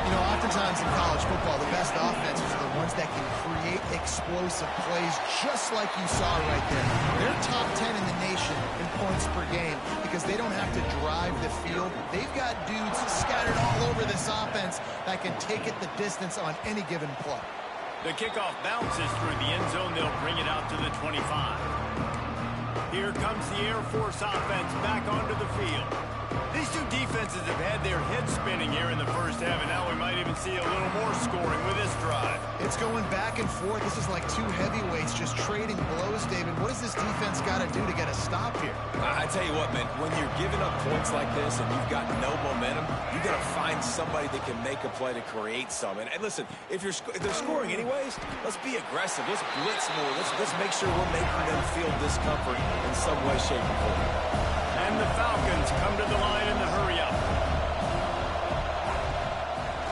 You know, oftentimes in college football, the best offenses are the ones that can create explosive plays just like you saw right there. They're top 10 in the nation in points per game because they don't have to drive the field. They've got dudes scattered all over this offense that can take it the distance on any given play. The kickoff bounces through the end zone. They'll bring it out to the 25. Here comes the Air Force offense back onto the field. These two defenses have had their heads spinning here in the first half, and now we might even see a little more scoring with this drive. It's going back and forth. This is like two heavyweights just trading blows, David. What does this defense got to do to get a stop here? I tell you what, man, when you're giving up points like this and you've got no momentum, you got to find somebody that can make a play to create some. And listen, if they're scoring anyways, let's be aggressive. Let's blitz more. Let's make sure we're making them feel discomfort in some way, shape, or form. And the Falcons come to the line in the hurry-up.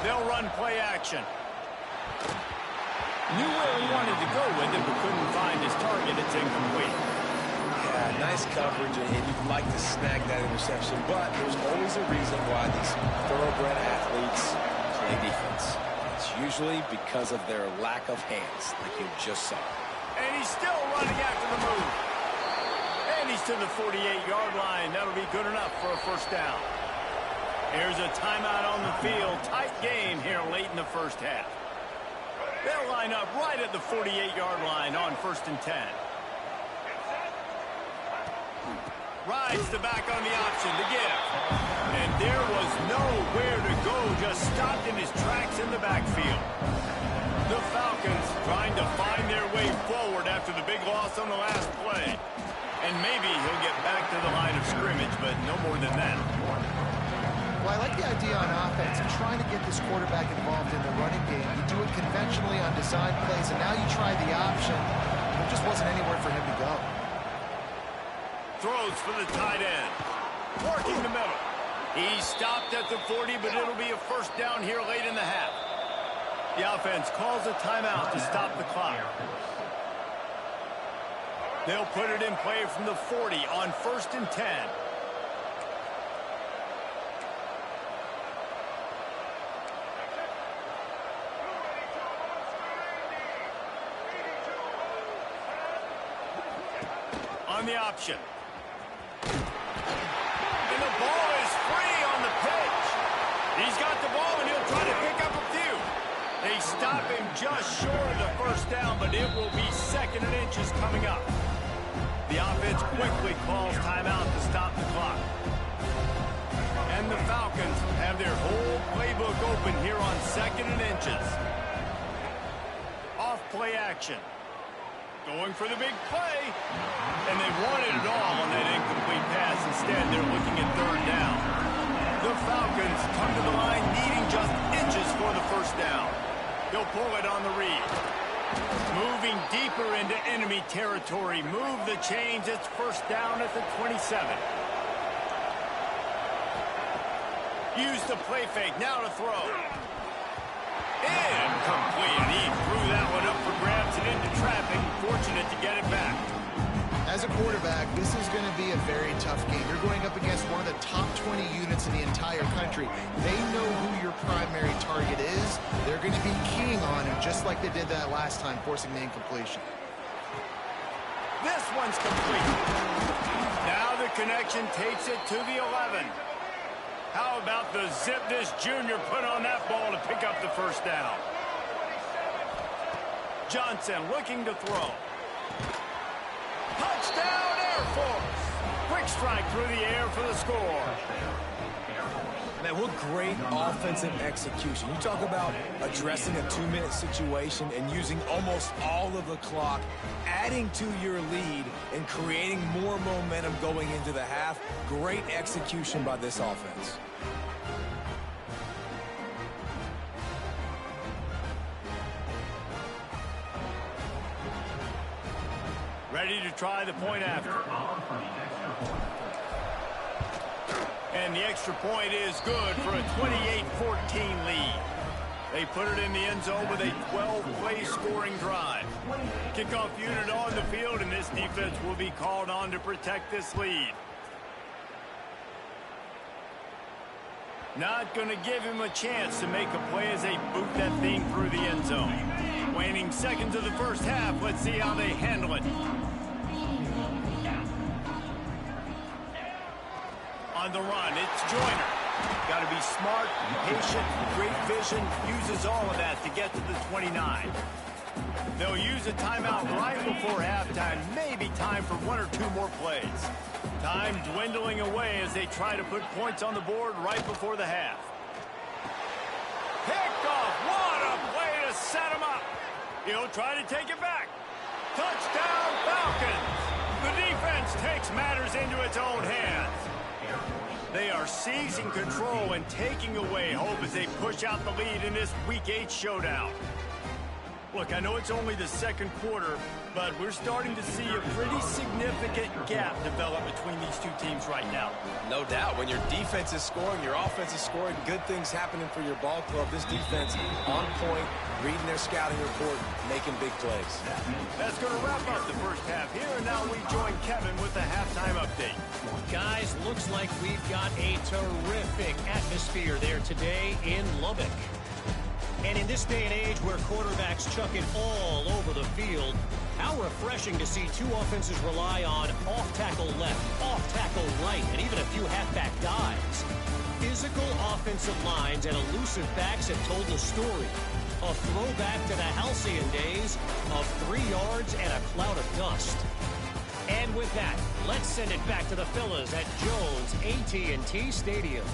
They'll run play action. Knew where he wanted to go with it, but couldn't find his target. It's incomplete. Yeah, nice coverage, and you'd like to snag that interception, but there's always a reason why these thoroughbred athletes play defense. It's usually because of their lack of hands, like you just saw. And he's still running after the move. And he's to the 48-yard line. That'll be good enough for a first down. Here's a timeout on the field. Tight game here late in the first half. They'll line up right at the 48-yard line on 1st and 10. Rides the back on the option to give. And there was nowhere to go, just stopped in his tracks in the backfield. The Falcons trying to find their way forward after the big loss on the last play. And maybe he'll get back to the line of scrimmage, but no more than that. Well, I like the idea on offense of trying to get this quarterback involved in the running game. You do it conventionally on design plays, and now you try the option. There just wasn't anywhere for him to go. Throws for the tight end. Working the middle. He stopped at the 40, but it'll be a first down here late in the half. The offense calls a timeout to stop the clock. They'll put it in play from the 40 on 1st and 10. On the option. And the ball is free on the pitch. He's got the ball, and he'll try to pick up a few. They stop him just short of the first down, but it will be 2nd and inches coming up. The offense quickly calls timeout to stop the clock. And the Falcons have their whole playbook open here on 2nd and inches. Off play action. Going for the big play. And they wanted it all on that incomplete pass. Instead, they're looking at 3rd down. The Falcons come to the line needing just inches for the first down. They'll pull it on the read. Moving deeper into enemy territory. Move the chains. It's first down at the 27. Use the play fake. Now to throw. Incomplete. He threw that one up for grabs and into traffic. Fortunate to get it back. As a quarterback, this is going to be a very tough game. You're going up against one of the top 20 units in the entire country. They know who your primary target is. They're going to be keying on him, just like they did that last time, forcing the incompletion. This one's complete. Now the connection takes it to the 11. How about the zip this junior put on that ball to pick up the first down? Johnson looking to throw. Touchdown, Air Force! Quick strike through the air for the score. Man, what great offensive execution. You talk about addressing a 2-minute situation and using almost all of the clock, adding to your lead and creating more momentum going into the half. Great execution by this offense. Ready to try the point after. And the extra point is good for a 28-14 lead. They put it in the end zone with a 12-play scoring drive. Kickoff unit on the field, and this defense will be called on to protect this lead. Not going to give him a chance to make a play as they boot that thing through the end zone. Waning seconds of the first half. Let's see how they handle it. On the run, it's Joyner. Got to be smart, patient, great vision. Uses all of that to get to the 29. They'll use a timeout right before halftime. Maybe time for 1 or 2 more plays. Time dwindling away as they try to put points on the board right before the half. Picked off. What a way to set him up. He'll try to take it back. Touchdown, Falcons. The defense takes matters into its own hands. They are seizing control and taking away hope as they push out the lead in this Week 8 showdown. Look, I know it's only the second quarter, but we're starting to see a pretty significant gap develop between these two teams right now. No doubt. When your defense is scoring, your offense is scoring, good things happening for your ball club. This defense on point, reading their scouting report, making big plays. That's going to wrap up the first half here, and now we join Kevin with the halftime update. Guys, looks like we've got a terrific atmosphere there today in Lubbock. And in this day and age where quarterbacks chuck it all over the field, how refreshing to see two offenses rely on off-tackle left, off-tackle right, and even a few halfback dives. Physical offensive lines and elusive backs have told the story. A throwback to the halcyon days of 3 yards and a cloud of dust. And with that, let's send it back to the fellas at Jones AT&T Stadium.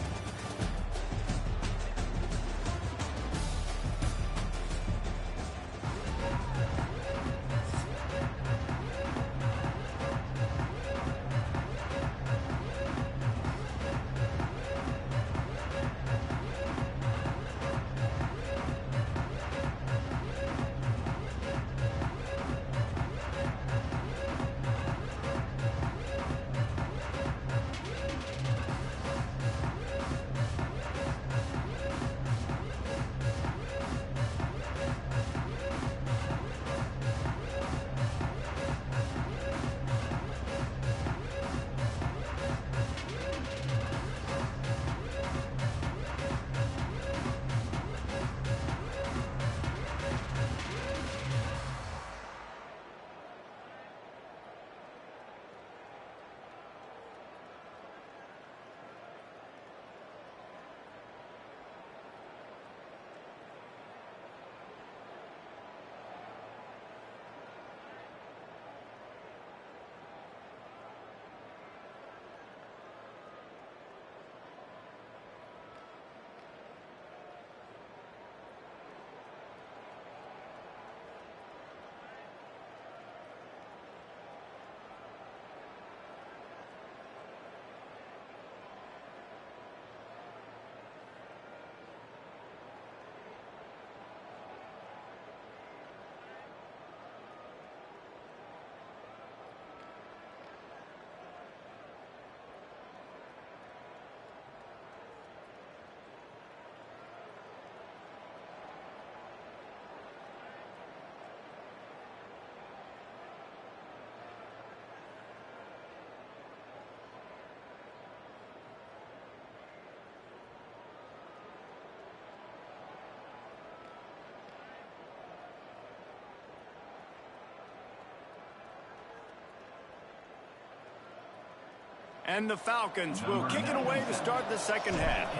And the Falcons will kick it away to start the second half.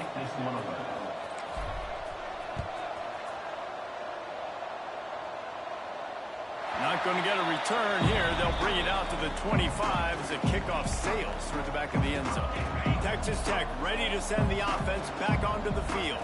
Not going to get a return here. They'll bring it out to the 25 as the kickoff sails through the back of the end zone. Texas Tech ready to send the offense back onto the field.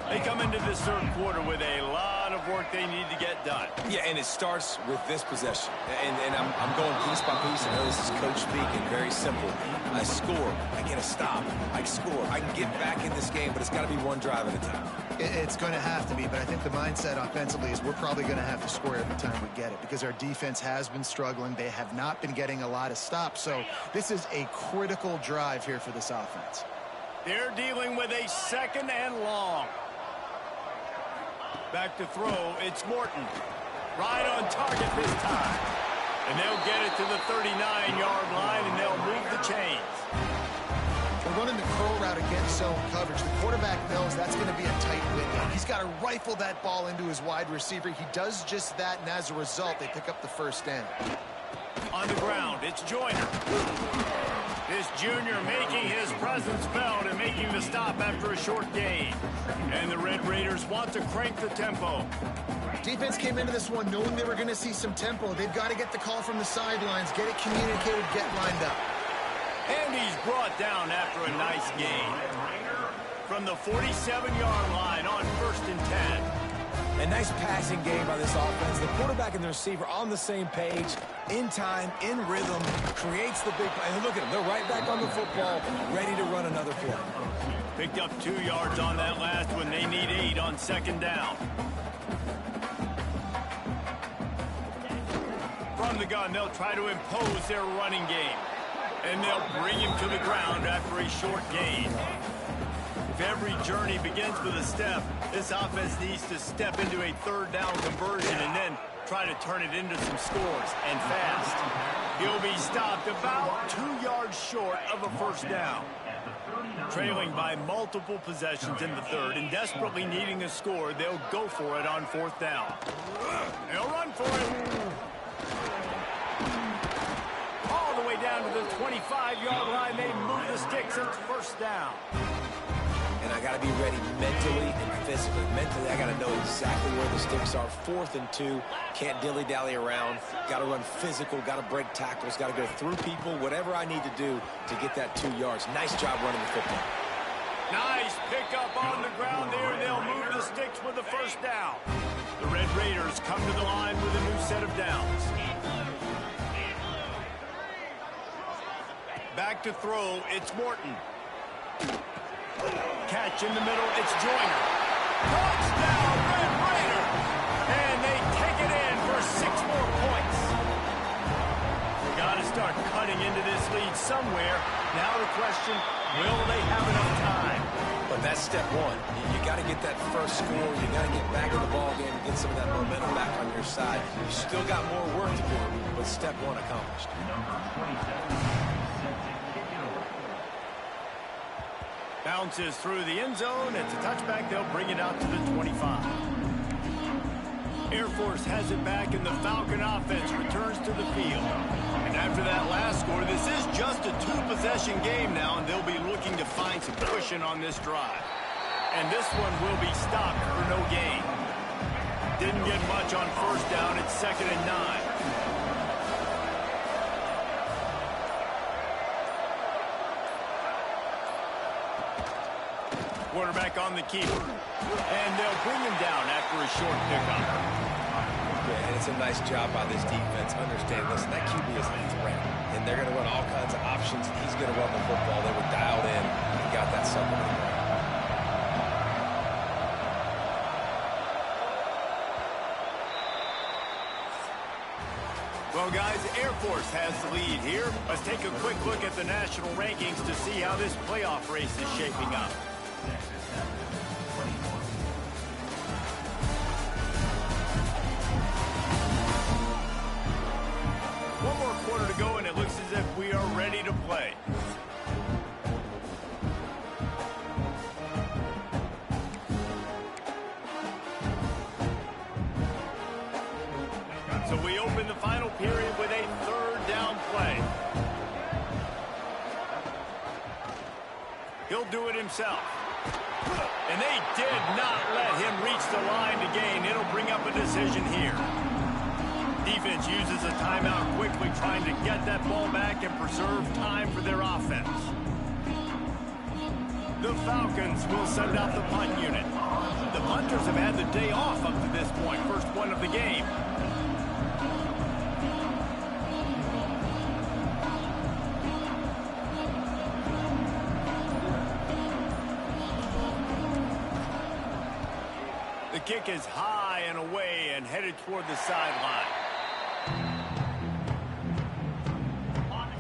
They come into this third quarter with a lot of work they need to get done. Yeah, and it starts with this possession. And I'm going piece by piece. I know this is coach speaking, very simple. I score, I get a stop, I score. I can get back in this game, but it's got to be one drive at a time. It's going to have to be, but I think the mindset offensively is we're probably going to have to score every time we get it because our defense has been struggling. They have not been getting a lot of stops, so this is a critical drive here for this offense. They're dealing with a second and long. Back to throw, it's Morton. Right on target this time. And they'll get it to the 39-yard line, and they'll move the chains. We're running the curl route against zone coverage. The quarterback knows that's going to be a tight window. He's got to rifle that ball into his wide receiver. He does just that, and as a result, they pick up the first down. On the ground, it's Joyner. This junior making his presence felt and making the stop after a short gain. And the Red Raiders want to crank the tempo. Defense came into this one knowing they were going to see some tempo. They've got to get the call from the sidelines, get it communicated, get lined up. And he's brought down after a nice gain. From the 47-yard line on 1st and 10. A nice passing game by this offense. The quarterback and the receiver on the same page, in time, in rhythm, creates the big play. And look at them. They're right back on the football, ready to run another play. Picked up 2 yards on that last one. They need 8 on 2nd down. From the gun, they'll try to impose their running game. And they'll bring him to the ground after a short gain. If every journey begins with a step, this offense needs to step into a 3rd down conversion and then try to turn it into some scores, and fast. He'll be stopped about 2 yards short of a 1st down. Trailing by multiple possessions in the 3rd and desperately needing a score, they'll go for it on 4th down. They'll run for it. All the way down to the 25-yard line. They move the sticks. It's 1st down. And I got to be ready mentally and physically. Mentally, I got to know exactly where the sticks are. 4th and 2. Can't dilly-dally around. Got to run physical. Got to break tackles. Got to go through people. Whatever I need to do to get that 2 yards. Nice job running the football. Nice pickup on the ground there. They'll move the sticks with the 1st down. The Red Raiders come to the line with a new set of downs. Back to throw. It's Morton. Catch in the middle, it's Joyner. Touchdown, Red Raider! And they take it in for 6 more points. We got to start cutting into this lead somewhere. Now the question, will they have enough time? But that's step 1. You got to get that first score. You got to get back in the ball game and get some of that momentum back on your side. You still got more work to do, but step 1 accomplished. Bounces through the end zone. It's a touchback. They'll bring it out to the 25. Air Force has it back, and the Falcon offense returns to the field. And after that last score, this is just a 2-possession game now, and they'll be looking to find some cushion on this drive. And this one will be stopped for no gain. Didn't get much on 1st down. It's 2nd and 9. Quarterback on the keeper. And they'll bring him down after a short pickup. Yeah, and it's a nice job by this defense. Understand, listen, that QB is a threat. And they're going to run all kinds of options. He's going to run the football. They were dialed in and got that something. Well, guys, Air Force has the lead here. Let's take a quick look at the national rankings to see how this playoff race is shaping up. One more quarter to go, and it looks as if we are ready to play. So we open the final period with a 3rd down play. He'll do it himself. And they did not let him reach the line to gain. It'll bring up a decision here. Defense uses a timeout quickly, trying to get that ball back and preserve time for their offense. The Falcons will send out the punt unit. The punters have had the day off up to this point. First one of the game. The kick is high and away and headed toward the sideline.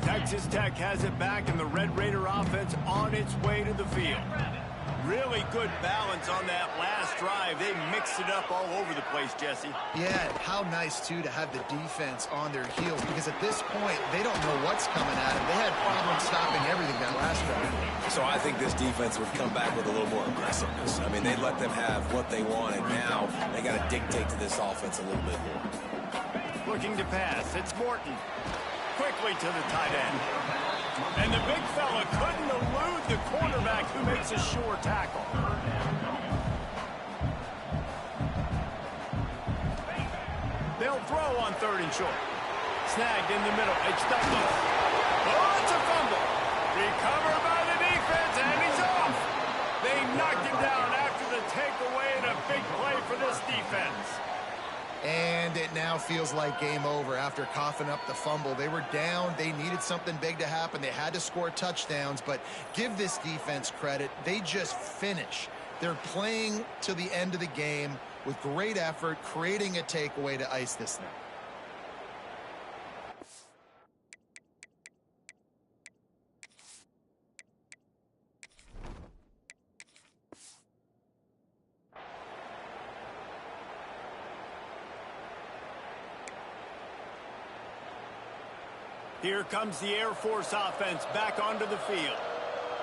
Texas Tech has it back, and the Red Raider offense on its way to the field. Really good balance on that last drive. They mixed it up all over the place, Jesse. Yeah, how nice, too, to have the defense on their heels, because at this point, they don't know what's coming at them. They had problems stopping everything that last drive. So I think this defense would come back with a little more aggressiveness. I mean, they let them have what they wanted. Now they got to dictate to this offense a little bit more. Looking to pass. It's Morton. Quickly to the tight end. And the big fella couldn't elude the quarterback, who makes a sure tackle. They'll throw on 3rd and short. Snagged in the middle. It's Douglas. Oh, it's a fumble. Covered by the defense, and he's off. They knocked him down after the takeaway, and a big play for this defense. And it now feels like game over after coughing up the fumble. They were down. They needed something big to happen. They had to score touchdowns, but give this defense credit. They just finish. They're playing to the end of the game with great effort, creating a takeaway to ice this thing. Here comes the Air Force offense back onto the field.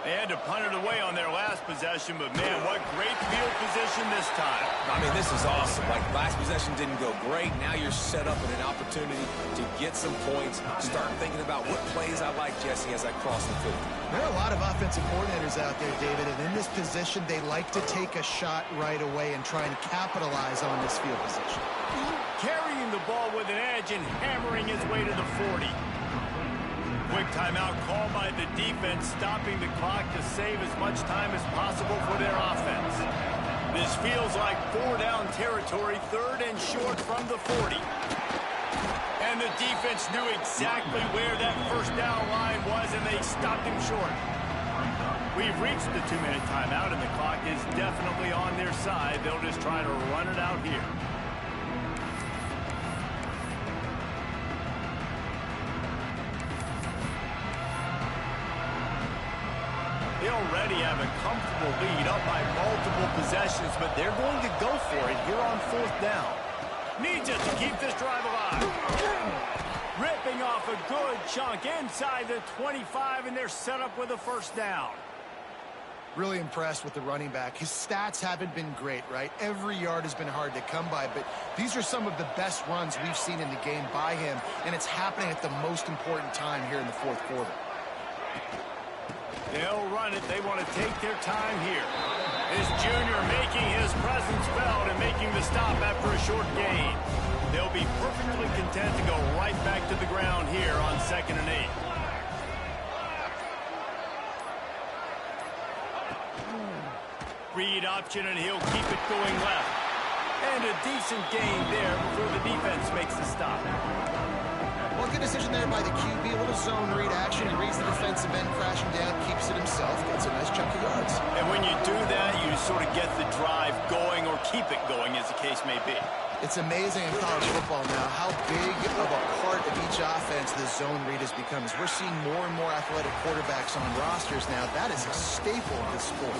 They had to punt it away on their last possession, but man, what great field position this time. I mean, this is awesome. Like, last possession didn't go great. Now you're set up with an opportunity to get some points. Start thinking about what plays I like, Jesse, as I cross the field. There are a lot of offensive coordinators out there, David, and in this position, they like to take a shot right away and try and capitalize on this field position. Carrying the ball with an edge and hammering his way to the 40. Quick timeout called by the defense, stopping the clock to save as much time as possible for their offense. This feels like 4-down territory, 3rd and short from the 40. And the defense knew exactly where that 1st down line was, and they stopped him short. We've reached the 2-minute timeout, and the clock is definitely on their side. They'll just try to run it out here. They already have a comfortable lead, up by multiple possessions, but they're going to go for it here on 4th down. Needs it to keep this drive alive. Ripping off a good chunk inside the 25, and they're set up with a 1st down. Really impressed with the running back. His stats haven't been great, right? Every yard has been hard to come by, but these are some of the best runs we've seen in the game by him, and it's happening at the most important time here in the 4th quarter. They'll run it. They want to take their time here. This junior making his presence felt and making the stop after a short gain. They'll be perfectly content to go right back to the ground here on 2nd and 8. Read option, and he'll keep it going left. And a decent gain there before the defense makes the stop. Well, good decision there by the QB. A little zone read action. He reads the defensive end crashing down, keeps it himself, gets a nice chunk of yards. And when you do that, you sort of get the drive going, or keep it going, as the case may be. It's amazing in college football now how big of a part of each offense the zone read has become. As we're seeing more and more athletic quarterbacks on rosters now, that is a staple of this sport.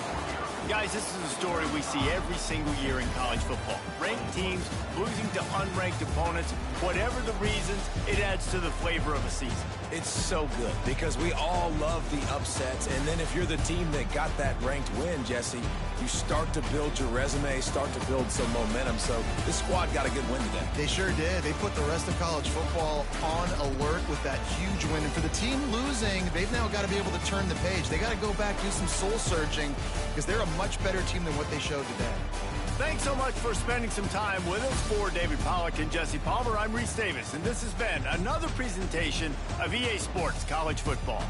Guys, this is a story we see every single year in college football. Ranked teams losing to unranked opponents. Whatever the reasons, it adds to the flavor of a season. It's so good because we all love the upsets, and then if you're the team that got that ranked win, Jesse, you start to build your resume, start to build some momentum. So this squad got a good win today. They sure did. They put the rest of college football on alert with that huge win. And for the team losing, they've now got to be able to turn the page. They got to go back, do some soul searching, because they're a much better team than what they showed today. Thanks so much for spending some time with us. For David Pollack and Jesse Palmer, I'm Reese Davis, and this has been another presentation of EA Sports College Football.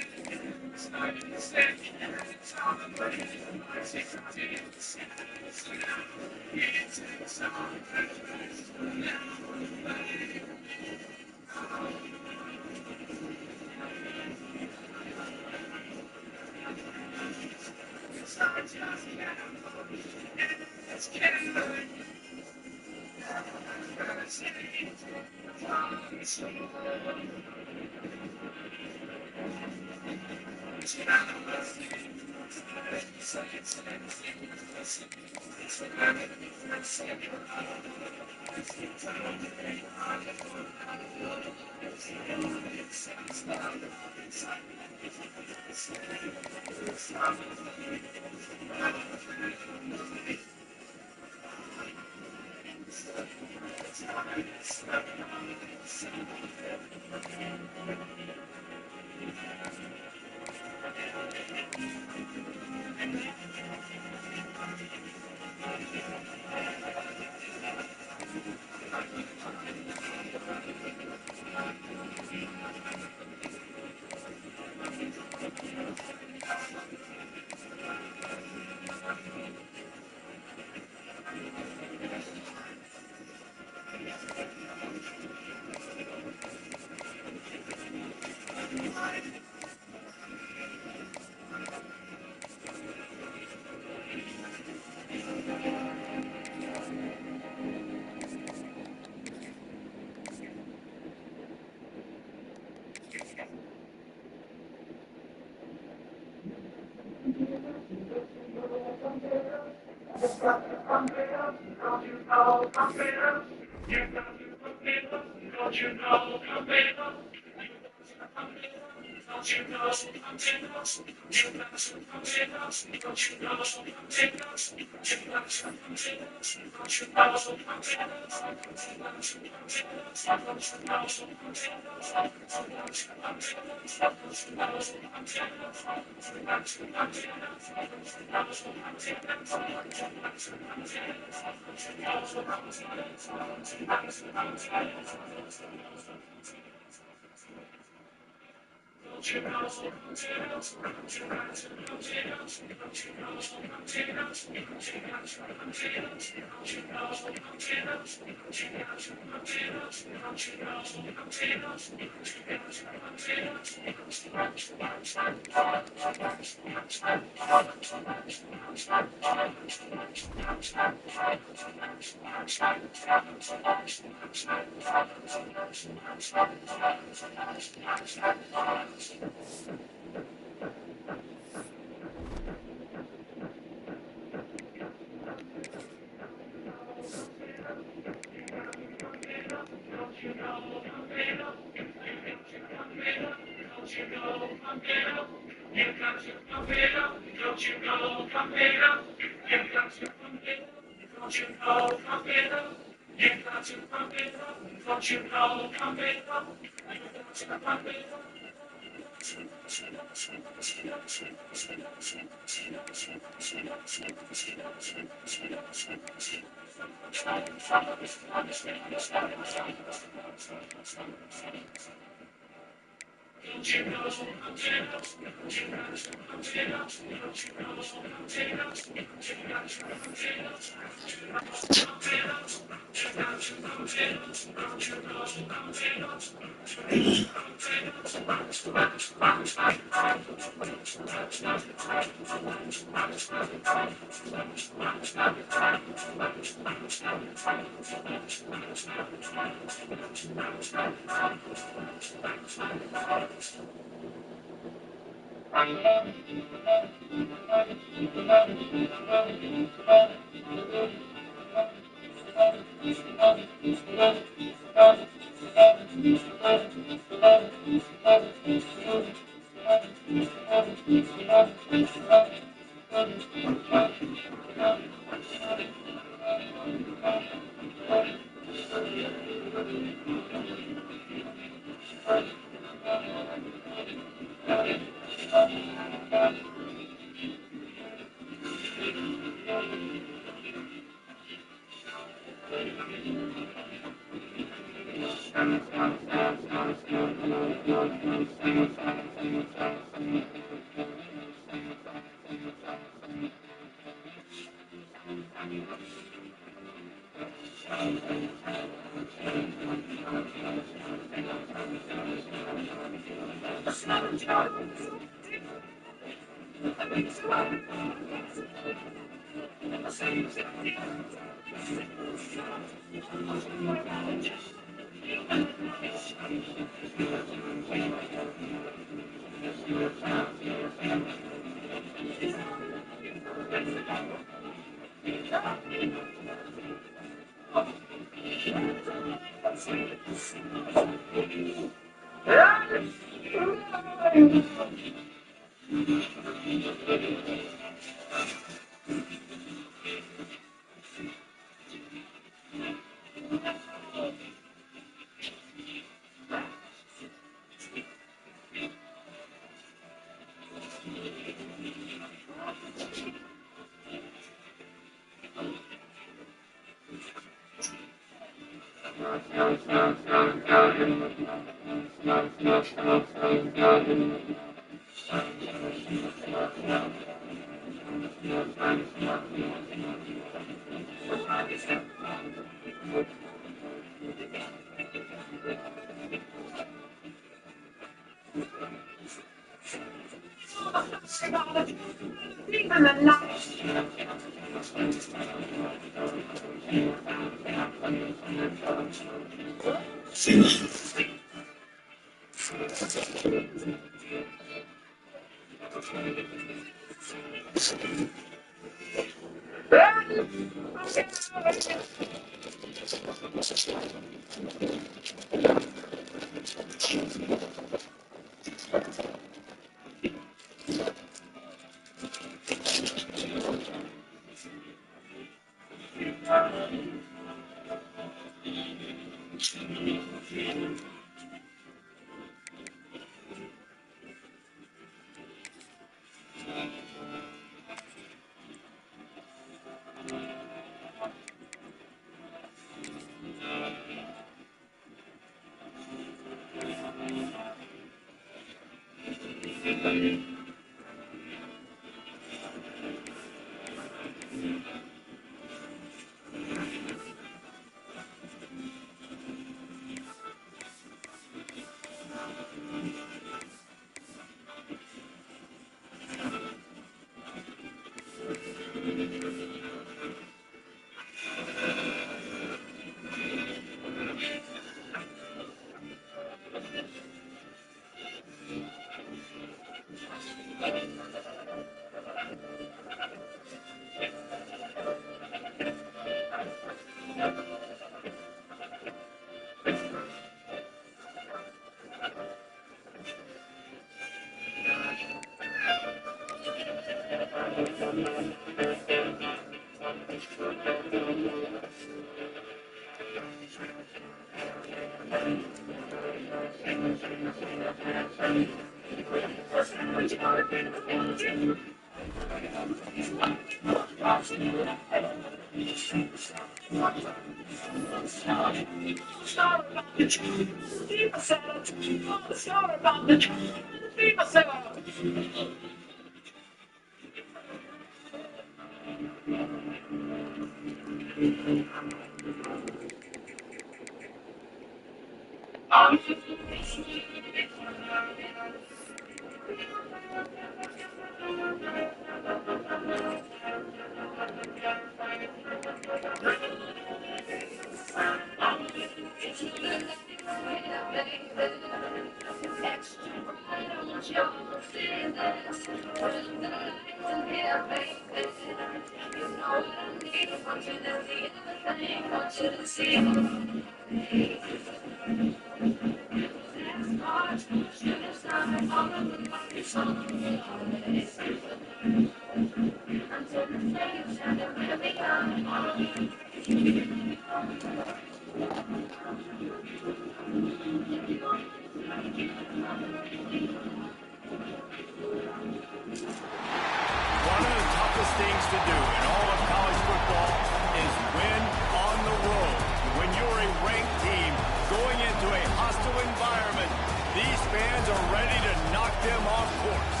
One of the toughest things to do in all of college football is win on the road. When you're a ranked team going into a hostile environment, these fans are ready to knock them off course.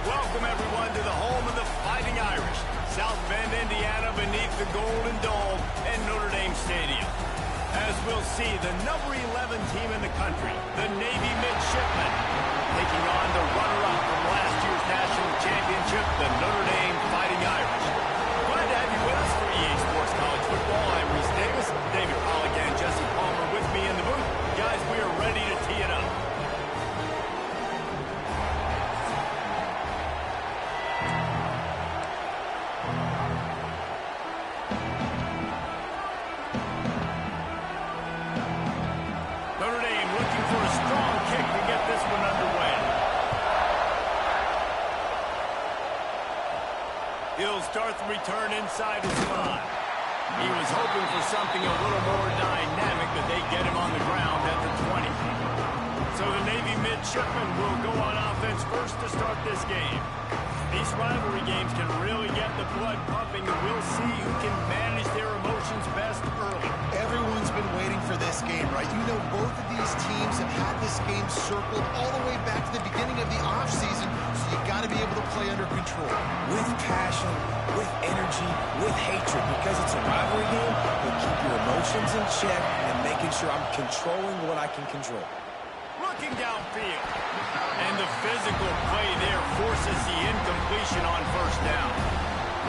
Welcome, everyone, to the home of the Fighting Irish, South Bend, Indiana, beneath the Golden Dome and Notre Dame Stadium. As we'll see, the number 11 team in the country, the Navy Midshipmen, taking on the runner-up from last year's national championship, the Notre Dame Fighting Irish. Glad to have you with us for EA Sports College Football. I'm Reese Davis, David Pollock and Jesse Palmer with me in the booth. Guys, we are ready to tee it up. Notre Dame looking for a strong kick to get this one underway. He'll start the return inside his 5. He was hoping for something a little more dynamic, but they get him on the ground at the 20. So the Navy Midshipmen will go on offense first to start this game. These rivalry games can really get the blood pumping, and we'll see who can manage their emotions best early. Everyone's been waiting for this game, right? You know, both of these teams have had this game circled all the way back to the beginning of the offseason, so you got to be able to play under control. With passion, with energy, with hatred, because it's a rivalry game, but keep your emotions in check and making sure I'm controlling what I can control. Looking downfield. And the physical play there forces the incompletion on first down.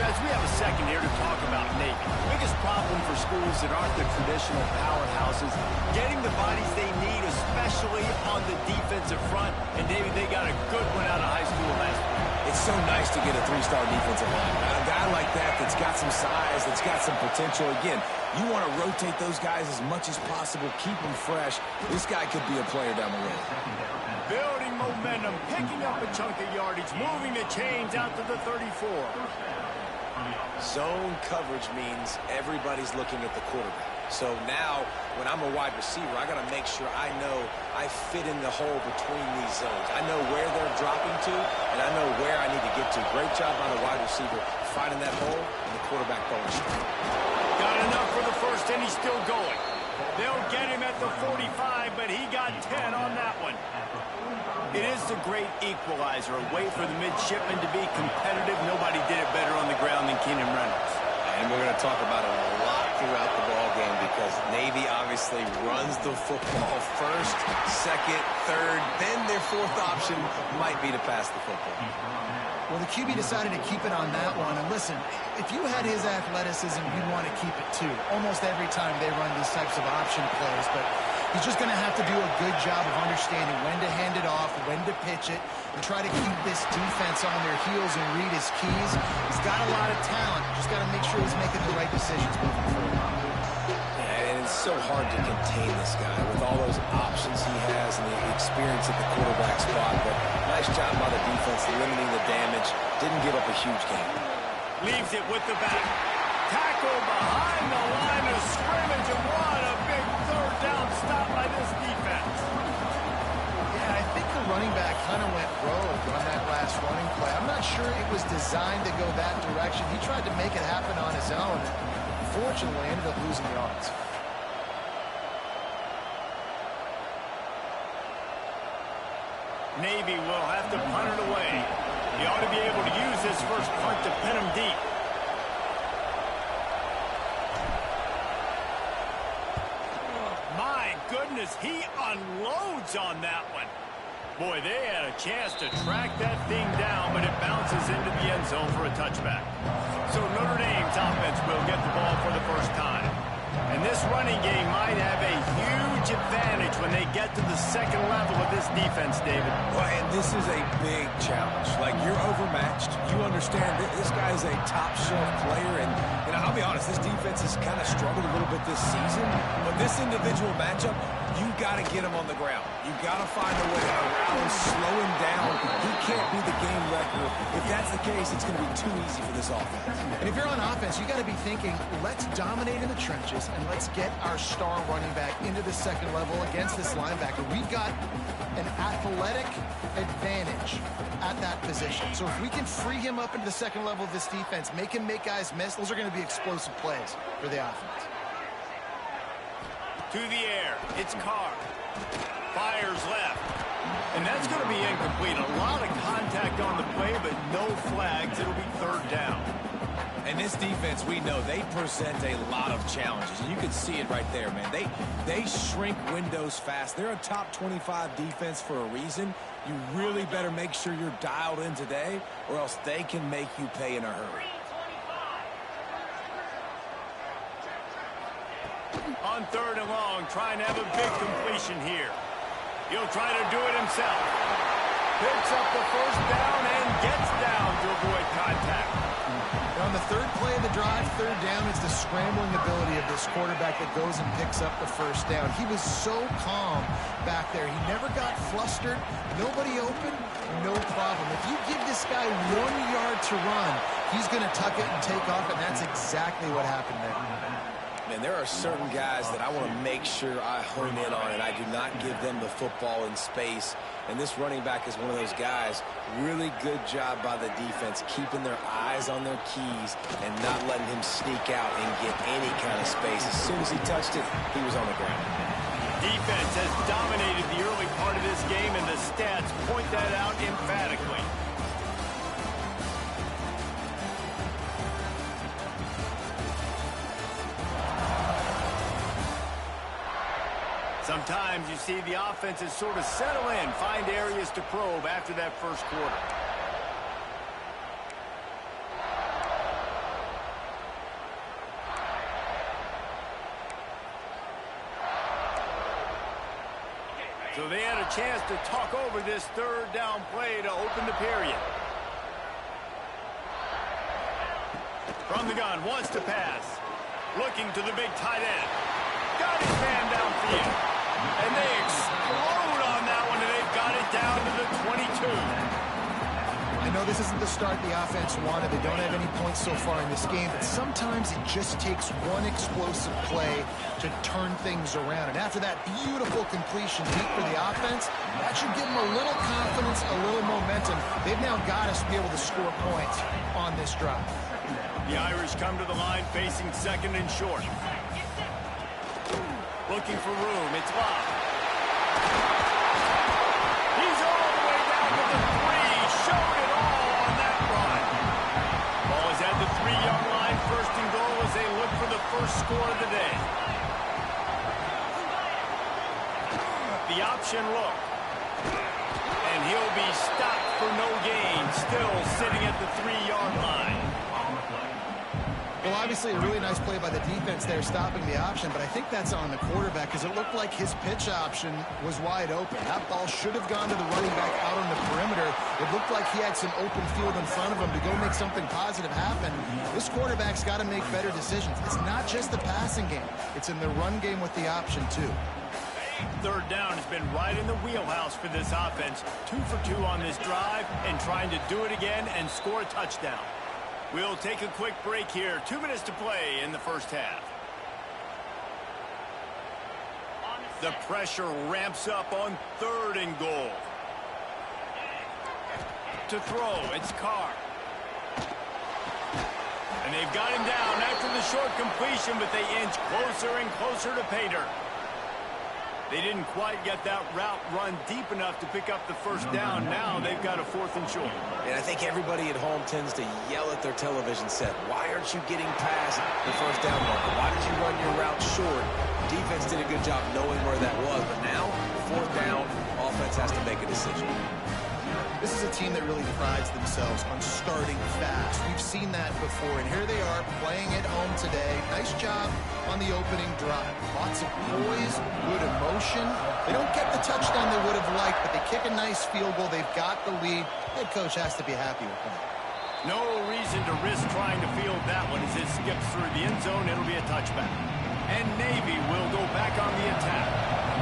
Guys, we have a second here to talk about Navy. Biggest problem for schools that aren't the traditional powerhouses, getting the bodies they need, especially on the defensive front. And, David, they got a good one out of high school last week. It's so nice to get a 3-star defensive line. A guy like that's got some size, that's got some potential. Again, you want to rotate those guys as much as possible, keep them fresh. This guy could be a player down the road. Building momentum, picking up a chunk of yardage, moving the chains out to the 34. Zone coverage means everybody's looking at the quarterback. So now, when I'm a wide receiver, I got to make sure I know I fit in the hole between these zones. I know where they're dropping to, and I know where I need to get to. Great job by the wide receiver finding that hole, and the quarterback throwing straight. Got enough for the first, and he's still going. They'll get him at the 45, but he got 10 on that one. It is the great equalizer, a way for the midshipmen to be competitive. Nobody did it better on the ground than Keenan Reynolds. And we're going to talk about it a lot throughout the ball game because Navy obviously runs the football first, second, third, then their fourth option might be to pass the football. Well, the QB decided to keep it on that one. And listen, if you had his athleticism, you'd want to keep it too. Almost every time they run these types of option plays. But he's just going to have to do a good job of understanding when to hand it off, when to pitch it, and try to keep this defense on their heels and read his keys. He's got a lot of talent. Just got to make sure he's making the right decisions moving forward. And it's so hard to contain this guy with all those options he has and the experience at the quarterback spot. But nice job by the defense limiting the damage. Didn't give up a huge game. Leaves it with the back. Tackle behind the line of scrimmage, and what a big third down stop by this defense. Yeah, I think the running back kind of went rogue on that last running play. I'm not sure it was designed to go that direction. He tried to make it happen on his own, and unfortunately ended up losing yards. Navy will have to punt it away. He ought to be able to use this first punt to pin him deep. My goodness, he unloads on that one. Boy, they had a chance to track that thing down, but it bounces into the end zone for a touchback. So Notre Dame's offense will get the ball for the first time. And this running game might have a huge advantage when they get to the second level of this defense, David. Well, and this is a big challenge. Like, you're overmatched. You understand that this guy is a top-shelf player. And, I'll be honest, this defense has kind of struggled a little bit this season. But this individual matchup, you got to get him on the ground. You got to find a way to corral him, slow him down. He can't be the game wrecker. If that's the case, it's going to be too easy for this offense. And if you're on offense, you got to be thinking, let's dominate in the trenches and let's get our star running back into the second level against this linebacker. We've got an athletic advantage at that position. So if we can free him up into the second level of this defense, make him make guys miss, those are going to be explosive plays for the offense. To the air, it's Carr. Fires left. And that's going to be incomplete. A lot of contact on the play, but no flags. It'll be third down. And this defense, we know, they present a lot of challenges. And you can see it right there, man. They shrink windows fast. They're a top 25 defense for a reason. You really better make sure you're dialed in today, or else they can make you pay in a hurry. On third and long, trying to have a big completion here. He'll try to do it himself. Picks up the first down and gets down to avoid contact. On the third play of the drive, third down, it's the scrambling ability of this quarterback that goes and picks up the first down. He was so calm back there. He never got flustered. Nobody open, no problem. If you give this guy 1 yard to run, he's going to tuck it and take off, and that's exactly what happened there. Man, there are certain guys that I want to make sure I hone in on, and I do not give them the football in space. And this running back is one of those guys. Really good job by the defense, keeping their eyes on their keys and not letting him sneak out and get any kind of space. As soon as he touched it, he was on the ground. Defense has dominated the early part of this game, and the stats point that out emphatically. Sometimes you see the offenses sort of settle in, find areas to probe after that first quarter. So they had a chance to talk over this third down play to open the period. From the gun, wants to pass. Looking to the big tight end. Got his man downfield. And they explode on that one, and they've got it down to the 22. I know this isn't the start the offense wanted. They don't have any points so far in this game, but sometimes it just takes one explosive play to turn things around. And after that beautiful completion deep for the offense, that should give them a little confidence, a little momentum. They've now got us to be able to score points on this drive. The Irish come to the line facing second and short. Looking for room. It's Love. He's all the way down to the 3. Showed it all on that run. Ball is at the 3-yard line. First and goal as they look for the first score of the day. The option look. And he'll be stopped for no gain. Still sitting at the 3-yard line. Well, obviously a really nice play by the defense there stopping the option, but I think that's on the quarterback because it looked like his pitch option was wide open. That ball should have gone to the running back out on the perimeter. It looked like he had some open field in front of him to go make something positive happen. This quarterback's got to make better decisions. It's not just the passing game. It's in the run game with the option, too. Third down has been right in the wheelhouse for this offense. 2 for 2 on this drive and trying to do it again and score a touchdown. We'll take a quick break here. 2 minutes to play in the first half. The pressure ramps up on third and goal. To throw, it's Carr. And they've got him down after the short completion, but they inch closer and closer to pay dirt. They didn't quite get that route run deep enough to pick up the first down. Now they've got a 4th and short. And I think everybody at home tends to yell at their television set, why aren't you getting past the first down marker? Why did you run your route short? Defense did a good job knowing where that was, but now, 4th down, offense has to make a decision. This is a team that really prides themselves on starting fast. We've seen that before, and here they are playing at home today. Nice job on the opening drive. Lots of poise, good emotion. They don't get the touchdown they would have liked, but they kick a nice field goal. They've got the lead. Head coach has to be happy with that. No reason to risk trying to field that one as it skips through the end zone. It'll be a touchback. And Navy will go back on the attack.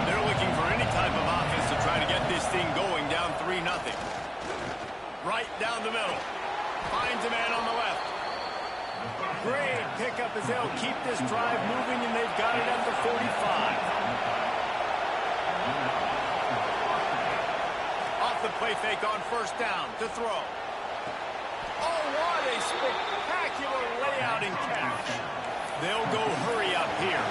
They're looking for any type of offense to try to get this thing going, down 3-0. Right down the middle. Finds a man on the left. Great pickup as they'll keep this drive moving, and they've got it at the 45. Off the play fake on first down to throw. Oh, what a spectacular layout and catch. They'll go hurry up here.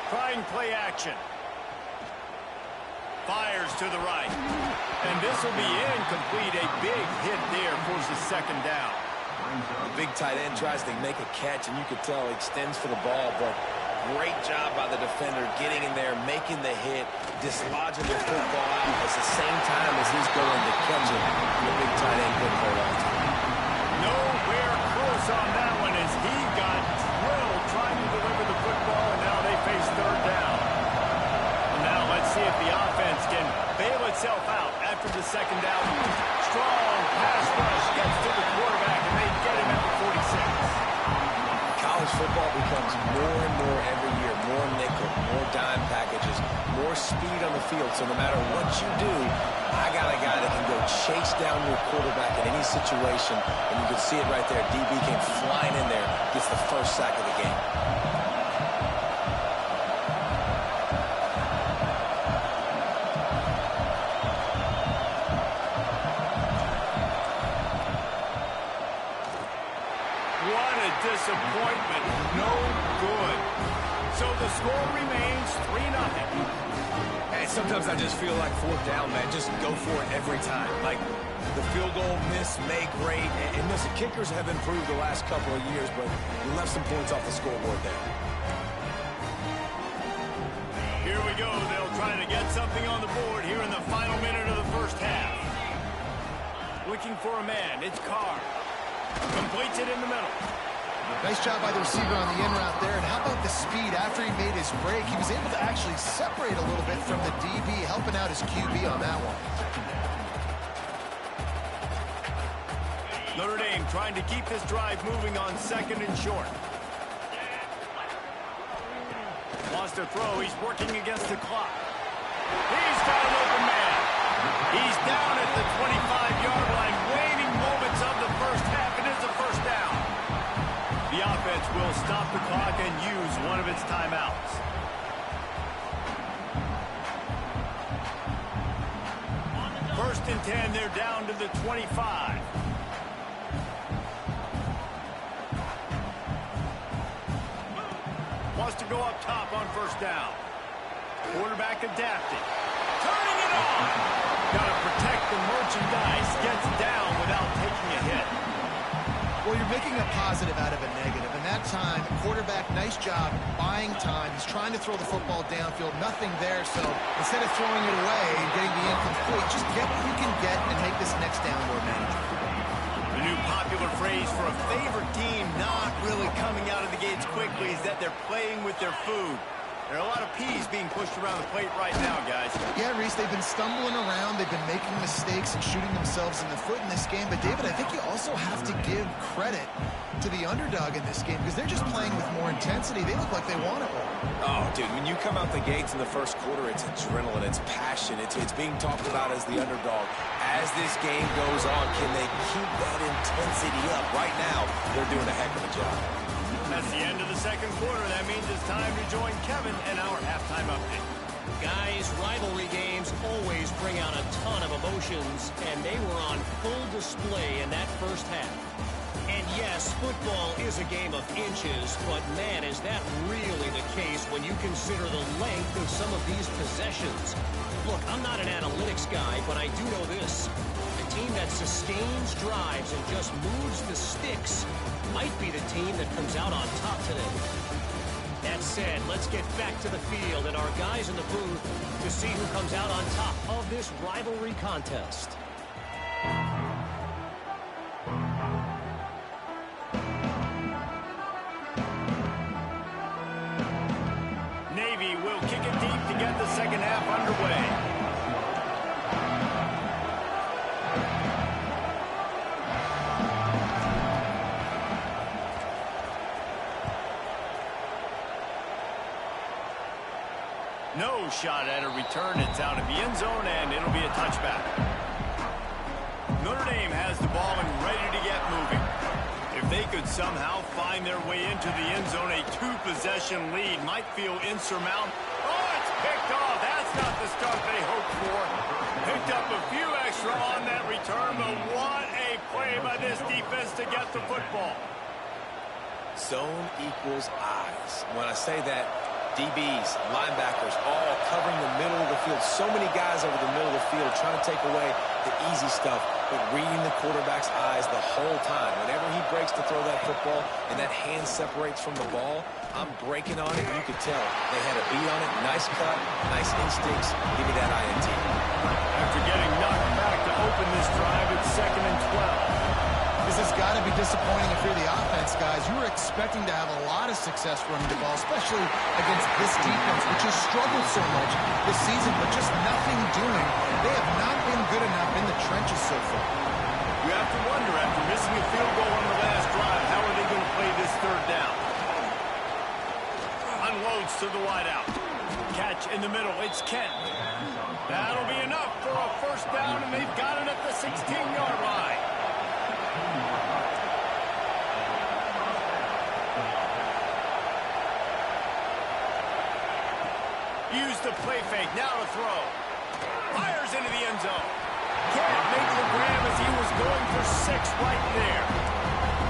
Trying play action. Fires to the right. And this will be incomplete. A big hit there forces second down. The big tight end tries to make a catch, and you could tell he extends for the ball, but great job by the defender getting in there, making the hit, dislodging the football out at the same time as he's going to catch it. The big tight end couldn't hold on to it. Nowhere close on that one as he got drilled trying to deliver the football, and now they face third down. And now let's see if the offense can bail itself out after the second down. Strong pass rush gets to the quarterback, and they get him at the 46. College football becomes more and more every year, more nickel, more dime packages, more speed on the field. So no matter what you do, I got a guy that can go chase down your quarterback in any situation. And you can see it right there. DB came flying in there, gets the first sack of the game. Disappointment, no good. So the score remains 3-0. And sometimes I just feel like fourth down, man. Just go for it every time. Like the field goal miss, make rate. And listen, kickers have improved the last couple of years, but you left some points off the scoreboard there. Here we go. They'll try to get something on the board here in the final minute of the first half. Looking for a man. It's Carr. Completes it in the middle. Nice job by the receiver on the in route there. And how about the speed after he made his break? He was able to actually separate a little bit from the DB, helping out his QB on that one. Notre Dame trying to keep this drive moving on second and short. Wants to throw. He's working against the clock. He's got an open man. He's down at the 25-yard line. Waning moments of the first half. It is a first down. The offense will stop the clock and use one of its timeouts. First and 10, they're down to the 25. Wants to go up top on first down. Quarterback adapting. Turning it on. Got to protect the merchandise. Gets down without taking a hit. Well, you're making a positive out of a negative. And that time, quarterback, nice job buying time. He's trying to throw the football downfield. Nothing there. So instead of throwing it away and getting the incomplete, just get what you can get and make this next down more manageable. The new popular phrase for a favorite team not really coming out of the gates quickly is that they're playing with their food. There are a lot of peas being pushed around the plate right now, guys. Yeah, Reese, they've been stumbling around. They've been making mistakes and shooting themselves in the foot in this game. But, David, I think you also have to give credit to the underdog in this game because they're just playing with more intensity. They look like they want it all. Oh, dude, when you come out the gates in the first quarter, it's adrenaline, it's passion. It's being talked about as the underdog. As this game goes on, can they keep that intensity up? Right now, they're doing a heck of a job. That's the end of the second quarter. That means it's time to join Kevin in our halftime update. Guys, rivalry games always bring out a ton of emotions, and they were on full display in that first half. And yes, football is a game of inches, but man, is that really the case when you consider the length of some of these possessions. Look, I'm not an analytics guy, but I do know this. The team that sustains drives and just moves the sticks might be the team that comes out on top today. That said, let's get back to the field and our guys in the booth to see who comes out on top of this rivalry contest. Navy will kick it deep to get the second half underway. No shot at a return. It's out of the end zone, and it'll be a touchback. Notre Dame has the ball and ready to get moving. If they could somehow find their way into the end zone, a two-possession lead might feel insurmountable. Oh, it's picked off. That's not the start they hoped for. Picked up a few extra on that return, but what a play by this defense to get the football. Zone equals eyes. When I say that, DBs, linebackers, all covering the middle of the field. So many guys over the middle of the field trying to take away the easy stuff, but reading the quarterback's eyes the whole time. Whenever he breaks to throw that football and that hand separates from the ball, I'm breaking on it. You could tell they had a beat on it. Nice cut, nice instincts. Give me that INT. After getting knocked back to open this drive, it's 2nd and 12. This has got to be disappointing if you're the offense, guys. You were expecting to have a lot of success running the ball, especially against this defense, which has struggled so much this season, but just nothing doing. They have not been good enough in the trenches so far. You have to wonder, after missing a field goal on the last drive, how are they going to play this third down? Unloads to the wideout. Catch in the middle. It's Kent. That'll be enough for a first down, and they've got it at the 16-yard line. Use the play fake, now to throw. Fires into the end zone. Can't make the grab as he was going for 6 right there.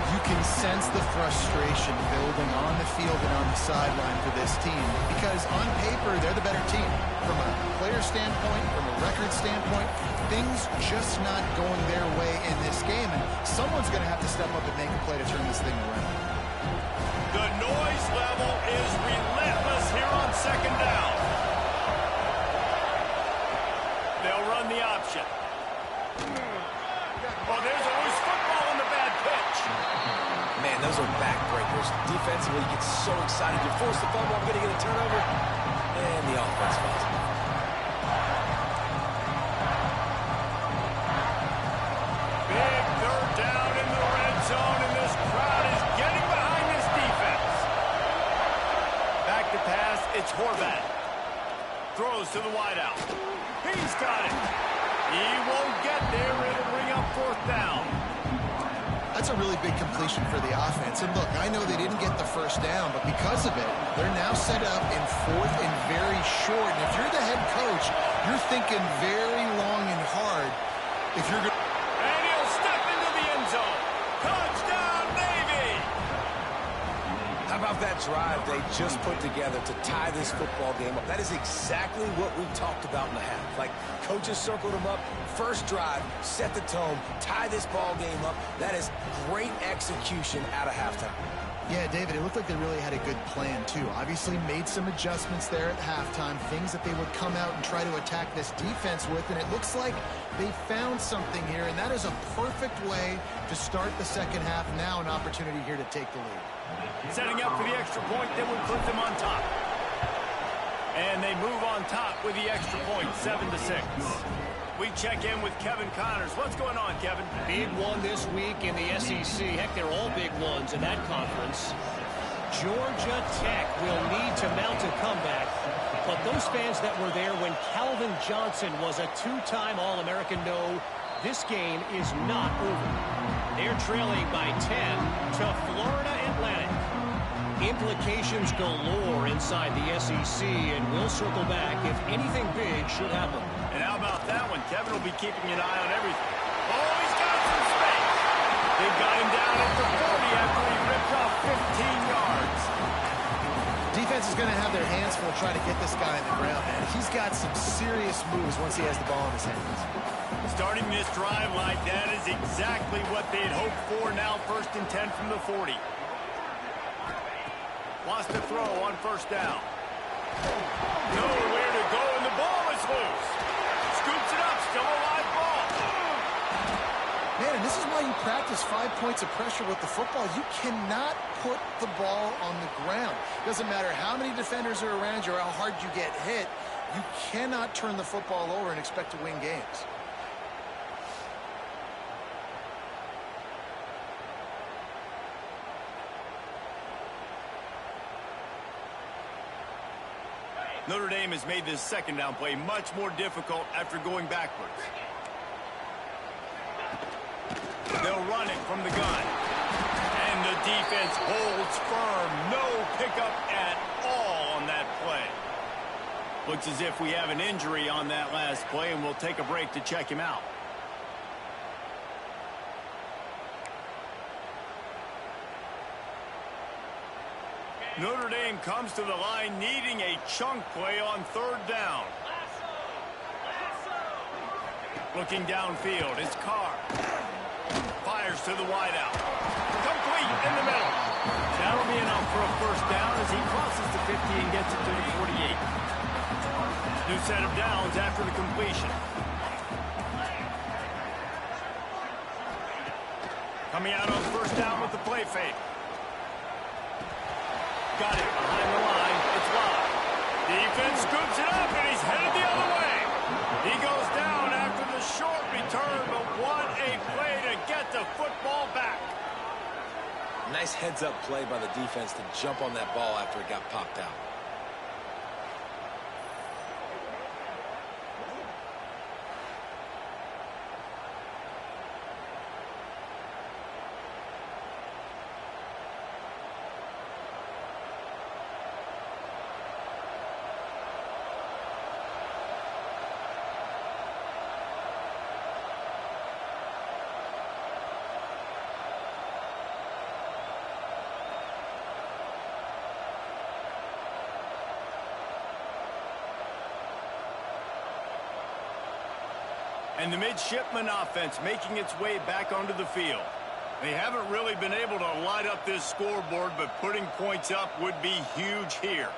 You can sense the frustration building on the field and on the sideline for this team because on paper, they're the better team. From a player standpoint, from a record standpoint, things just not going their way in this game, and someone's going to have to step up and make a play to turn this thing around. The noise level is relentless here on 2nd down. They'll run the option. Oh, there's a loose football in the bad pitch. Man, those are backbreakers. Defensively, you get so excited. You force the fumble, I'm going to get a turnover. And the offense falls. Big third down in the red zone, and this crowd is getting behind this defense. Back to pass, it's Horvath. Throws to the wideout. He's got it. He won't get there. It'll bring up 4th down. That's a really big completion for the offense. And look, I know they didn't get the first down, but because of it, they're now set up in 4th and very short. And if you're the head coach, you're thinking very long and hard. If you're going And he'll step into the end zone. Touchdown, Navy! How about that drive they just put together to tie this football game up? That is exactly what we talked about in the half. Like, coaches circled them up. First drive, set the tone, tie this ball game up. That is great execution out of halftime. Yeah, David, it looked like they really had a good plan, too. Obviously made some adjustments there at halftime, things that they would come out and try to attack this defense with, and it looks like they found something here, and that is a perfect way to start the second half. Now an opportunity here to take the lead. Setting up for the extra point that would put them on top. And they move on top with the extra point, 7-6. We check in with Kevin Connors. What's going on, Kevin? Big one this week in the SEC. Heck, they're all big ones in that conference. Georgia Tech will need to mount a comeback, but those fans that were there when Calvin Johnson was a 2-time All-American know this game is not over. They're trailing by 10 to Florida Atlantic. Implications galore inside the SEC, and we'll circle back if anything big should happen. And how about that one? Kevin will be keeping an eye on everything. Oh, he's got some space. They got him down at the 40 after he ripped off 15 yards. Defense is going to have their hands full trying to get this guy in the ground, man. He's got some serious moves once he has the ball in his hands. Starting this drive like that is exactly what they'd hoped for. Now 1st and 10 from the 40. Lost the throw on 1st down. Nowhere to go, and the ball is loose. Scoops it up, still a live ball. Man, and this is why you practice 5 points of pressure with the football. You cannot put the ball on the ground. Doesn't matter how many defenders are around you or how hard you get hit. You cannot turn the football over and expect to win games. Notre Dame has made this 2nd down play much more difficult after going backwards. They'll run it from the gun. And the defense holds firm. No pickup at all on that play. Looks as if we have an injury on that last play, and we'll take a break to check him out. Notre Dame comes to the line needing a chunk play on 3rd down. Looking downfield, it's Carr. Fires to the wideout. Complete in the middle. That'll be enough for a 1st down as he crosses the 50 and gets it to the 48. New set of downs after the completion. Coming out on 1st down with the play fake. Got it behind the line. It's live. Defense scoops it up, and he's headed the other way. He goes down after the short return, but what a play to get the football back. Nice heads-up play by the defense to jump on that ball after it got popped out. And the midshipman offense making its way back onto the field. They haven't really been able to light up this scoreboard, but putting points up would be huge here.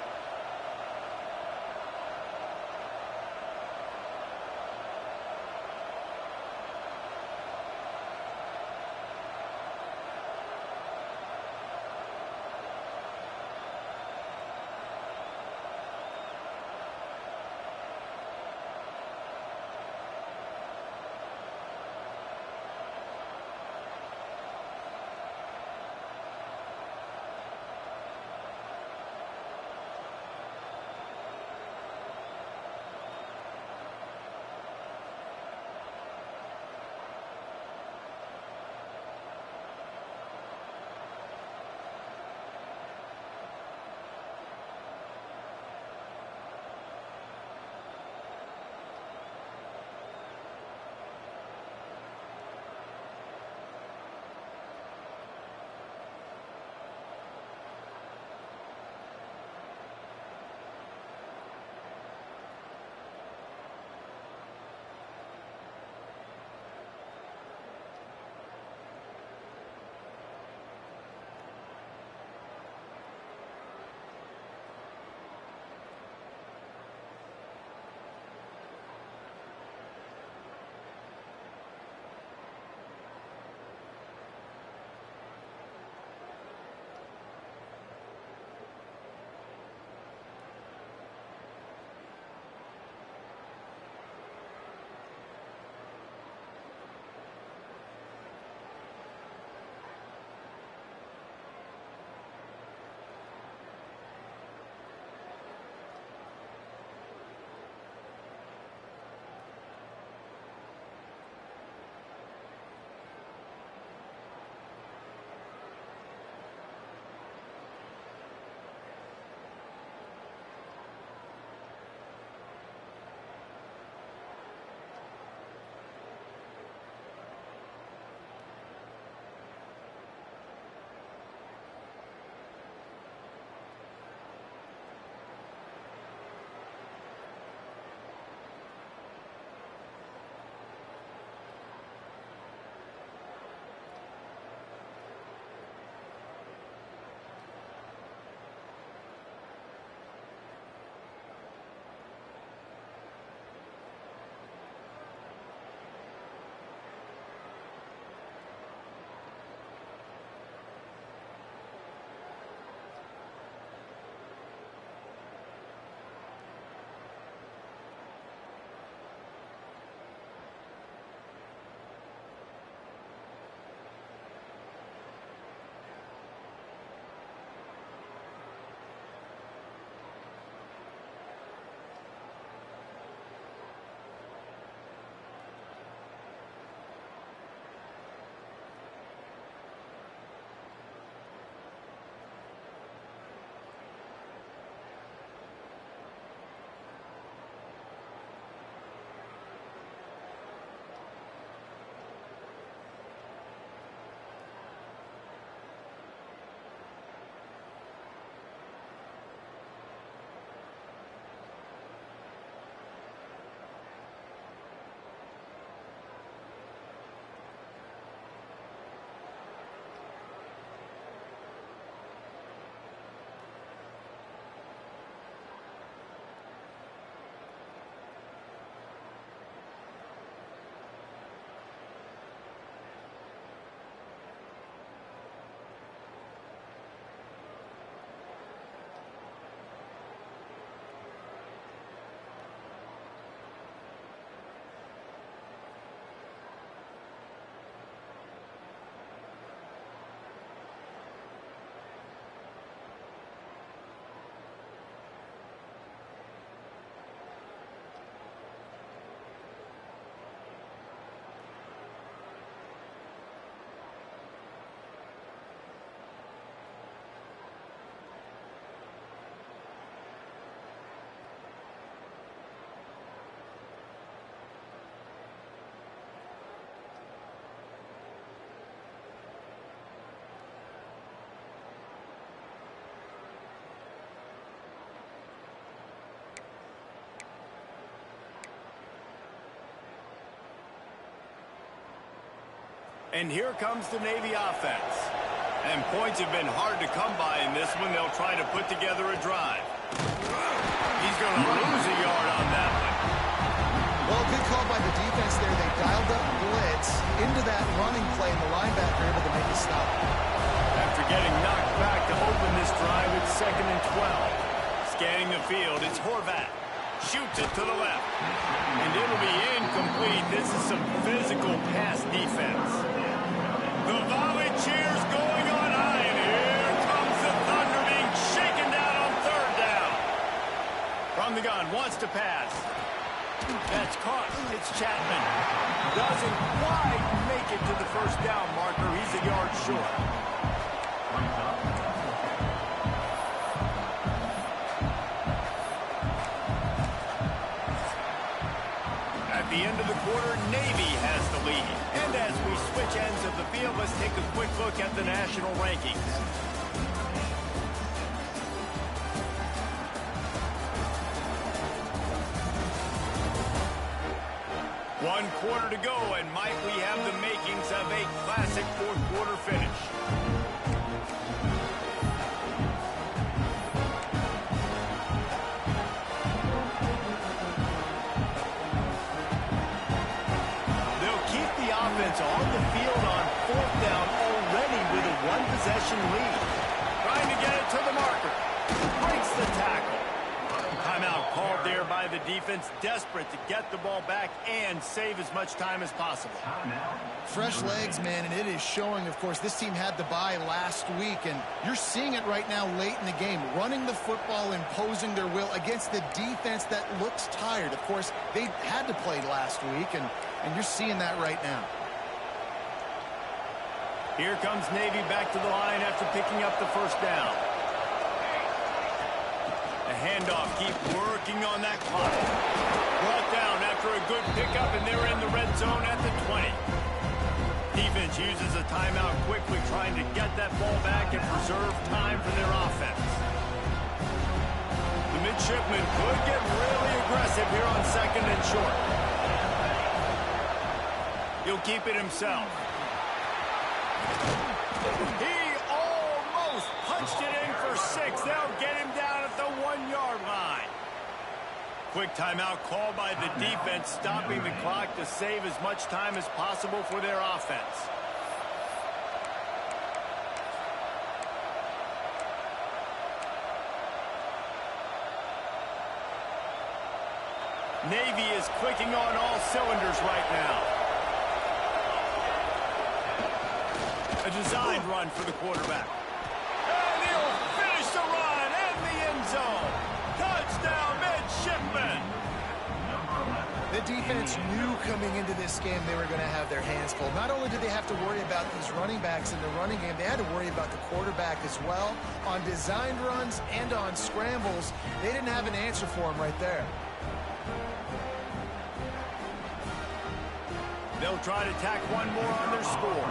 And here comes the Navy offense. And points have been hard to come by in this one. They'll try to put together a drive. He's going to lose a yard on that one. Well, good call by the defense there. They dialed up blitz into that running play, and the linebacker able to make a stop. After getting knocked back to open this drive, it's 2nd and 12. Scanning the field, it's Horvat. Shoots it to the left. And it'll be incomplete. This is some physical pass defense. The volley cheers going on high, and here comes the Thunder being shaken down on 3rd down. From the gun, wants to pass. That's caught. It's Chapman. Doesn't quite make it to the 1st down marker. He's a yard short. At the end of the quarter, Navy has the lead. And as we switch ends of the field, let's take a quick look at the national rankings. One quarter to go, and might we have the makings of a classic 4th quarter finish. They'll keep the offense on the field on 4th down already with a 1-possession lead. Trying to get it to the marker. Breaks the tackle. Timeout called there by the defense, desperate to get the ball back and save as much time as possible. Fresh legs, man, and it is showing, of course. This team had the bye last week, and you're seeing it right now late in the game. Running the football, imposing their will against the defense that looks tired. Of course, they had to play last week, and you're seeing that right now. Here comes Navy back to the line after picking up the 1st down. The handoff, keep working on that clock. Brought down after a good pickup, and they're in the red zone at the 20. Defense uses a timeout quickly, trying to get that ball back and preserve time for their offense. The midshipman could get really aggressive here on 2nd and short. He'll keep it himself. He almost punched it in for 6. They'll get him down at the 1-yard line. Quick timeout called by the defense, stopping the clock to save as much time as possible for their offense. Navy is clicking on all cylinders right now. A designed run for the quarterback. And he'll finish the run in the end zone. Touchdown, midshipman. The defense knew coming into this game they were going to have their hands full. Not only did they have to worry about these running backs in the running game, they had to worry about the quarterback as well. On designed runs and on scrambles, they didn't have an answer for him right there. They'll try to tack one more on their score.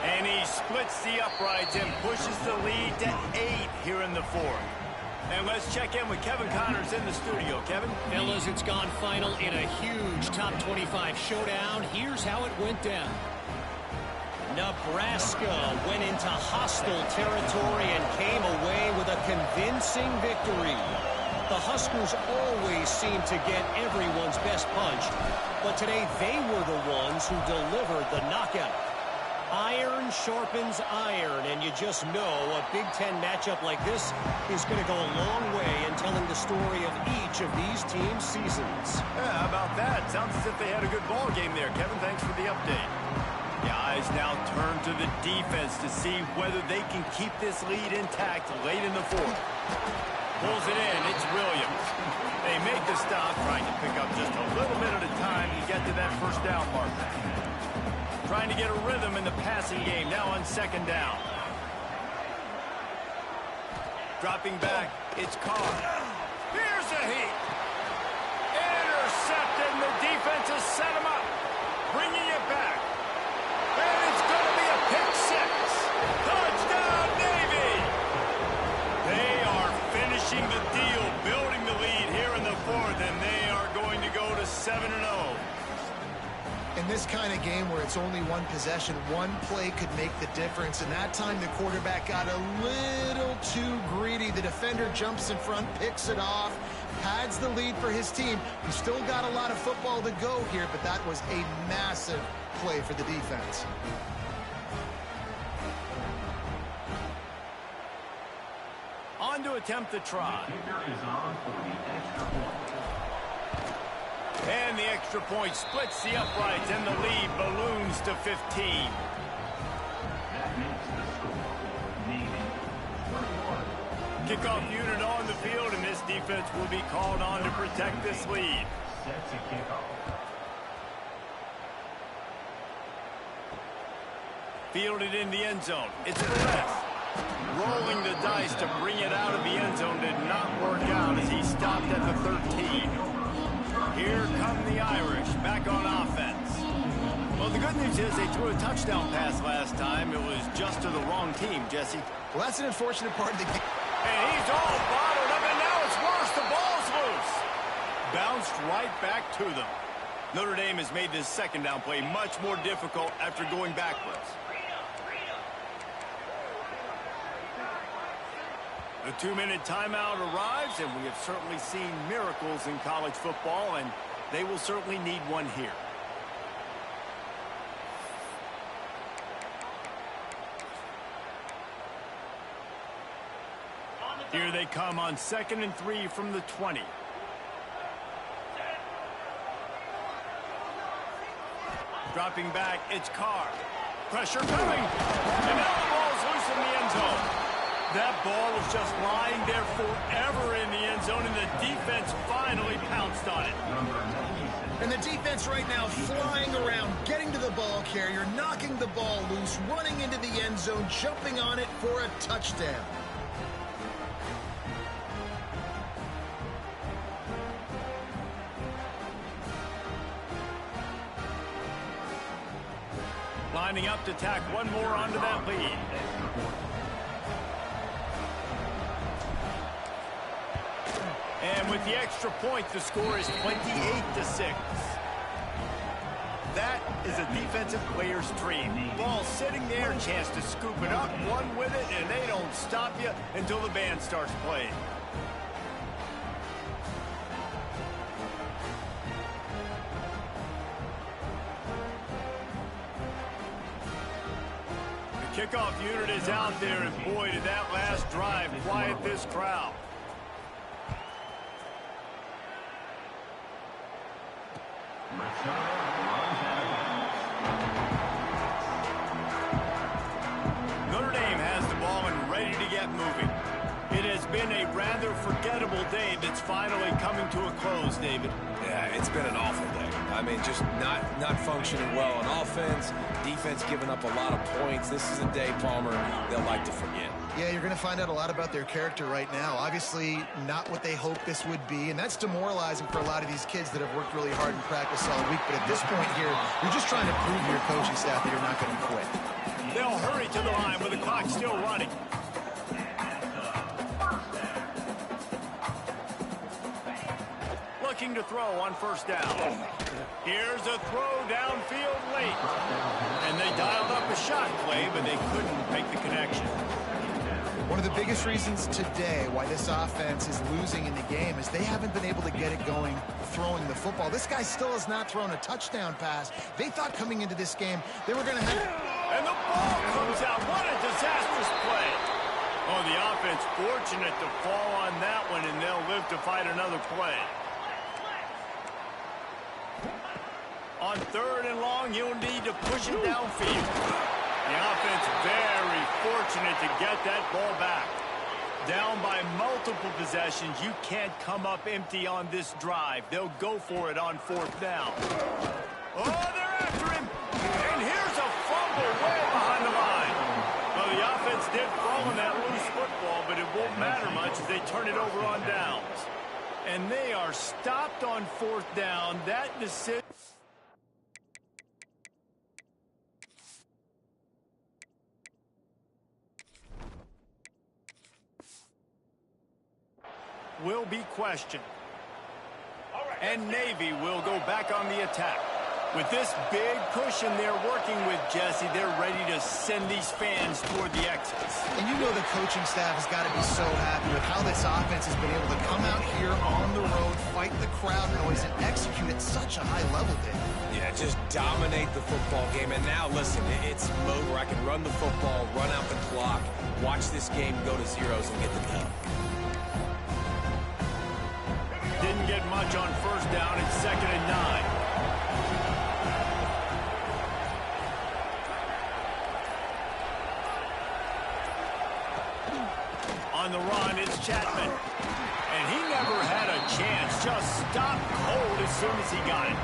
And he splits the uprights and pushes the lead to 8 here in the 4th. And let's check in with Kevin Connors in the studio. Kevin? Fellas, it's gone final in a huge top 25 showdown. Here's how it went down. Nebraska went into hostile territory and came away with a convincing victory. The Huskers always seem to get everyone's best punch, but today they were the ones who delivered the knockout. Iron sharpens iron, and you just know a Big Ten matchup like this is going to go a long way in telling the story of each of these teams' seasons. Yeah, how about that? Sounds as if they had a good ball game there. Kevin, thanks for the update. The eyes now turn to the defense to see whether they can keep this lead intact late in the 4th. Pulls it in. It's Williams. They make the stop, trying to pick up just a little bit at a time to get to that 1st down marker. Trying to get a rhythm in the passing game, now on 2nd down. Dropping back, it's Carr. Here's a heat. Intercepted, and the defense has set him up. Bringing it back. And it's going to be a pick 6. Touchdown, Navy! They are finishing the deal, building the lead here in the 4th, and they are going to go to 7-0. In this kind of game where it's only one possession, one play could make the difference. And that time the quarterback got a little too greedy. The defender jumps in front, picks it off, pads the lead for his team. We still got a lot of football to go here, but that was a massive play for the defense. On to attempt the try. And the extra point splits the uprights, and the lead balloons to 15. That makes the score Navy 31. Kickoff unit on the field, and this defense will be called on to protect this lead. Set to kickoff. Fielded in the end zone. It's Perez. Rolling the dice to bring it out of the end zone did not work out as he stopped at the 13. Here come the Irish, back on offense. Well, the good news is they threw a touchdown pass last time. It was just to the wrong team, Jesse. Well, that's an unfortunate part of the game. And he's all bottled up, and now it's worse. The ball's loose. Bounced right back to them. Notre Dame has made this second down play much more difficult after going backwards. The 2-minute timeout arrives, and we have certainly seen miracles in college football, and they will certainly need one here. Here they come on 2nd and 3 from the 20. Dropping back, it's Carr. Pressure coming, and now the ball's loose in the end zone. That ball was just lying there forever in the end zone, and the defense finally pounced on it. And the defense right now flying around, getting to the ball carrier, knocking the ball loose, running into the end zone, jumping on it for a touchdown. Lining up to tack one more onto that lead. And with the extra point, the score is 28-6. That is a defensive player's dream. Ball sitting there, chance to scoop it up, one with it, and they don't stop you until the band starts playing. The kickoff unit is out there, and boy, did that last drive quiet this crowd. Notre Dame has the ball and ready to get moving. It has been a rather forgettable day that's finally coming to a close, David. Yeah, it's been an awful day. I mean, just not functioning well on offense, defense giving up a lot of points. This is a day, Palmer, they'll like to forget. Yeah, you're going to find out a lot about their character right now. Obviously, not what they hoped this would be, and that's demoralizing for a lot of these kids that have worked really hard in practice all week. But at this point here, you're just trying to prove to your coaching staff that you're not going to quit. They'll hurry to the line with the clock still running. Looking to throw on first down. Here's a throw downfield late. And they dialed up a shot play, but they couldn't make the connection. One of the biggest reasons today why this offense is losing in the game is they haven't been able to get it going throwing the football. This guy still has not thrown a touchdown pass. They thought coming into this game they were going to have... And the ball comes out. What a disastrous play. Oh, the offense fortunate to fall on that one, and they'll live to fight another play. On 3rd and long, you'll need to push it downfield. The offense very fortunate to get that ball back. Down by multiple possessions, you can't come up empty on this drive. They'll go for it on 4th down. Oh, they're after him. And here's a fumble way behind the line. Well, the offense did fall on that loose football, but it won't matter much as they turn it over on downs. And they are stopped on 4th down. That decision... will be questioned. And Navy will go back on the attack. With this big cushion they're working with, Jesse, they're ready to send these fans toward the exits. And you know the coaching staff has got to be so happy with how this offense has been able to come out here on the road, fight the crowd noise, and execute at such a high level, Dave. Yeah, just dominate the football game. And now, listen, it's mode where I can run the football, run out the clock, watch this game go to zeros and get the dub. Didn't get much on first down. It's 2nd and 9. On the run, it's Chapman. And he never had a chance. Just stopped cold as soon as he got it.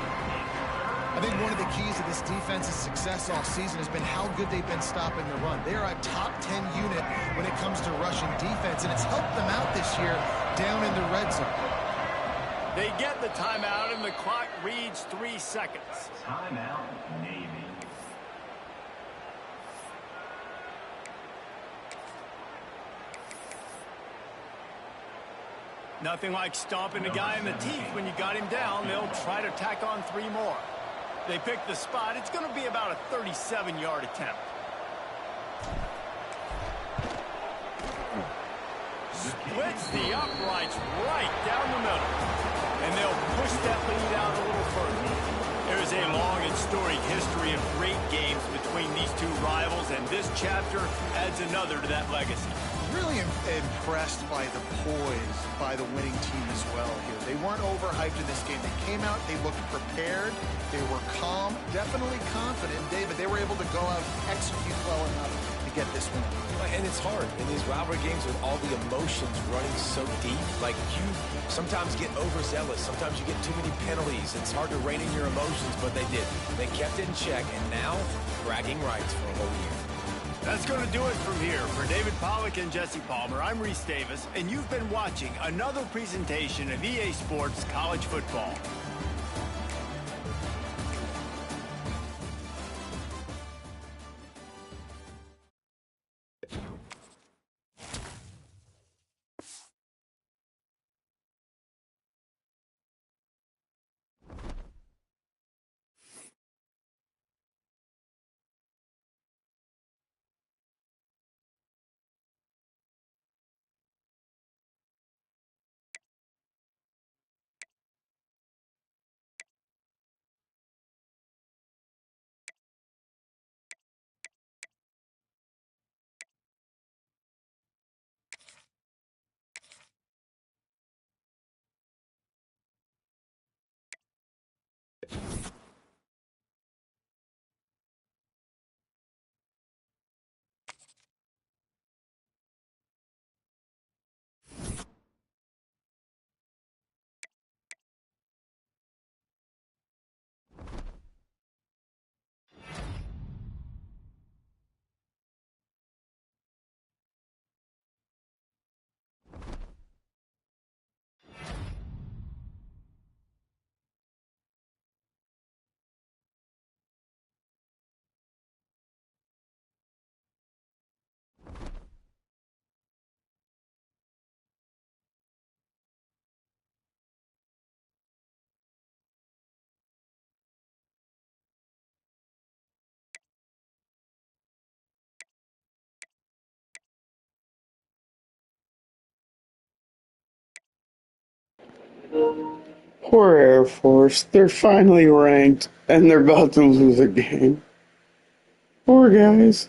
I think one of the keys to this defense's success all season has been how good they've been stopping the run. They're a top 10 unit when it comes to rushing defense, and it's helped them out this year down in the red zone. They get the timeout, and the clock reads 3 seconds. Timeout, Navy. Nothing like stomping a guy in the teeth when you got him down. They'll try to tack on 3 more. They pick the spot. It's going to be about a 37-yard attempt. Splits the uprights right down the middle. And they'll push that lead out a little further. There's a long and storied history of great games between these two rivals, and this chapter adds another to that legacy. Really impressed by the poise by the winning team as well here. They weren't overhyped in this game. They came out, they looked prepared, they were calm, definitely confident, David. They were able to go out and execute well enough to get this win. And it's hard in these rivalry games with all the emotions running so deep. Like, you sometimes get overzealous. Sometimes you get too many penalties. It's hard to rein in your emotions, but they did. They kept it in check, and now bragging rights for a whole year. That's going to do it from here. For David Pollack and Jesse Palmer, I'm Reese Davis, and you've been watching another presentation of EA Sports College Football. Poor Air Force. They're finally ranked, and they're about to lose a game. Poor guys.